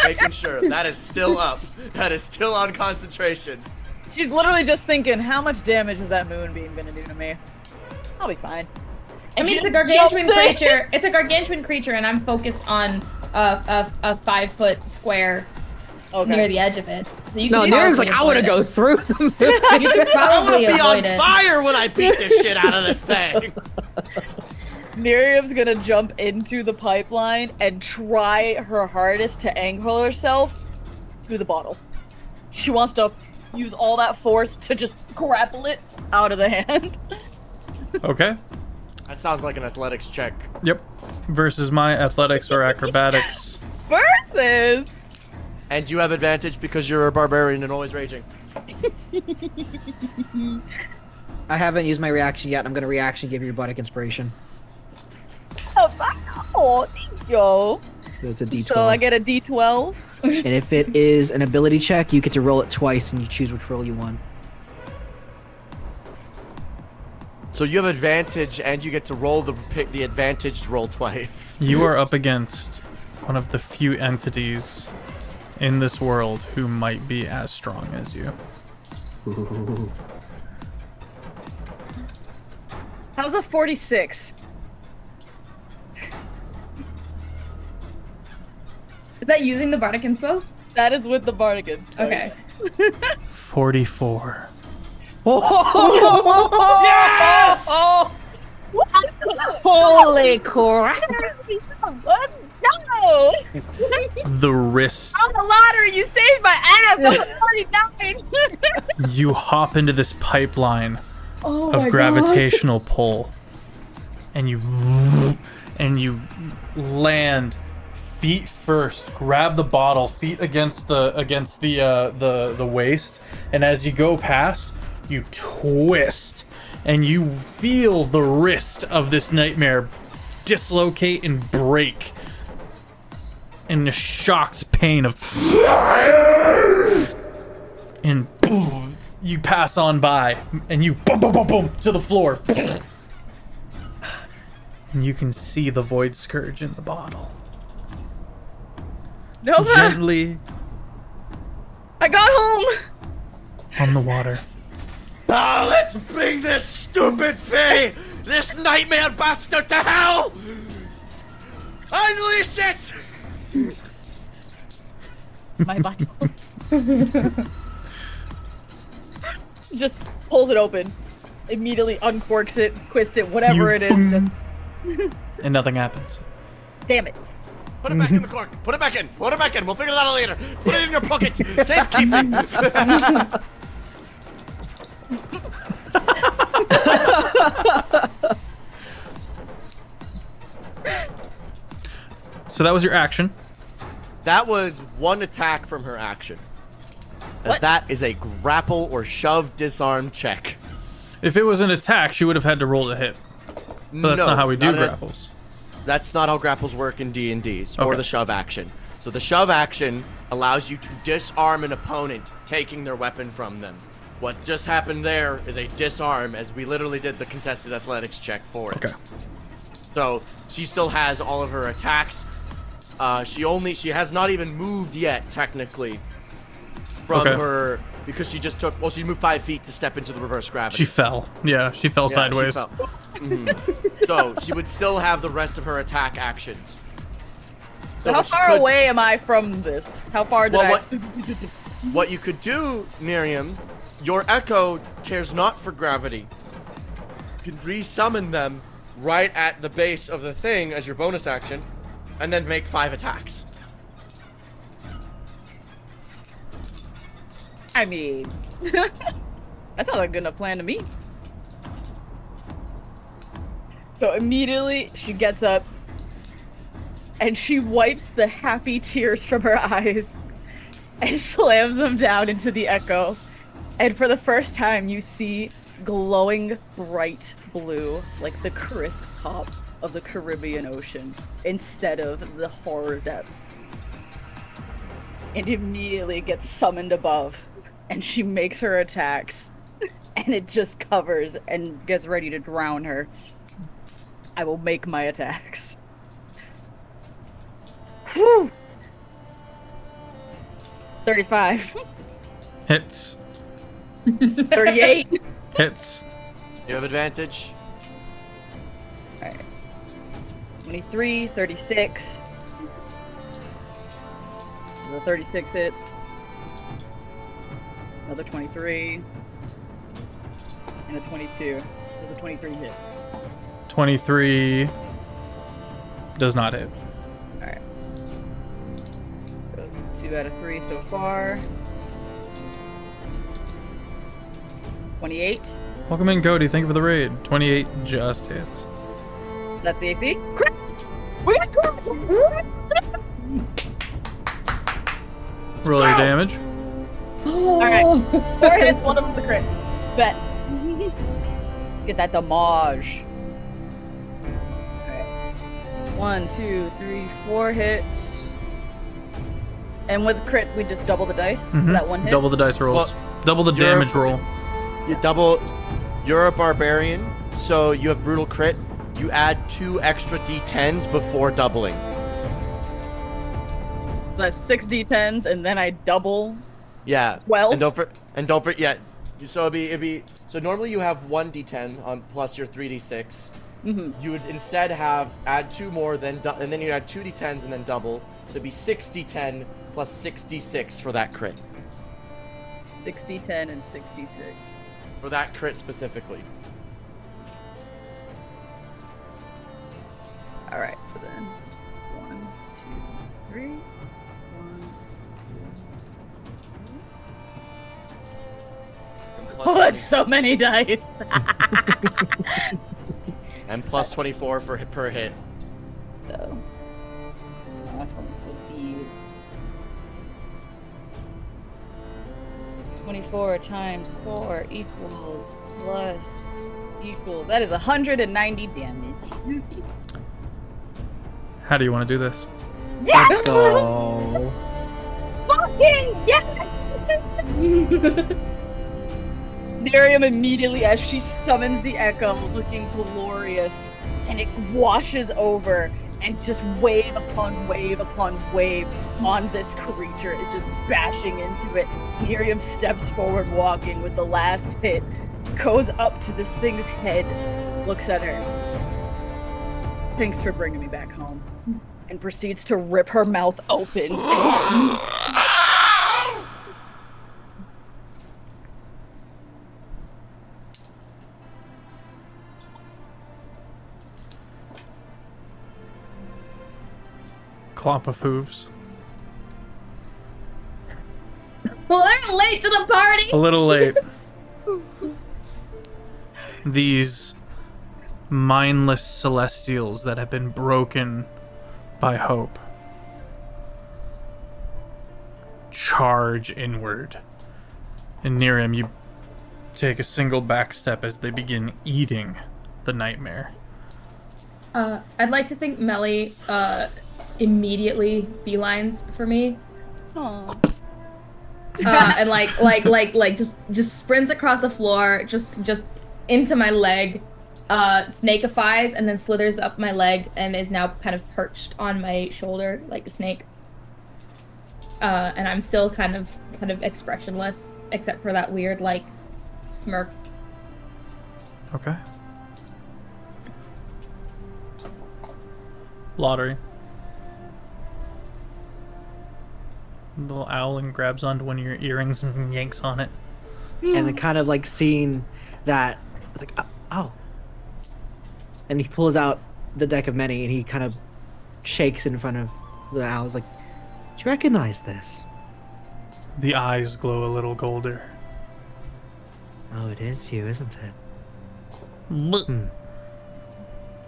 Making sure that is still up. That is still on concentration. She's literally just thinking, how much damage is that moonbeam gonna do to me? I'll be fine. I mean, She it's a just gargantuan jumps in. creature. It's a gargantuan creature, and I'm focused on a 5 foot square near the edge of it. So you No, can Miriam's like, probably I want to avoid go it. through them. You could I'm probably gonna be on avoid it. fire when I beat this shit out of this thing. Miriam's gonna jump into the pipeline and try her hardest to angle herself to the bottle. She wants to use all that force to just grapple it out of the hand. Okay. That sounds like an athletics check. Yep. Versus my athletics or acrobatics. Versus. And you have advantage because you're a barbarian and always raging. I haven't used my reaction yet. I'm going to reaction give you bardic inspiration. Oh, thank you. It's a d12. So I get a D12. And if it is an ability check, you get to roll it twice and you choose which roll you want. So you have advantage and you get to roll the advantaged roll twice. You are up against one of the few entities in this world who might be as strong as you. Ooh. How's a 46? Is that using the Bardic Inspo? That is with the Bardigans. Okay. 44. Yes! Holy crap! No! The wrist. On the lottery, you saved my ass. I was 49. You hop into this pipeline Oh of my gravitational pull, and you land feet first. Grab the bottle, feet against the waist, and as you go past, you twist, and you feel the wrist of this nightmare dislocate and break in the shocked pain of, and boom, you pass on by, and you boom, boom, boom, boom to the floor, and you can see the void scourge in the bottle. Nova! Gently I got home! on the water. Oh, let's bring this stupid Fae, this nightmare bastard to hell! Unleash it! My bottle. Just pulls it open. Immediately uncorks it, twists it, whatever it is. Just... And nothing happens. Damn it. Put it back in the cork. Put it back in. Put it back in. We'll figure that out later. Put it in your pocket. Safekeeping. So that was your action. That was one attack from her action. As What? that is a grapple or shove disarm check. If it was an attack, she would have had to roll to hit. But that's No, not how we do not a- grapples. That's not how grapples work in D&Ds, or Okay. the shove action. So the shove action allows you to disarm an opponent, taking their weapon from them. What just happened there is a disarm, as we literally did the contested athletics check for it. Okay. So she still has all of her attacks. She has not even moved yet, technically, from Okay. her, because she just took, well, she moved 5 feet to step into the reverse gravity. She fell. Yeah, she fell Yeah, sideways. She fell. So she would still have the rest of her attack actions. So How what she far could- away am I from this? How far did Well, I... what you could do, Miriam, your echo cares not for gravity. You can resummon them right at the base of the thing as your bonus action, and then make 5 attacks. I mean, that sounds like a good enough plan to me. So immediately she gets up and she wipes the happy tears from her eyes and slams them down into the echo. And for the first time, you see glowing bright blue, like the crisp top of the Caribbean Ocean, instead of the horror depths. And immediately gets summoned above, and she makes her attacks, and it just covers and gets ready to drown her. I will make my attacks. Whew! 35. Hits. 38. Hits. You have advantage. Alright. 23, 36. The 36 hits. Another 23. And a 22. Does the 23 hit? 23 does not hit. Alright. So 2 out of 3 so far. 28. Welcome in, Cody. Thank you for the raid. 28 just hits. That's the AC. Crit! We got crit! Roll your damage. Alright. 4 hits, one of them's a crit. Bet. Let's get that damage. Alright. 1, 2, 3, 4 hits. And with crit, we just double the dice for that one hit. Double the dice rolls. Well, Double the you're- damage roll. You're a barbarian, so you have brutal crit. You add 2 extra d10s before doubling. So that's 6 d10s, and then I double. Yeah. 12? And don't forget. Yeah. So it'd be. So normally you have 1 d10 on plus your 3d6. Mm-hmm. You would instead add 2 more, and then you add 2 d10s and then double. So it'd be 6 d10 plus 6d6 for that crit. 6 d10 and 6 d6. For that crit specifically. Alright, so then 1, 2, 3. 1, 2, 3. Oh, that's so many dice. And plus 24 per hit. So, that's on the D. 24 times 4 equals plus equal. That is 190 damage. How do you want to do this? Let's go. Fucking yes! Miriam immediately, as she summons the echo, looking glorious, and it washes over, and just wave upon wave upon wave on this creature is just bashing into it. Miriam steps forward, walking with the last hit, goes up to this thing's head, looks at her. Thanks for bringing me back home. And proceeds to rip her mouth open. Clomp of hooves. Well, they're late to the party. A little late. These mindless celestials that have been broken by hope charge inward. And near him, you take a single back step as they begin eating the nightmare. I'd like to think Melly immediately beelines for me. Aww. And like just sprints across the floor, just into my leg, snakeifies, and then slithers up my leg and is now kind of perched on my shoulder like a snake. And I'm still kind of expressionless, except for that weird like smirk. Okay. Lottery. The little owl and grabs onto one of your earrings and yanks on it. And then kind of like seeing that, it's like, oh. And he pulls out the deck of many and he kind of shakes in front of the owl. He's like, do you recognize this? The eyes glow a little golder. Oh, it is you, isn't it?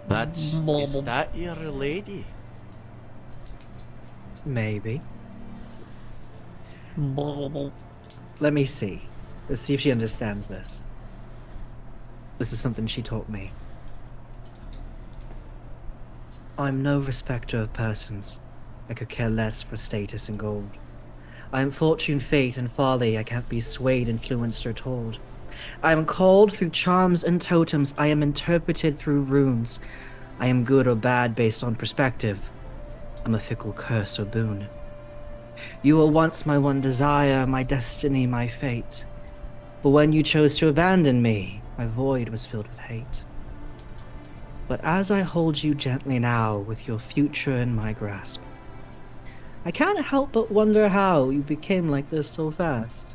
Is that your lady? Maybe. Let me see. Let's see if she understands this. This is something she taught me. I'm no respecter of persons. I could care less for status and gold. I am fortune, fate, and folly. I can't be swayed, influenced, or told. I am called through charms and totems. I am interpreted through runes. I am good or bad based on perspective. I'm a fickle curse or boon. You were once my one desire, my destiny, my fate. But when you chose to abandon me, my void was filled with hate. But as I hold you gently now, with your future in my grasp, I can't help but wonder how you became like this so fast.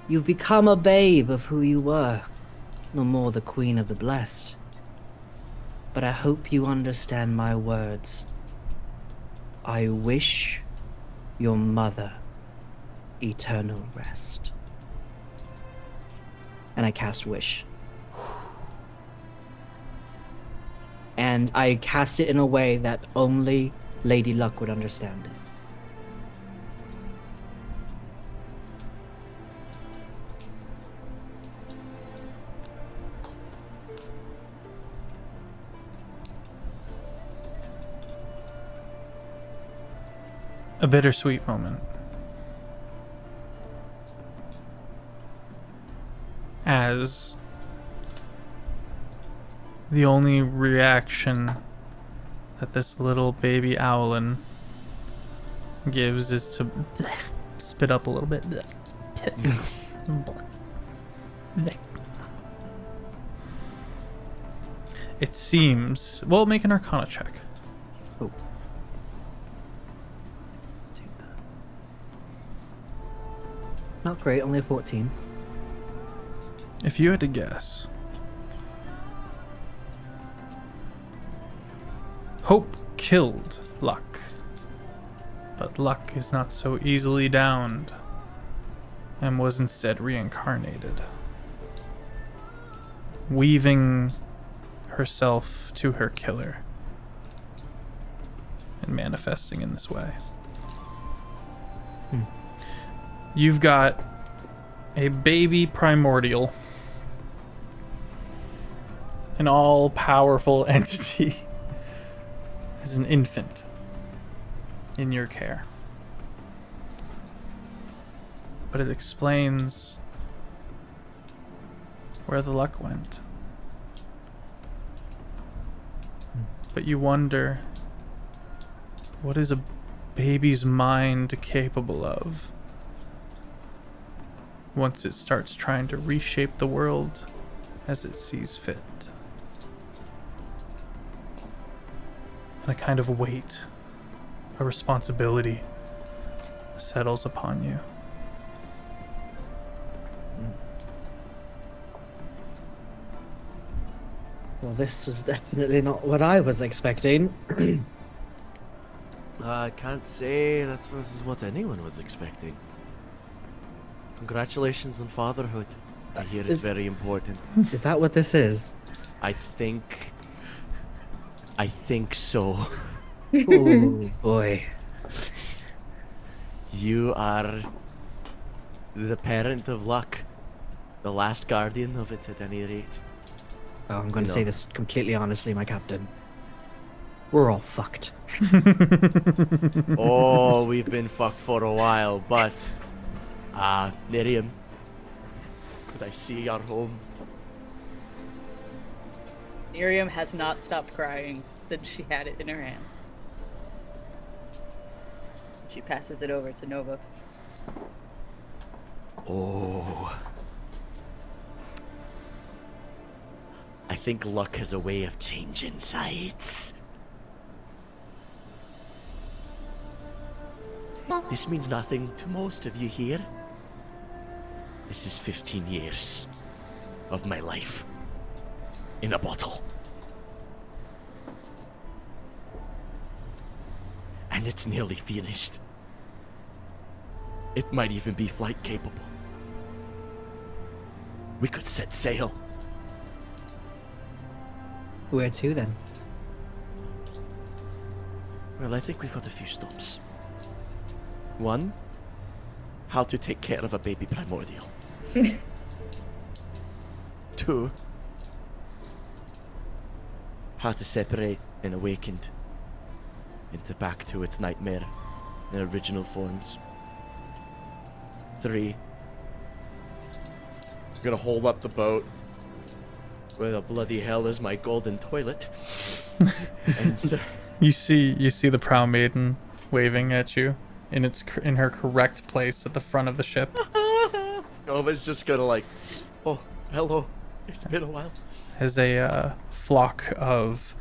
You've become a babe of who you were, no more the queen of the blessed. But I hope you understand my words. I wish your mother eternal rest. And I cast Wish. And I cast it in a way that only Lady Luck would understand it. A bittersweet moment. As the only reaction that this little baby owlin gives is to spit up a little bit. It seems... Well, make an Arcana check. Oh. Not great, only a 14. If you had to guess... Hope killed Luck. But Luck is not so easily downed, and was instead reincarnated, weaving herself to her killer and manifesting in this way. You've got a baby primordial, an all-powerful entity, as an infant in your care. But it explains where the luck went. But you wonder, what is a baby's mind capable of once it starts trying to reshape the world as it sees fit? And a kind of weight, a responsibility settles upon you. Well, this was definitely not what I was expecting. I can't say this is what anyone was expecting. Congratulations on fatherhood. I hear it's very important. Is that what this is? I think so. Oh boy. You are the parent of luck. The last guardian of it at any rate. Oh, I'm going to You say know. this completely honestly, my captain. We're all fucked. Oh, we've been fucked for a while, but... Miriam. Could I see our home? Miriam has not stopped crying since she had it in her hand. She passes it over to Nova. Oh. I think luck has a way of changing sides. This means nothing to most of you here. This is 15 years of my life in a bottle. And it's nearly finished. It might even be flight capable. We could set sail. Where to then? Well, I think we've got a few stops. One, how to take care of a baby primordial. 2, how to separate an awakened into back to its nightmare in original forms. 3, I'm gonna hold up the boat. Where the bloody hell is my golden toilet? And You see the prow maiden waving at you in her correct place at the front of the ship. Nova's just gonna like, oh, hello. It's been a while. As a flock of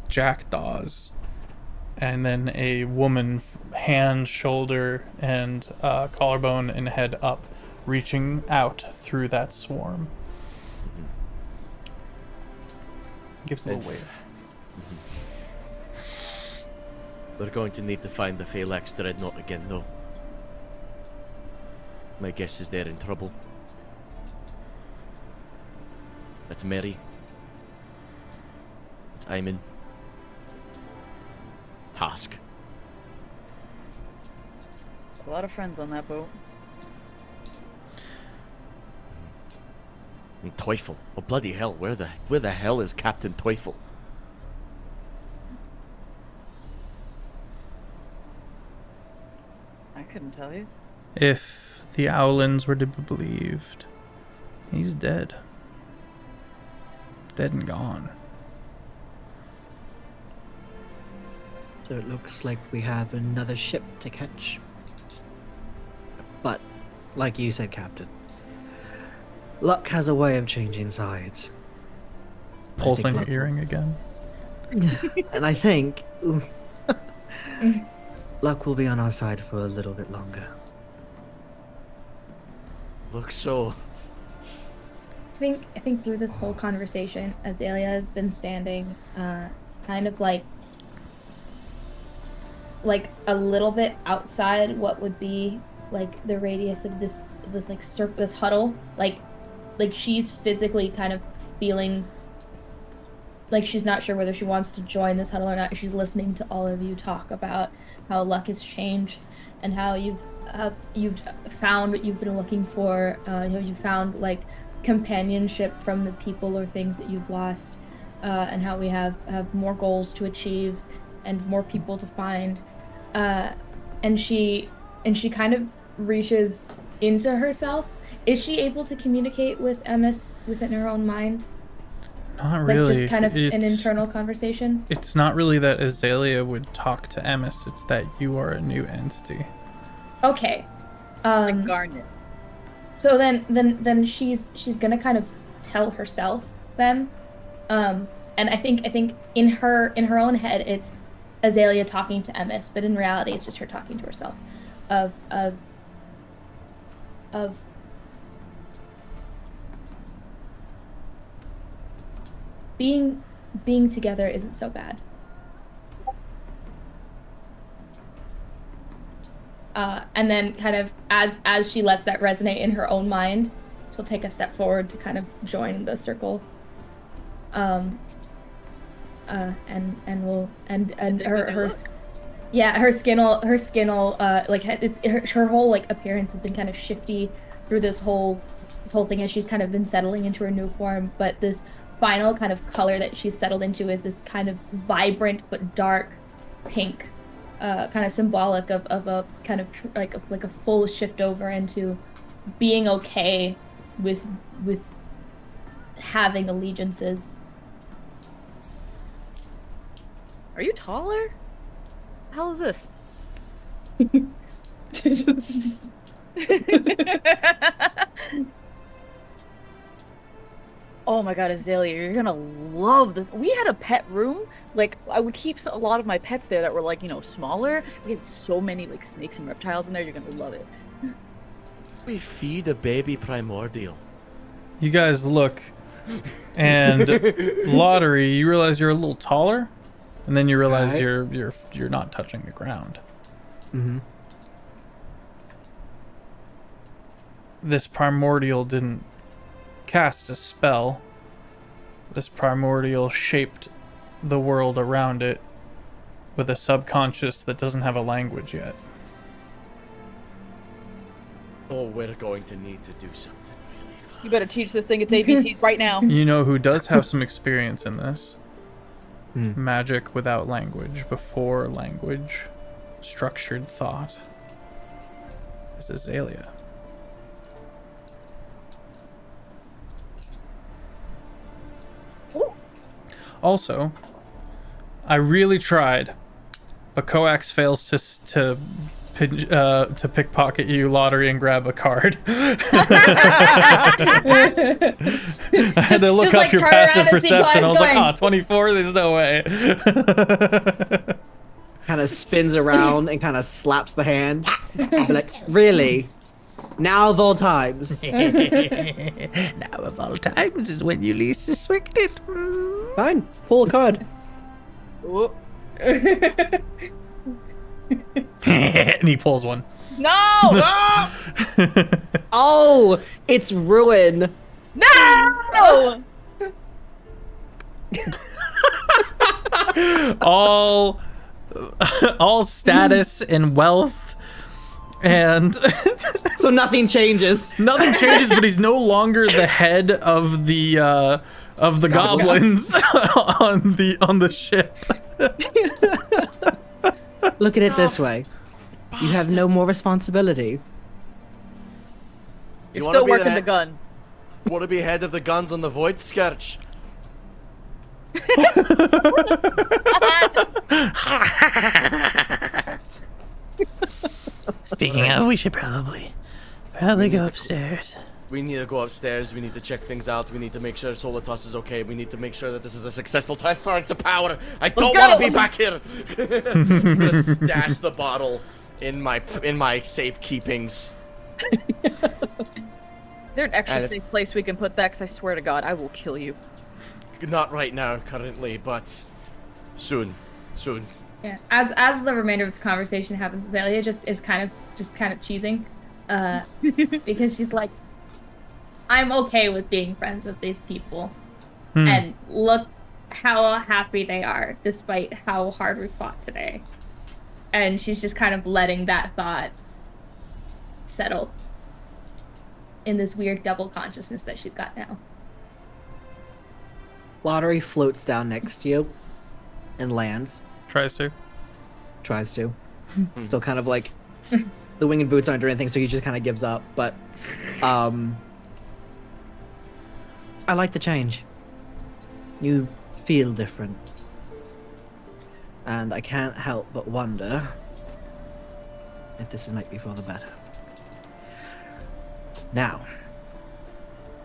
jackdaws, and then a woman, hand, shoulder, and collarbone and head up, reaching out through that swarm. Gives a little wave. We're going to need to find the Phalanx Dreadnought again, though. My guess is they're in trouble. That's Mary. That's Ayman. Task. A lot of friends on that boat. And Teufel. Oh, bloody hell, where the hell is Captain Teufel? I couldn't tell you. If the Owlins were to be believed, he's dead. Dead and gone. So it looks like we have another ship to catch. But, like you said, Captain, luck has a way of changing sides. Pulsing luck- your earring again. And I think luck will be on our side for a little bit longer. Looks so. I think through this whole conversation, Azalea has been standing, kind of like a little bit outside what would be like the radius of this like this huddle, like she's physically kind of feeling like she's not sure whether she wants to join this huddle or not. She's listening to all of you talk about how luck has changed and how you've found what you've been looking for. You found like companionship from the people or things that you've lost, and how we have more goals to achieve and more people to find. And she kind of reaches into herself. Is she able to communicate with Emis within her own mind? Not Like really. just kind of an It's- internal conversation? It's not really that Azalea would talk to Emis, it's that you are a new entity. Okay. Like Garnet. So then she's gonna kind of tell herself then, and I think in her own head it's Azalea talking to Emis, but in reality it's just her talking to herself, of being together isn't so bad. And then kind of as she lets that resonate in her own mind, she'll take a step forward to kind of join the circle. And her skin will like her whole like appearance has been kind of shifty through this whole thing as she's kind of been settling into her new form, but this final kind of color that she's settled into is this kind of vibrant but dark pink, kind of symbolic of a kind of like a full shift over into being okay with having allegiances. Are you taller? How is this? Oh my god, Azalea, you're gonna love this. We had a pet room. Like, I would keep a lot of my pets there that were, like, you know, smaller. We had so many, like, snakes and reptiles in there. You're gonna love it. We feed a baby primordial. You guys look, and Lottery, you realize you're a little taller, and then you realize Right. you're not touching the ground. Mm-hmm. This primordial didn't cast a spell. This primordial shaped the world around it with a subconscious that doesn't have a language yet. Oh, we're going to need to do something really fast. You better teach this thing its ABCs right now. You know who does have some experience in this? Hmm. Magic without language, before language, structured thought. This is Azalea. Also, I really tried, but Coax fails to pickpocket you lottery and grab a card. I had to look just, up like, your turn passive around and see perception. I was what's like, going. 24? There's no way. Kind of spins around and kind of slaps the hand. I'm like, really? Now of all times. Now of all times is when you least suspect it. Fine, pull a card. Ooh. And he pulls one. No! Oh, it's ruin. No! all status and wealth, and So nothing changes. nothing changes. But he's no longer the head of the goblins on the ship. Look at it this way. You have no more responsibility. You're wanna still be working the gun. Want to be head of the guns on the Void, Scourge? Speaking of, we should probably go upstairs. We need to go upstairs. We need to check things out. We need to make sure Solitas is okay. We need to make sure that this is a successful transference of power. I don't want to be back here. I'm gonna stash the bottle in my safe keepings. Is there an extra And- safe place we can put that? Because I swear to God, I will kill you. Not right now, currently, but soon. Soon. Yeah. As the remainder of this conversation happens, Azalea is kind of cheesing, because she's like, I'm okay with being friends with these people, and look how happy they are despite how hard we fought today, and she's just kind of letting that thought settle in this weird double consciousness that she's got now. Lottery floats down next to you and lands. Tries to. Tries to. Still kind of like the winged boots aren't doing anything, so he just kind of gives up. But I like the change. You feel different. And I can't help but wonder if this is night before the better. Now,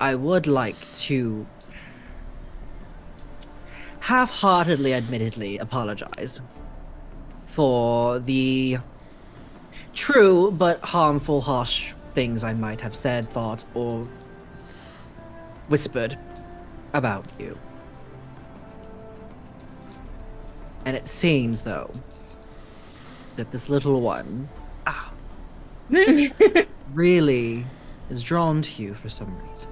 I would like to half-heartedly, admittedly, apologize for the true but harmful, harsh things I might have said, thought, or whispered about you. And it seems, though, that this little one really is drawn to you for some reason.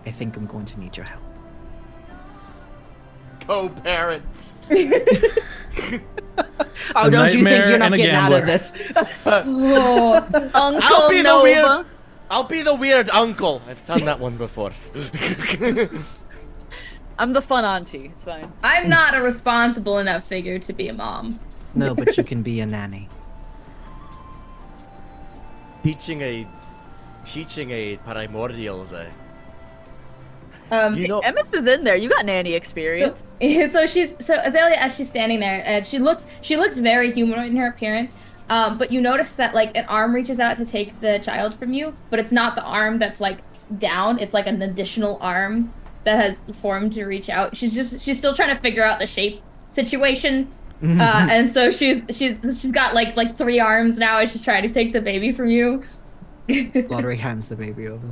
I think I'm going to need your help. Co-parents. Oh, A don't you think nightmare you're not and a getting out of gambler. this? Uncle Nova. I'll be the weird uncle. I've done that one before. I'm the fun auntie. It's fine. I'm not a responsible enough figure to be a mom. No, but you can be a nanny. teaching a primordials. You know, Emmis is in there. You got nanny experience. So Azalea, as she's standing there, and she looks very humanoid in her appearance. But you notice that like an arm reaches out to take the child from you, but it's not the arm that's like down. It's like an additional arm that has formed to reach out. She's still trying to figure out the shape situation. And so she's got like 3 arms now as she's trying to take the baby from you. Lottery hands the baby over.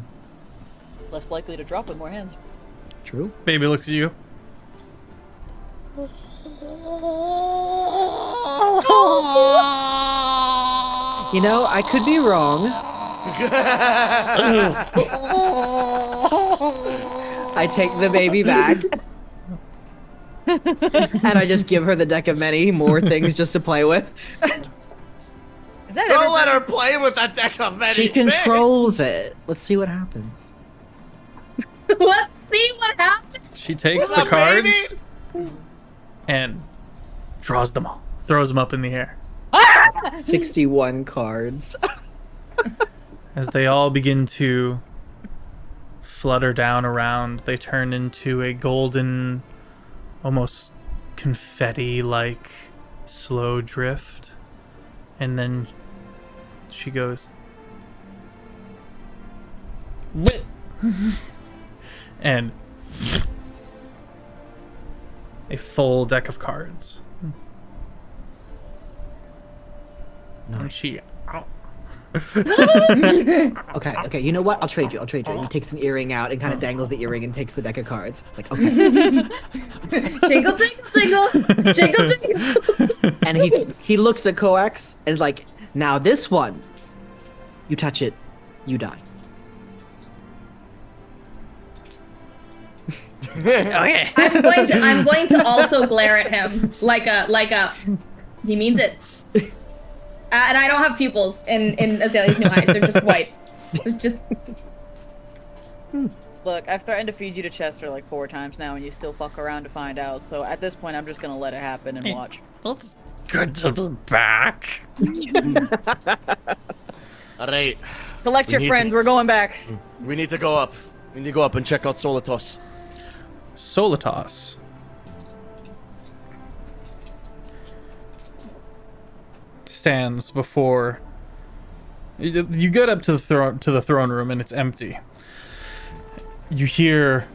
Less likely to drop with more hands. True. Baby looks at you. You know, I could be wrong. I take the baby back. And I just give her the deck of many more things just to play with. Is that Don't let everything? her play with that deck of many She things. controls it. Let's see what happens. Let's see what happens. She takes What's the up, baby? cards and draws them all, throws them up in the air. 61 cards. As they all begin to flutter down around, they turn into a golden, almost confetti-like slow drift. And then she goes, "Whip." And a full deck of cards. And Nice. she Okay, you know what? I'll trade you. And he takes an earring out and kind of dangles the earring and takes the deck of cards. Like, okay. Jingle, jingle, jingle. Jingle, jingle. And he looks at Coax and is like, now this one, you touch it, you die. Okay. I'm going to also glare at him like a he means it. And I don't have pupils in Azalea's new eyes. They're just white. So just Look, I've threatened to feed you to Chester like 4 times now, and you still fuck around to find out. So at this point, I'm just gonna let it happen and watch. It's good to be back. All right, Collect We your need friends. to- We're going back. we need to go up. We need to go up and check out Solitos. Solitos. Stands before you get up to the throne room and it's empty. You hear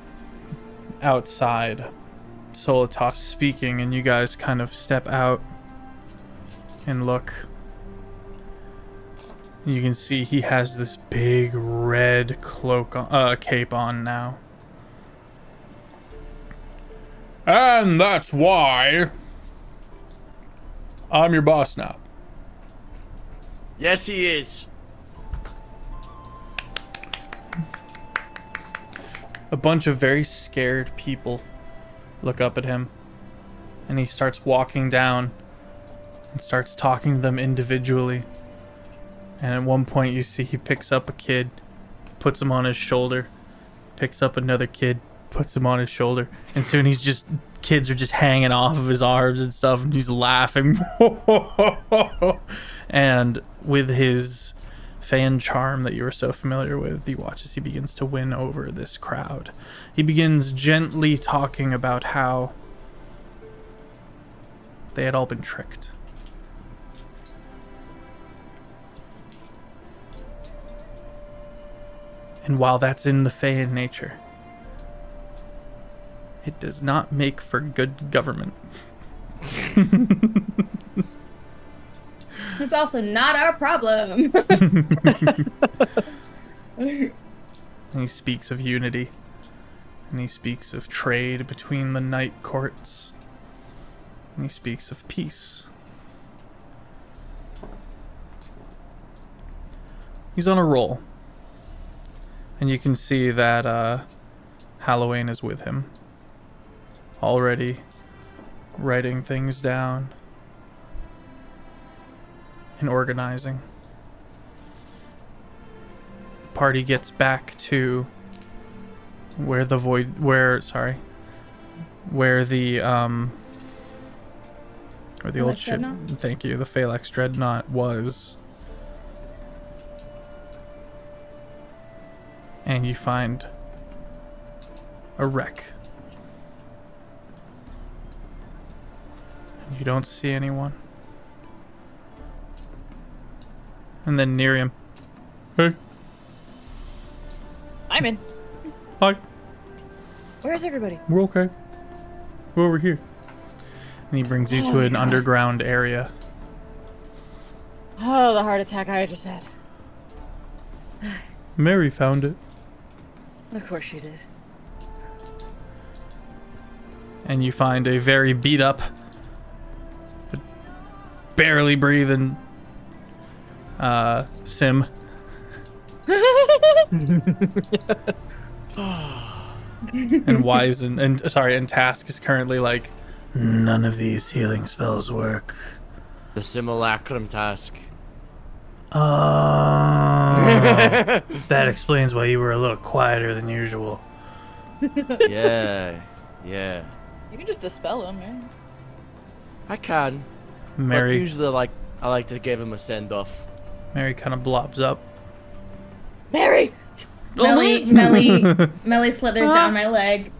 outside Solitos speaking, and you guys kind of step out and look. You can see he has this big red cape on now. And that's why I'm your boss now. Yes, he is. A bunch of very scared people look up at him, and he starts walking down and starts talking to them individually. And at one point you see he picks up a kid, puts him on his shoulder, picks up another kid, puts him on his shoulder, and soon kids are just hanging off of his arms and stuff, and he's laughing. And with his fan charm that you are so familiar with, you watch as he begins to win over this crowd. He begins gently talking about how they had all been tricked. And while that's in the Fey nature, it does not make for good government. it's also not our problem. And he speaks of unity. And he speaks of trade between the night courts. And he speaks of peace. He's on a roll. And you can see that Halloween is with him. Already writing things down. And organizing. The party gets back to where the old ship, Dreadnought? thank you, the Phalanx Dreadnought was. And you find a wreck. You don't see anyone. And then Nerium. Hey. I'm in. Hi. Where's everybody? We're okay. We're over here. And he brings you to an underground area. Oh, the heart attack I just had. Mary found it. Of course she did. And you find a very beat up, but barely breathing Sim. And Wise and Task is currently like, none of these healing spells work. The simulacrum task. That explains why you were a little quieter than usual. Yeah. You can just dispel him, man. I can. But Mary usually I like to give him a send off. kind of blobs up. Mary! Melly slithers down my leg,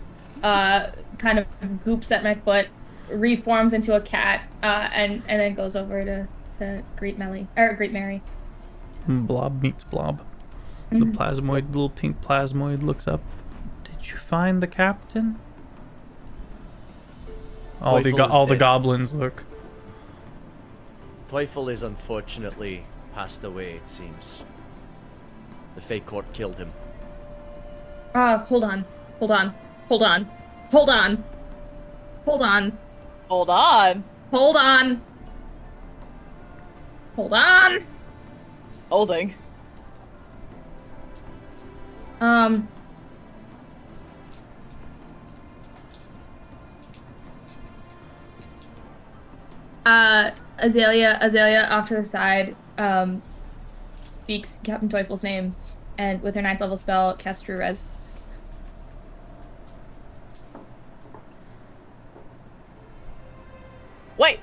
kind of goops at my foot, reforms into a cat, and then goes over to greet Mary. Blob meets Blob. The plasmoid, little pink plasmoid, looks up. Did you find the captain? All the dead. goblins look. Teufel is unfortunately passed away, it seems. The Fate Court killed him. Hold on. Holding. Azalea off to the side, speaks Captain Teufel's name, and with her 9th level spell, casts True Res. Wait!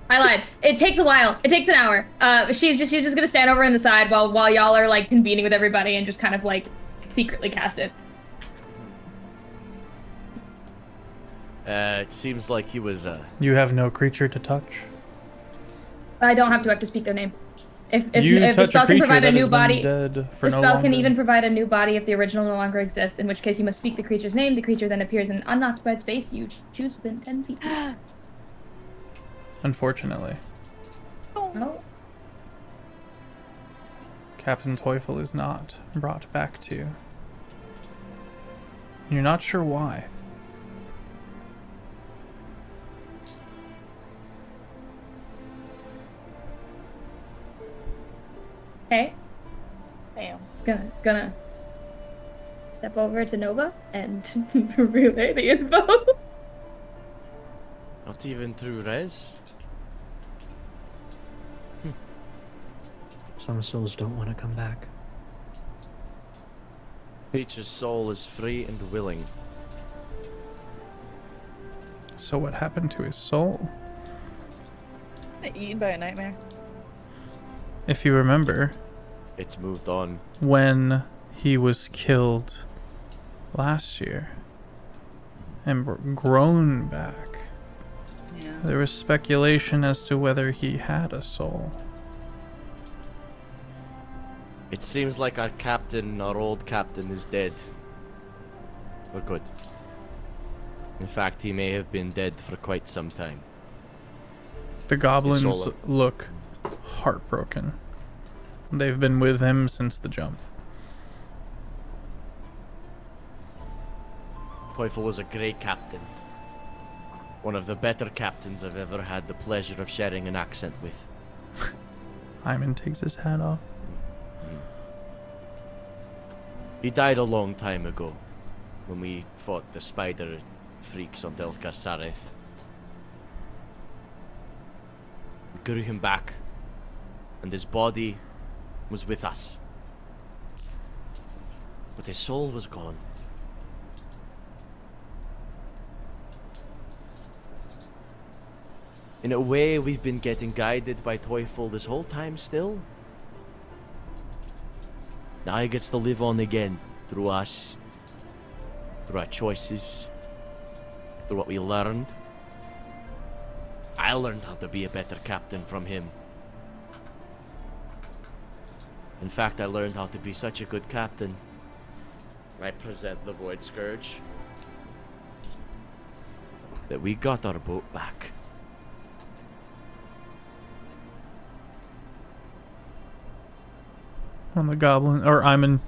I lied. It takes a while. It takes an hour. She's just gonna stand over in the side while y'all are like convening with everybody and just kind of like secretly cast it. It seems like he was You have no creature to touch. I don't have to speak their name. If You the touch spell a can creature provide a that new has body, been dead for the no spell can longer. even provide a new body if the original no longer exists. In which case, you must speak the creature's name. The creature then appears in an unoccupied space you choose within 10 feet. Unfortunately, Oh. Captain Teufel is not brought back to you. You're not sure why. Okay. Bam. Gonna step over to Nova and relay the info. not even True Res. Some souls don't want to come back. Creature's soul is free and willing. So what happened to his soul? Eaten by a nightmare. If you remember, It's moved on. when he was killed last year and grown back, Yeah. there was speculation as to whether he had a soul. It seems like our captain, our old captain, is dead. For good. In fact, he may have been dead for quite some time. The goblins soul- look heartbroken. They've been with him since the jump. Teufel was a great captain. One of the better captains I've ever had the pleasure of sharing an accent with. Hyman takes his hat off. He died a long time ago, when we fought the spider freaks on Delcar Sareth. We grew him back, and his body was with us. But his soul was gone. In a way, we've been getting guided by Teufel this whole time still. Now he gets to live on again, through us, through our choices, through what we learned. I learned how to be a better captain from him. In fact, I learned how to be such a good captain. I present the Void Scourge. That we got our boat back. On the goblin, or Hyman.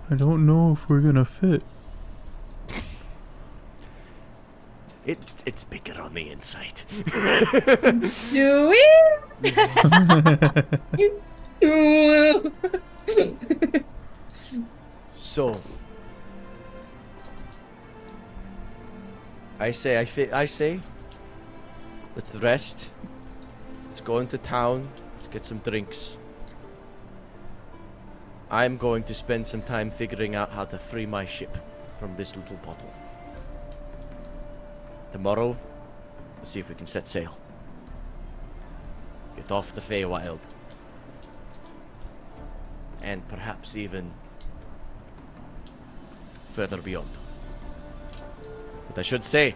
I don't know if we're gonna fit. It's bigger on the inside. Do we? So, I say, let's rest. Let's go into town. Let's get some drinks. I'm going to spend some time figuring out how to free my ship from this little bottle. Tomorrow, let's see if we can set sail. Get off the Feywild. And perhaps even further beyond. But I should say,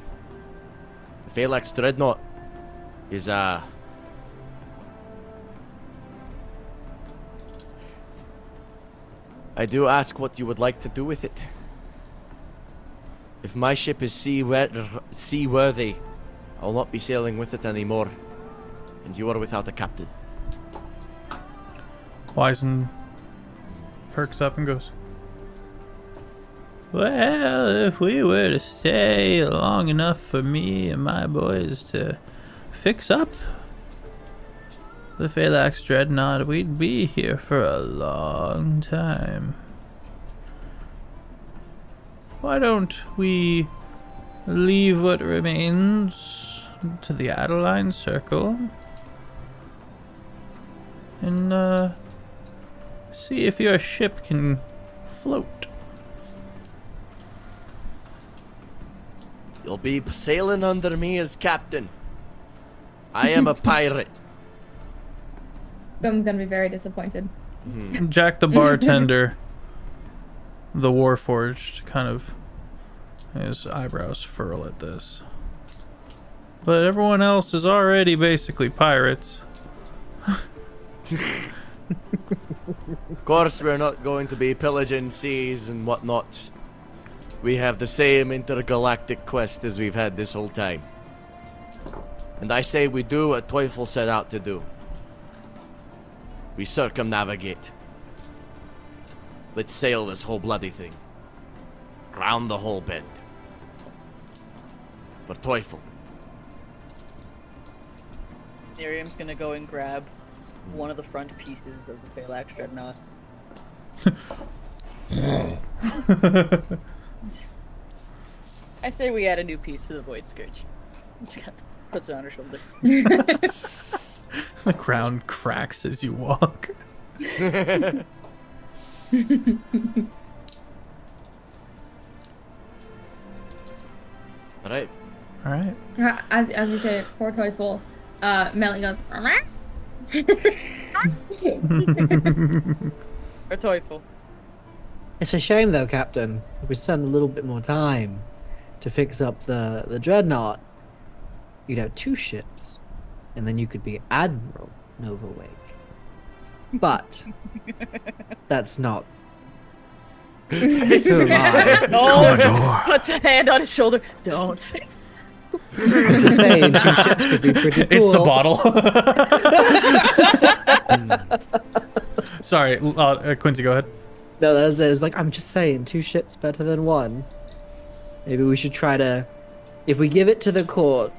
the Phalanx Dreadnought is I do ask what you would like to do with it. If my ship is seaworthy, I will not be sailing with it anymore, and you are without a captain. Wyzen perks up and goes, well, if we were to stay long enough for me and my boys to fix up the Phalanx Dreadnought, we'd be here for a long time. Why don't we leave what remains to the Adeline Circle and see if your ship can float? You'll be sailing under me as captain. I am a pirate. Scum's gonna be very disappointed. Jack the bartender, the Warforged, kind of his eyebrows furl at this. But everyone else is already basically pirates. Of course, we're not going to be pillaging seas and whatnot. We have the same intergalactic quest as we've had this whole time. And I say we do what Teufel set out to do. We circumnavigate. Let's sail this whole bloody thing. Round the whole bend. For Teufel. Miriam's gonna go and grab one of the front pieces of the Phalanx Dreadnought. I say we add a new piece to the Void Scourge. Just got puts it on her shoulder. The ground cracks as you walk. Alright. Alright. As you say, poor Teufel, Melly goes, Or Teufel. It's a shame though, Captain. If we spend a little bit more time to fix up the Dreadnought, you'd have 2 ships, and then you could be Admiral Nova Wake. But that's not who am I? Oh, puts a hand on his shoulder. Don't. I'm just saying 2 ships would be pretty cool. It's the bottle. Sorry, Quincy, go ahead. No, that's it. It's like, I'm just saying 2 ships better than 1. Maybe we should try to, if we give it to the court,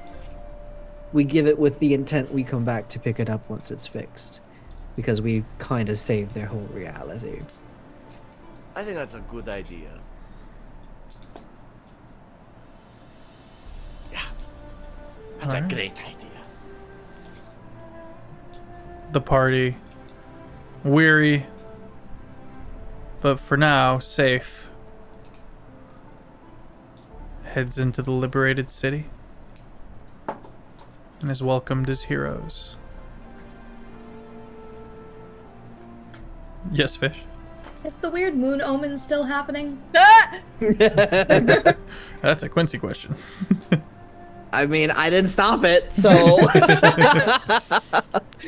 we give it with the intent we come back to pick it up once it's fixed. Because we kind of saved their whole reality. I think that's a good idea. Yeah. That's a great idea. The party, weary, but for now, safe, heads into the liberated city and is welcomed as heroes. Yes, Fish? is the weird moon omen still happening? Ah! That's a Quincy question. I mean, I didn't stop it, so.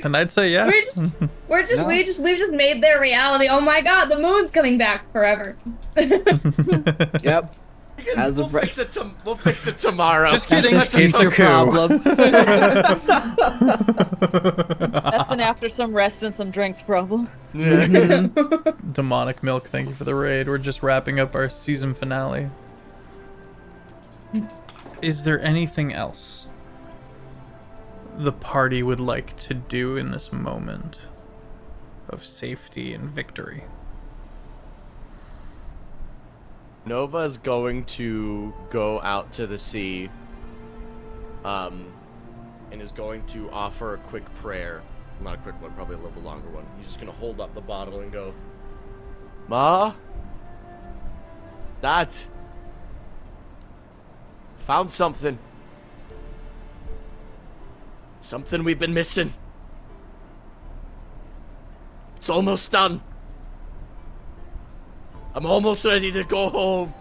And I'd say yes. We've just made their reality. Oh my god, the moon's coming back forever. Yep. We'll fix it tomorrow. Just kidding. That's a future problem. That's an after some rest and some drinks problem. Demonic Milk, thank you for the raid. We're just wrapping up our season finale. is there anything else the party would like to do in this moment of safety and victory? Nova is going to go out to the sea, and is going to offer a quick prayer. Not a quick one, probably a little bit longer one. He's just gonna hold up the bottle and go, Ma? Dad? Found something. Something we've been missing. It's almost done. I'm almost ready to go home.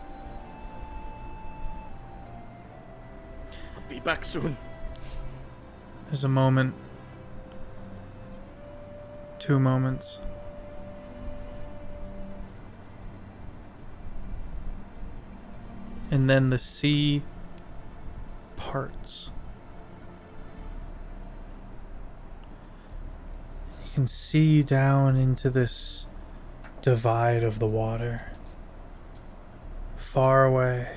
I'll be back soon. There's a moment. 2 moments. And then the sea parts. You can see down into this divide of the water. Far away.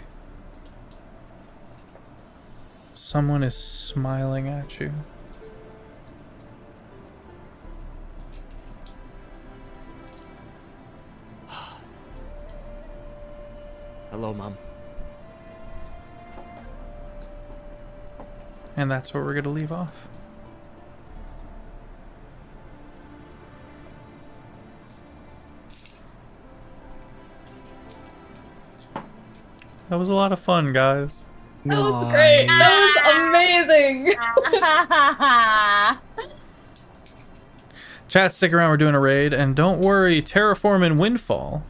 Someone is smiling at you. Hello, Mom. And that's where we're going to leave off. That was a lot of fun, guys. That was great. That was amazing. Chat, stick around. We're doing a raid. And don't worry, Terraform and Windfall.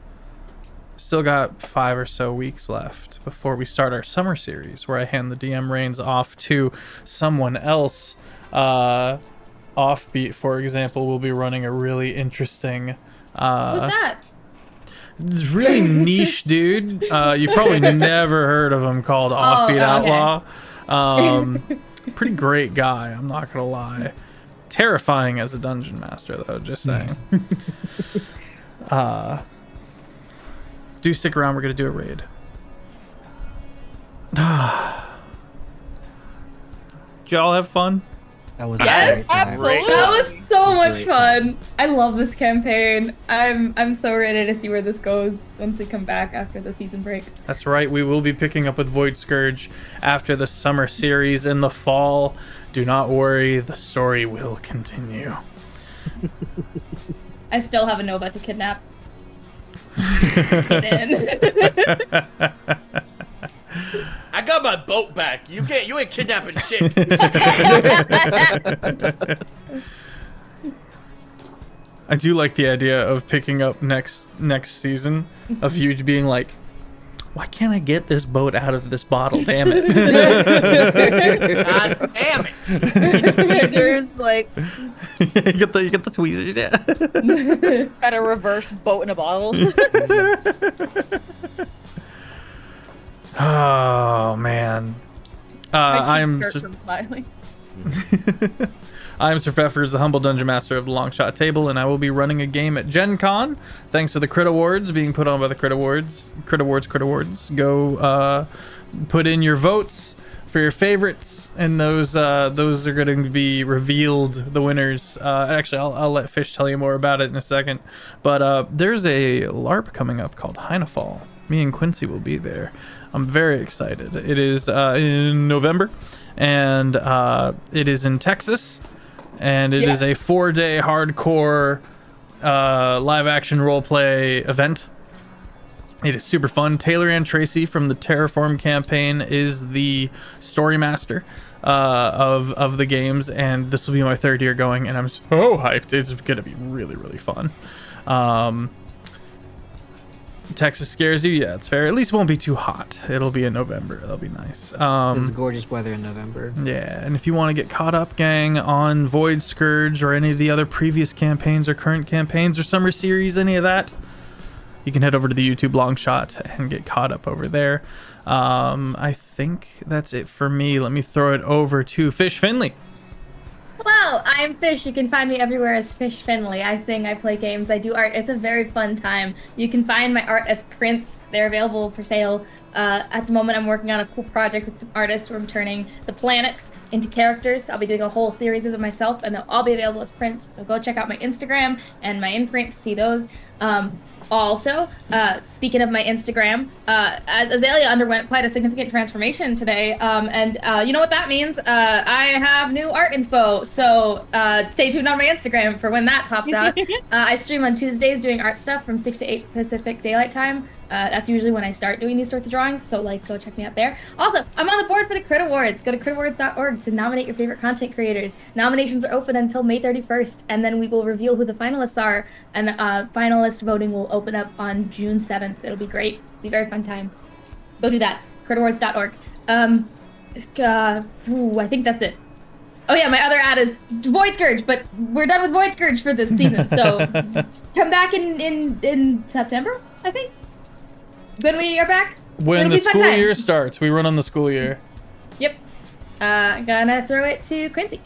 Still got 5 or so weeks left before we start our summer series, where I hand the DM reins off to someone else. Offbeat, for example, will be running a really interesting... Who's that? It's really niche, dude. You probably never heard of him, called Offbeat Outlaw. Pretty great guy, I'm not gonna lie. Terrifying as a dungeon master, though, just saying. Do stick around, we're gonna do a raid. Did y'all have fun? That was Yes, absolutely. That was so much Great fun. I love this campaign. I'm so ready to see where this goes once we come back after the season break. That's right, we will be picking up with Void Scourge after the summer series in the fall. Do not worry, the story will continue. I still have a Nova to kidnap. Get in. I got my boat back. You ain't kidnapping shit. I do like the idea of picking up next season of you being like, why can't I get this boat out of this bottle? Damn it! God damn it! Tweezers, like, you get the tweezers, yeah. got a reverse boat in a bottle. Oh man, I'm Makes you hurt from smiling. I'm SirFeffers, the humble dungeon master of the Long Shot Table, and I will be running a game at Gen Con, thanks to the Crit Awards being put on by the Crit Awards. Crit Awards. Go put in your votes for your favorites, and those are going to be revealed, the winners. Actually, I'll let Fish tell you more about it in a second. But there's a LARP coming up called Heinefall. Me and Quincy will be there. I'm very excited. It is in November, and it is in Texas. And it is a 4-day hardcore live action roleplay event. It is super fun. Taylor Ann Tracy from the Terraform campaign is the story master of the games, and this will be my 3rd year going, and I'm so hyped. It's gonna be really, really fun. Texas scares you? Yeah, it's fair. At least it won't be too hot. It'll be in November. That'll be nice. It's gorgeous weather in November. Yeah, and if you want to get caught up, gang, on Void Scourge or any of the other previous campaigns or current campaigns or summer series, any of that, you can head over to the YouTube long shot and get caught up over there. I think that's it for me. Let me throw it over to Fish Finley. Hello, I'm Fish. You can find me everywhere as Fish Finley. I sing, I play games, I do art. It's a very fun time. You can find my art as Prince They're available for sale. At the moment, I'm working on a cool project with some artists where I'm turning the planets into characters. I'll be doing a whole series of them myself, and they'll all be available as prints. So go check out my Instagram and my imprint to see those. Also, speaking of my Instagram, Azalea underwent quite a significant transformation today, and you know what that means? I have new art inspo, so stay tuned on my Instagram for when that pops out. I stream on Tuesdays doing art stuff from 6 to 8 Pacific Daylight Time. That's usually when I start doing these sorts of drawings, so like go check me out there. Also, I'm on the board for the Crit Awards. Go to critawards.org to nominate your favorite content creators. Nominations are open until May 31st, and then we will reveal who the finalists are, and finalist voting will open up on June 7th. It'll be great. It'll be a very fun time. Go do that. critawards.org. I think that's it. Oh yeah, my other ad is Void Scourge, but we're done with Void Scourge for this season, so come back in September, I think. When we are back. When the school year starts, we run on the school year. Yep. Gonna throw it to Quincy.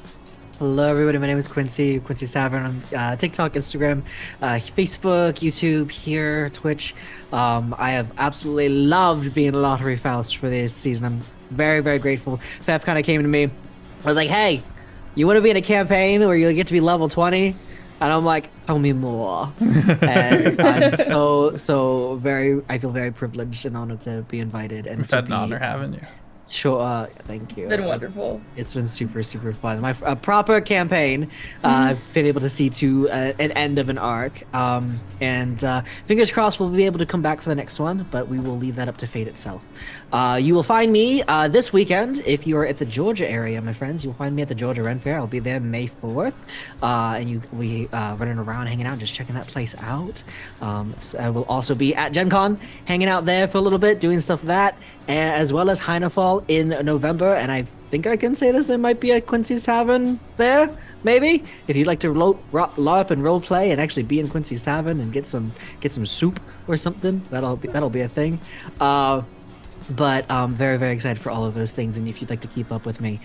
Hello, everybody. My name is Quincy. Quincy's Tavern on TikTok, Instagram, Facebook, YouTube, here, Twitch. I have absolutely loved being a Lottery Faust for this season. I'm very, very grateful. Feff kind of came to me. I was like, hey, you want to be in a campaign where you get to be level 20? And I'm like, tell me more. And I'm I feel very privileged and honored to be invited. And We've had an honor having you. Sure, thank you. It's been wonderful. It's been super, super fun. My proper campaign, I've been able to see to an end of an arc. And fingers crossed we'll be able to come back for the next one, but we will leave that up to fate itself. You will find me this weekend, if you are at the Georgia area, my friends. You'll find me at the Georgia Ren Fair. I'll be there May 4th. And we running around, hanging out, just checking that place out. So I will also be at Gen Con, hanging out there for a little bit, doing stuff that, as well as Heinefall in November. And I think I can say this, there might be a Quincy's Tavern there, maybe. If you'd like to LARP and role play and actually be in Quincy's Tavern and get some soup or something, that'll be a thing. But I'm very, very excited for all of those things. And if you'd like to keep up with me,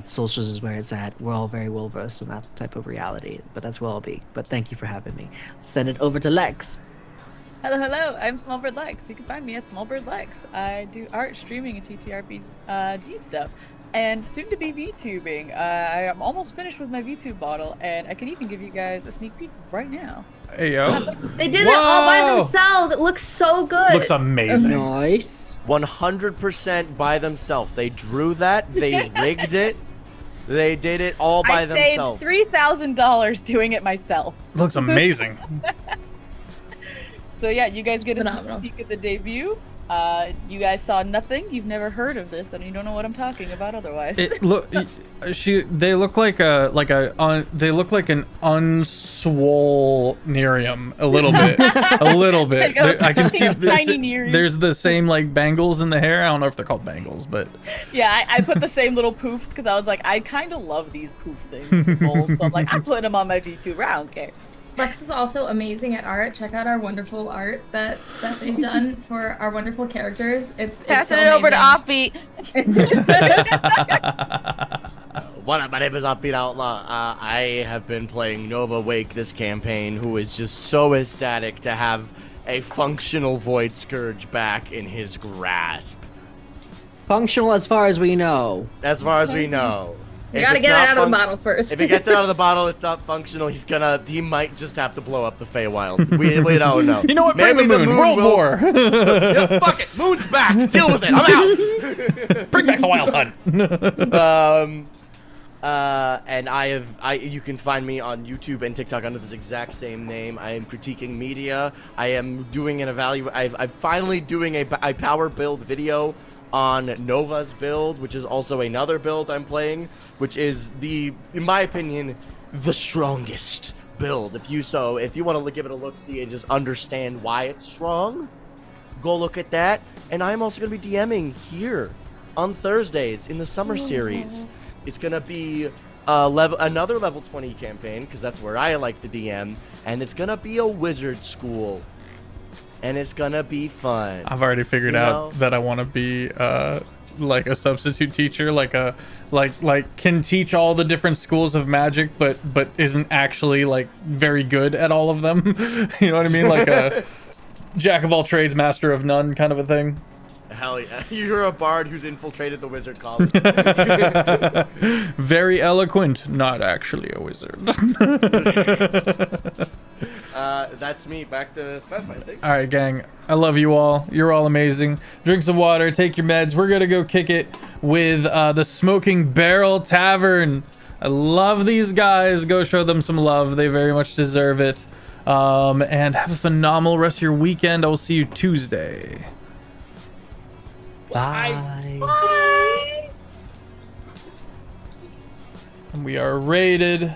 socials is where it's at. We're all very well versed in that type of reality, but that's where I'll be. But thank you for having me. Send it over to Lex. Hello, I'm SmolBirdLex. You can find me at SmolBirdLex. I do art, streaming, and TTRPG stuff, and soon to be VTubing. I am almost finished with my VTube bottle, and I can even give you guys a sneak peek right now. Hey, yo. They did it all by themselves. It looks so good. Looks amazing. Nice. 100% by themselves. They drew that. They rigged it. They did it all by themselves. I saved $3,000 doing it myself. Looks amazing. So yeah, you guys get a Phenomenal. sneak peek at the debut. You guys saw nothing. You've never heard of this, and you don't know what I'm talking about otherwise. They look like an unswole Nerium a little bit. I can see there's the same like bangles in the hair. I don't know if they're called bangles, but yeah, I put the same little poofs because I was like, I kind of love these poof things. Old, so I'm like, I'm putting them on my VTuber. I don't care. Lex is also amazing at art. Check out our wonderful art that they've done for our wonderful characters. It's Passing so it over to amazing. Offbeat. What up? My name is Offbeat Outlaw. I have been playing Nova Wake this campaign, who is just so ecstatic to have a functional Void Scourge back in his grasp. Functional as far as we know. As far as we know. You gotta get it out of the bottle first. If he gets it out of the bottle, it's not functional. He might just have to blow up the Feywild. We don't know. You know what? Bring the moon. World War. Yeah, fuck it. Moon's back. Deal with it. I'm out. Bring back the Wild Hunt. And you can find me on YouTube and TikTok under this exact same name. I am critiquing media. I am doing an I'm finally doing a power build video on Nova's build, which is also another build I'm playing, which is in my opinion, the strongest build. If you want to give it a look-see and just understand why it's strong, go look at that. And I'm also going to be DMing here on Thursdays in the summer series. It's going to be another level 20 campaign, because that's where I like to DM, and it's going to be a wizard school. And it's gonna be fun. I've already figured out that I want to be like a substitute teacher, like can teach all the different schools of magic, but isn't actually like very good at all of them. You know what I mean? jack of all trades, master of none kind of a thing. Hell yeah. You're a bard who's infiltrated the wizard college. Very eloquent, not actually a wizard. That's me. Back to Feff, I think. All right, gang. I love you all. You're all amazing. Drink some water. Take your meds. We're gonna go kick it with the Smoking Barrel Tavern. I love these guys. Go show them some love. They very much deserve it. And have a phenomenal rest of your weekend. I will see you Tuesday. Bye. And we are rated